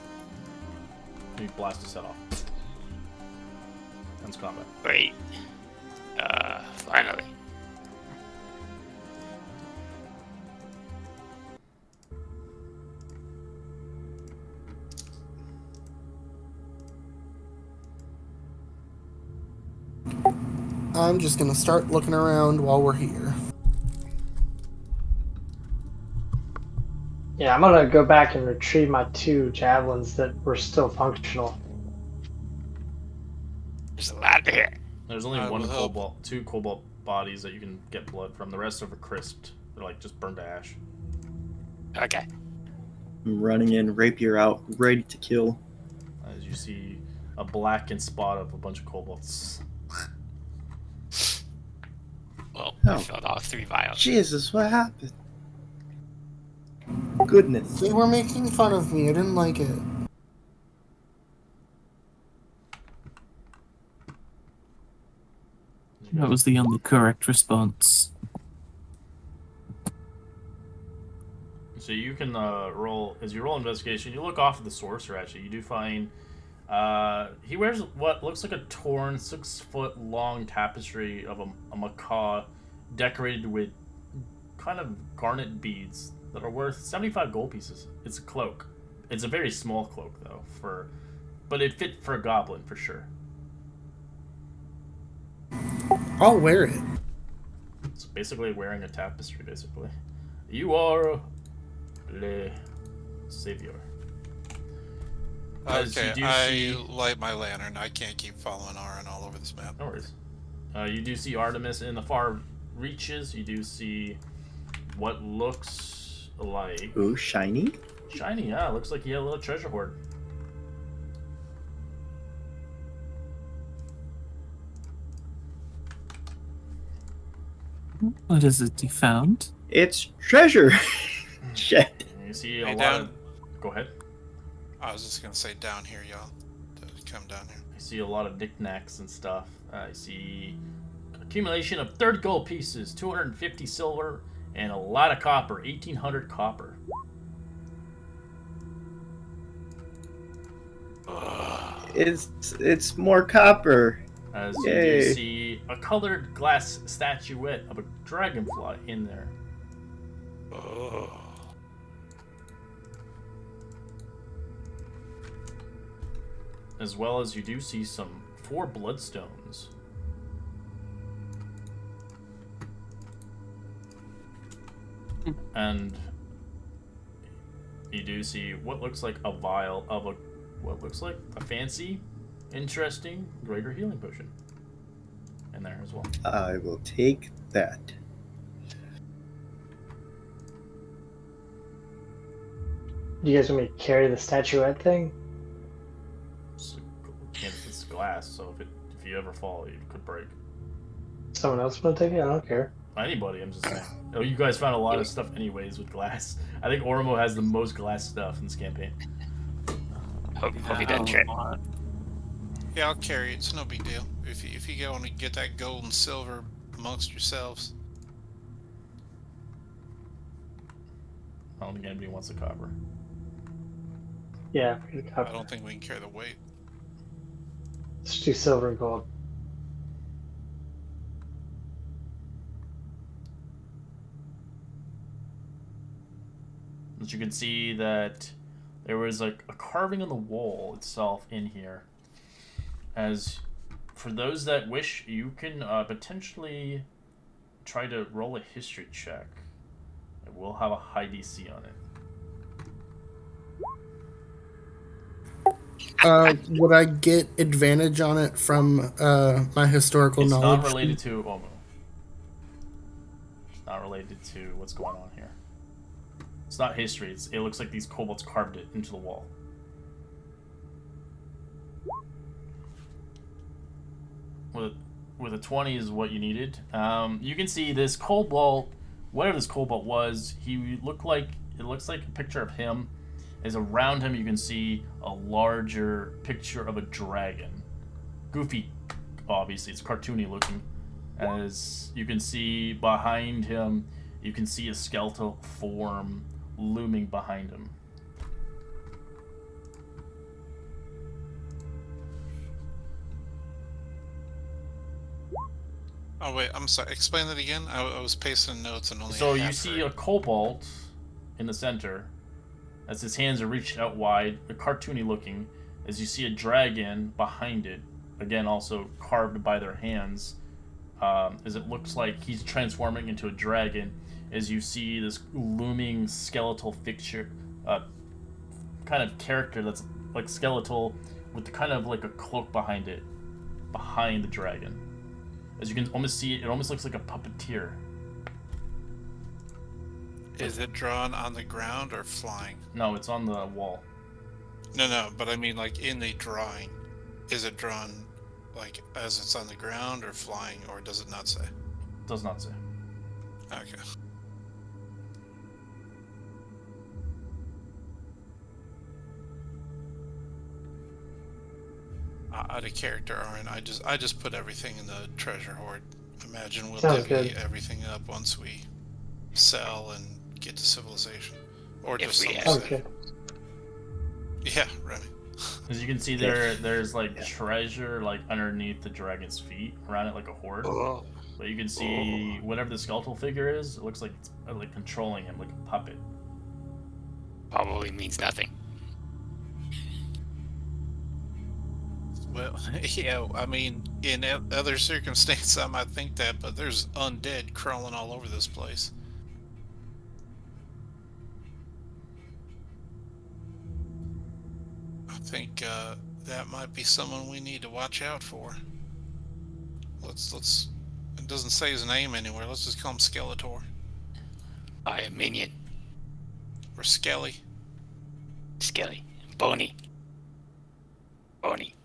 You blast his head off. Ends combat. Great. Finally. I'm just gonna start looking around while we're here. Yeah, I'm gonna go back and retrieve my 2 javelins that were still functional. There's a lot here. There's only I one will help. cobalt, 2 cobalt bodies that you can get blood from. The rest are crisped. They're like just burned to ash. Okay. I'm running in, rapier out, ready to kill. As you see a blackened spot of a bunch of kobolds. Well, Oh. I filled all 3 vials. Jesus, what happened? Goodness. They were making fun of me. I didn't like it. That was the only correct response. So you can roll, as you roll investigation, you look off at the sorcerer, actually. You do find he wears what looks like a torn 6-foot-long tapestry of a macaw decorated with kind of garnet beads that are worth 75 gold pieces. It's a cloak. It's a very small cloak, though, but it fit for a goblin, for sure. I'll wear it. It's basically wearing a tapestry, basically. You are Le Savior. As Okay, you do I see- light my lantern. I can't keep following Aaron all over this map. No worries. You do see Artemis in the far reaches. You do see what looks like Ooh, shiny. shiny. Yeah, looks like he had a little treasure hoard. What is it you found? It's treasure. Shit. And you see Hey, a lot Dan. of. Go ahead. I was just gonna say down here, y'all. Come down here. I see a lot of knickknacks and stuff. I see accumulation of 30 gold pieces, 250 silver, and a lot of copper. 1,800 copper. It's more copper. As you do Yay. see a colored glass statuette of a dragonfly in there. As well as you do see 4 bloodstones. And you do see what looks like a vial of what looks like a fancy, interesting greater healing potion in there as well. I will take that. You guys want me to carry the statuette thing? It's glass, so if you ever fall, you could break. Someone else want to take it? I don't care. Anybody, I'm just saying. Oh, you guys found a lot of stuff anyways with glass. I think Oromo has the most glass stuff in this campaign. Hope he doesn't trip. Yeah, I'll carry it. It's no big deal. If you go and get that gold and silver amongst yourselves. I don't think anybody wants the copper. Yeah, I don't think we can carry the weight. let's do silver and gold. But you can see that there was like a carving on the wall itself in here. As for those that wish, you can potentially try to roll a history check. It will have a high DC on it. Would I get advantage on it from my historical It's knowledge? not related to Omu. It's not related to what's going on here. It's not history. It looks like these kobolds carved it into the wall. With a 20 is what you needed. You can see this kobold, whatever this kobold was, it looks like a picture of him. As around him you can see a larger picture of a dragon. Goofy, obviously, it's cartoony looking. As you can see behind him, you can see a skeletal form looming behind him. Oh wait, I'm sorry. Explain that again. I was pasting notes and only. So you half see heard. a kobold in the center, as his hands are reached out wide, cartoony looking, as you see a dragon behind it, again also carved by their hands, as it looks like he's transforming into a dragon, as you see this looming skeletal fixture, kind of character that's like skeletal, with kind of like a cloak behind it, behind the dragon. As you can almost see, it almost looks like a puppeteer. Is it drawn on the ground or flying? No, it's on the wall. No, but I mean like in the drawing. Is it drawn like as it's on the ground or flying, or does it not say? Does not say. Okay. Out of character, Aaron. I just put everything in the treasure hoard. Imagine we'll Sounds divvy good. everything up once we sell and get to civilization, or If just we some have- safe. Okay. Yeah, Remy. As you can see, there's like treasure like underneath the dragon's feet, around it like a hoard. Oh. But you can see whatever the skeletal figure is. It looks like it's like controlling him, like a puppet. Probably means nothing. Well, yeah. I mean, in other circumstances, I might think that, but there's undead crawling all over this place. I think that might be someone we need to watch out for. Let's. It doesn't say his name anywhere. Let's just call him Skeletor I am minion. or Skelly. Skelly. Bony. Bony.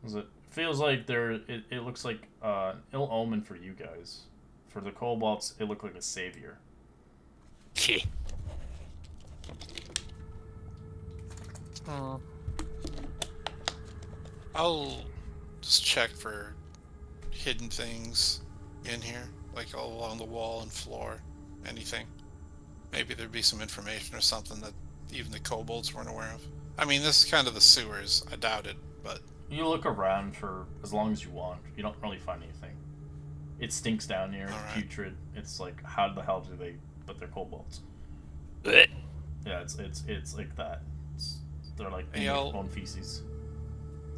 It feels like it looks like an ill omen for you guys. For the kobolds, it looked like a savior. Gee. I'll just check for hidden things in here, like all along the wall and floor. Anything. Maybe there'd be some information or something that even the kobolds weren't aware of. I mean, this is kind of the sewers. I doubt it, but You look around for as long as you want. You don't really find anything. It stinks down here. It's Alright. putrid. It's like, how the hell do they? But they're kobolds. Blech. Yeah, it's like that. They're like in Hey, their I'll- own feces.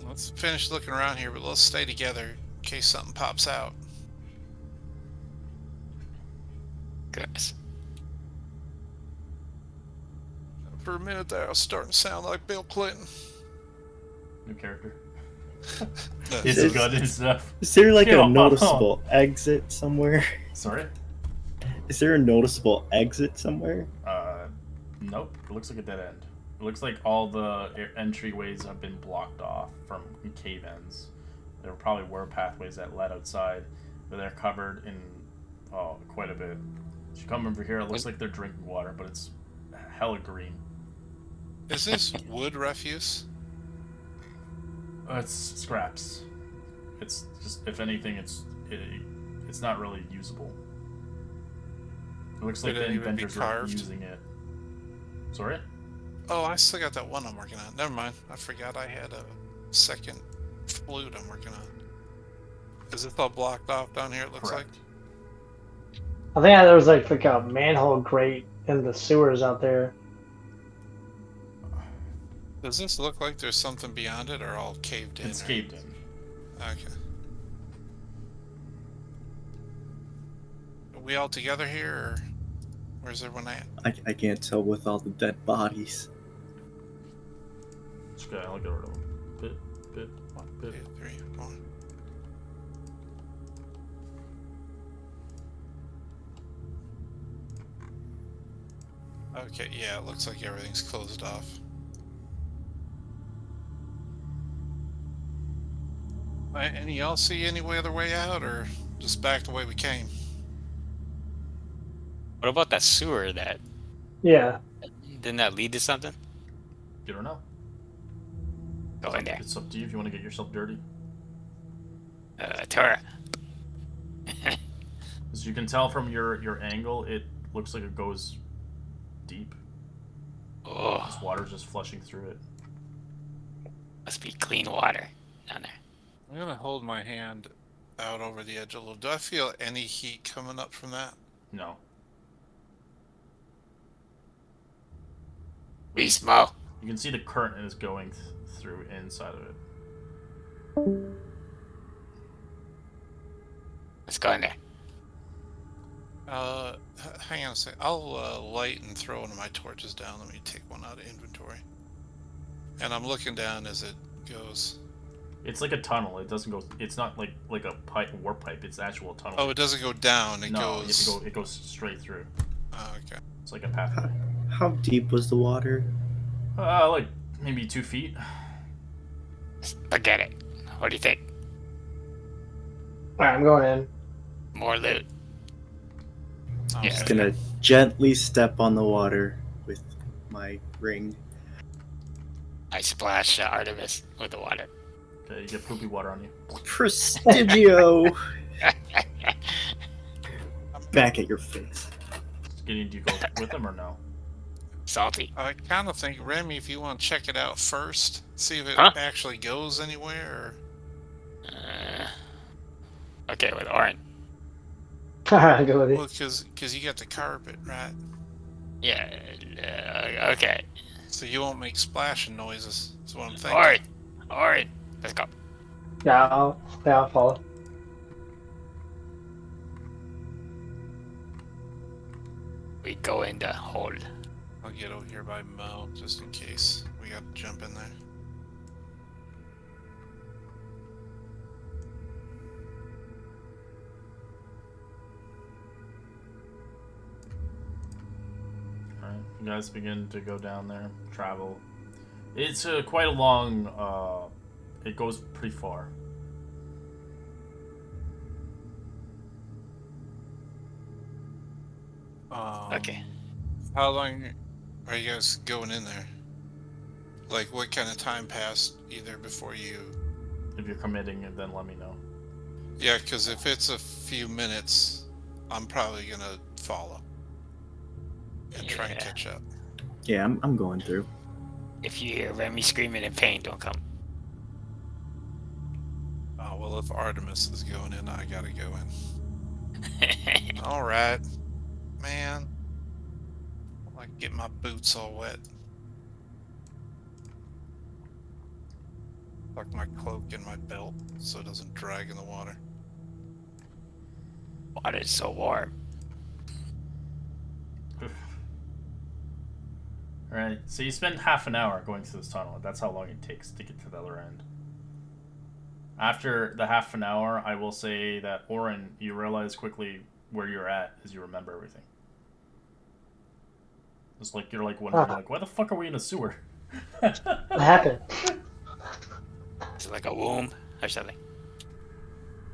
let's finish looking around here. But let's stay together in case something pops out. Goodness. For a minute there, I was starting to sound like Bill Clinton. New character. No, It's It's- good and stuff. Is there like Yeah, a noticeable exit somewhere? Sorry. Is there a noticeable exit somewhere? Nope. It looks like a dead end. It looks like all the entryways have been blocked off from cave ends. There probably were pathways that led outside, but they're covered in quite a bit. As you come over here, it looks like they're drinking water, but it's hella green. Is this wood refuse? It's scraps. It's just, if anything, it's not really usable. It looks like Could the it even be inventors are carved? using it. Sorry? Oh, I still got that one I'm working on. Never mind. I forgot I had a second flute I'm working on. Is this all blocked off down here, it looks Correct. I think there was like a manhole grate in the sewers out there. like? Does this look like there's something beyond it or all caved in? It's caved in. Okay. Are we all together here, or where's everyone at? I can't tell with all the dead bodies. Just gotta look at rid of them. Bit, bit, bit. 2, 3, 4. Okay, yeah, it looks like everything's closed off. Any y'all see any other way out, or just back the way we came? What about that sewer? That Yeah. didn't that lead to something? You don't know. Go in there. It's up to you if you want to get yourself dirty. Tora. As you can tell from your angle, it looks like it goes deep. Oh, This water's just flushing through it. must be clean water down there. I'm gonna hold my hand out over the edge a little. Do I feel any heat coming up from that? No. Beast Mo. You can see the current is going through inside of it. Let's go in there. Hang on a sec. I'll light and throw one of my torches down. Let me take one out of inventory. And I'm looking down as it goes. It's like a tunnel. It doesn't go. It's not like a pipe, warp pipe. It's actual tunnel. Oh, it doesn't go down. It no, goes. It goes straight through. Oh, okay. It's like a pathway. How deep was the water? Like maybe 2 feet. Forget it. What do you think? All right, I'm going in. More loot. Oh, Yeah. Just gonna gently step on the water with my ring. I splash Artemis with the water. Okay, you get poopy water on you. Prestigio! Back at your face. Skinny, do you go with them or no? Salty. I kind of think, Remy, if you want to check it out first, see if it Huh? actually goes anywhere. Okay, with Orin. Go with Or... it. Well, because you got the carpet, right? Yeah. Okay. So you won't make splashing noises. That's what I'm thinking. Orin. Let's go. Yeah, I'll follow. We go in the hold. I'll get over here by Mo, just in case we got to jump in there. Alright, you guys begin to go down there, travel. It's quite a long. It goes pretty far. Okay. How long are you guys going in there? Like, what kind of time passed either before you... If you're committing, then let me know. Yeah, because if it's a few minutes, I'm probably going to follow. And try and Yeah. catch up. Yeah, I'm going through. If you hear Remy screaming in pain, don't come. Oh, well, if Artemis is going in, I gotta go in. Alright. Man. I like get my boots all wet. Tuck my cloak in my belt so it doesn't drag in the water. Water is so warm. Alright, so you spend half an hour going through this tunnel. That's how long it takes to get to the other end. After the half an hour, I will say that Orin, you realize quickly where you're at as you remember everything. It's like you're like wondering, like, why the fuck are we in a sewer? What happened? Is it like a womb or something?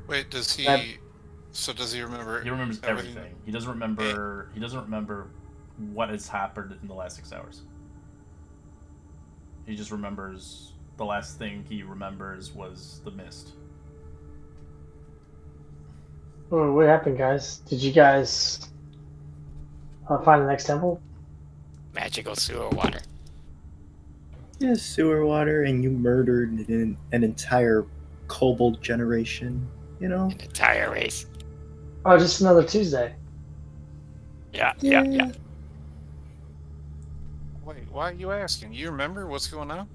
Wait, does he... That- So does he remember... He remembers everything? everything. He doesn't remember. He doesn't remember what has happened in the last 6 hours. He just remembers. The last thing he remembers was the mist. Oh, what happened, guys? Did you guys find the next temple? Magical sewer water. Yeah, sewer water, and you murdered an entire kobold generation, you know? An entire race. Oh, just another Tuesday. Yeah. Wait, why are you asking? You remember what's going on?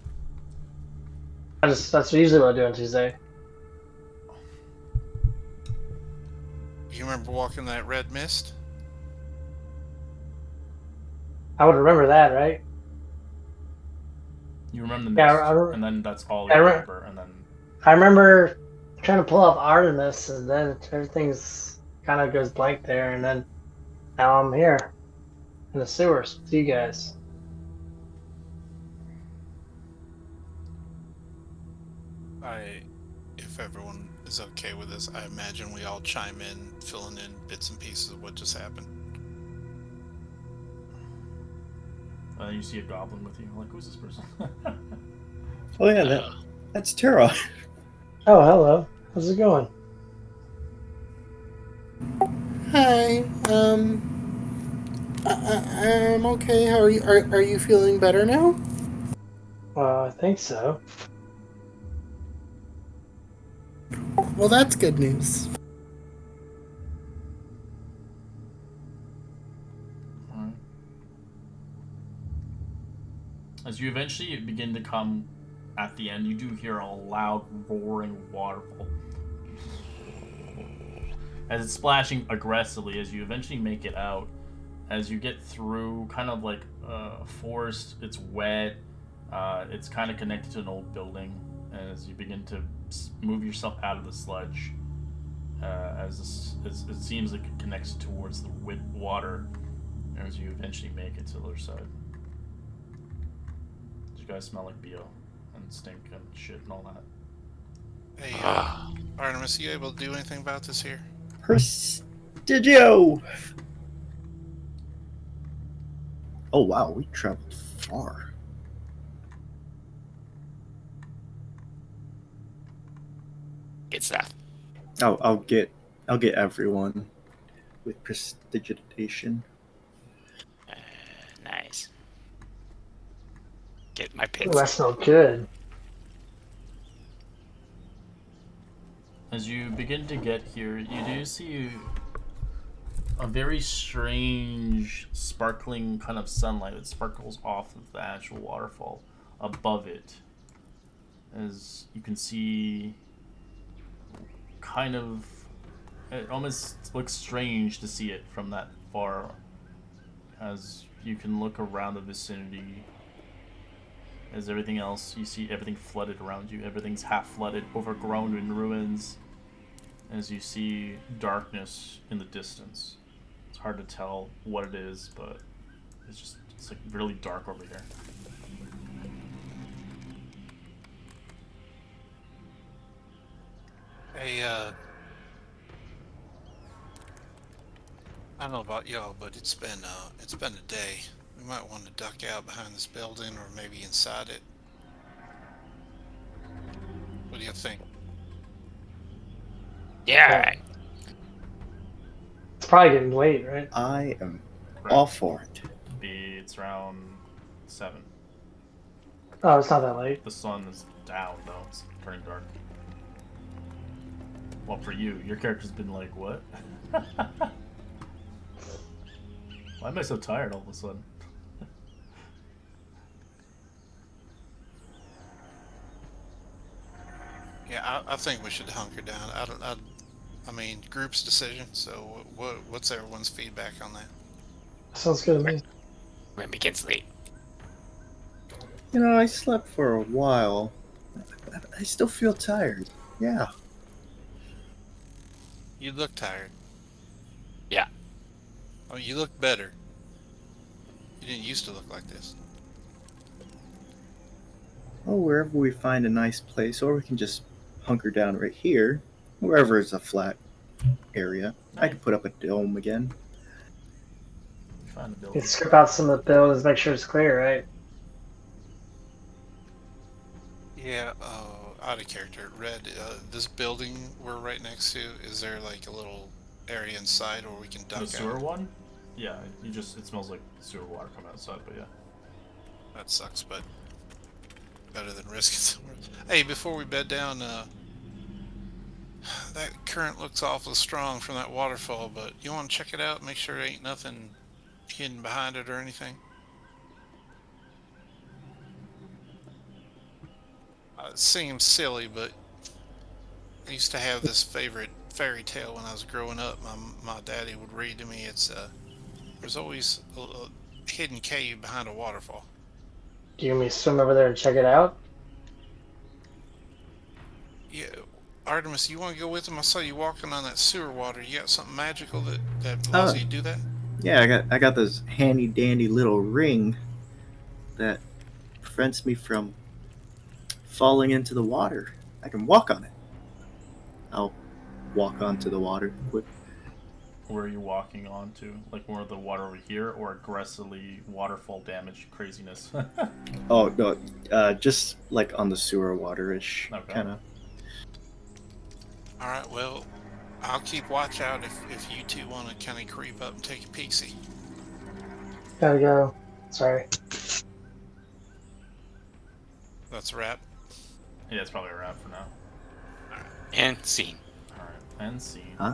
That's usually what I do on Tuesday. You remember walking that red mist? I would remember that, right? You remember the mist, Yeah, and then that's all I you re- remember, and then I remember trying to pull up Artemis, and then everything's kind of goes blank there, and then now I'm here in the sewers with you guys. If everyone is okay with this, I imagine we all chime in, filling in bits and pieces of what just happened. you see a goblin with you. Like, who's this person? Oh yeah, that's Tara. Oh, hello. How's it going? Hi. I'm okay. How are you? Are you feeling better now? I think so. Well, that's good news. Alright. As you eventually begin to come at the end, you do hear a loud roaring waterfall as it's splashing aggressively. As you eventually make it out, as you get through kind of like forest, it's wet, it's kind of connected to an old building. As you begin to move yourself out of the sludge as it seems like it connects towards the water as you eventually make it to the other side. You guys smell like BO and stink and shit and all that. Hey, Artemis, are you able to do anything about this here? Prestigio! Oh wow, we traveled far. Good stuff. I'll get everyone with prestidigitation. Nice. Get my Ooh, pits. that smelled good. As you begin to get here, you do see a very strange, sparkling kind of sunlight that sparkles off of the actual waterfall above it. As you can see, kind of, it almost looks strange to see it from that far. As you can look around the vicinity, as everything else, you see everything flooded around you. Everything's half flooded, overgrown in ruins. As you see darkness in the distance. It's hard to tell what it is, but it's like really dark over here. Hey, I don't know about y'all, but it's been a day. We might want to duck out behind this building or maybe inside it. What do you think? Yeah, alright. It's probably getting late, right? I am Right. all for it. It's around 7. Oh, it's not that late. The sun is down though, it's turning dark. Well, for you, your character's been like, what? Why am I so tired all of a sudden? Yeah, I think we should hunker down. I mean, group's decision. So, what's everyone's feedback on that? Sounds good to me. When it gets late. You know, I slept for a while. I still feel tired. Yeah. You look tired. Yeah. Oh, you look better. You didn't used to look like this. Well, wherever we find a nice place, or we can just hunker down right here, wherever is a flat area. I could put up a dome again. Find a You building. can strip out some of the buildings, make sure it's clear, right? Yeah, out of character. Red, this building we're right next to, is there like a little area inside where we can duck The sewer out? one? Yeah, it smells like sewer water coming outside, but yeah. That sucks, but better than risking somewhere. Hey, before we bed down, that current looks awful strong from that waterfall, but you want to check it out, make sure there ain't nothing hidden behind it or anything? It seems silly, but I used to have this favorite fairy tale when I was growing up. My daddy would read to me. It's there's always a hidden cave behind a waterfall. Do you want me to swim over there and check it out? Yeah, Artemis, you want to go with him? I saw you walking on that sewer water. You got something magical that allows you to do that? Yeah, I got this handy dandy little ring that prevents me from falling into the water. I can walk on it. I'll walk onto the water quick. Where are you walking on to? Like more of the water over here, or aggressively waterfall damage craziness? Oh no, just like on the sewer water-ish Okay. kind of. All right, well, I'll keep watch out if you two want to kind of creep up and take a peek-see. Gotta go. Sorry. That's a wrap. Yeah, it's probably a wrap for now. And scene. Alright, and scene. Huh?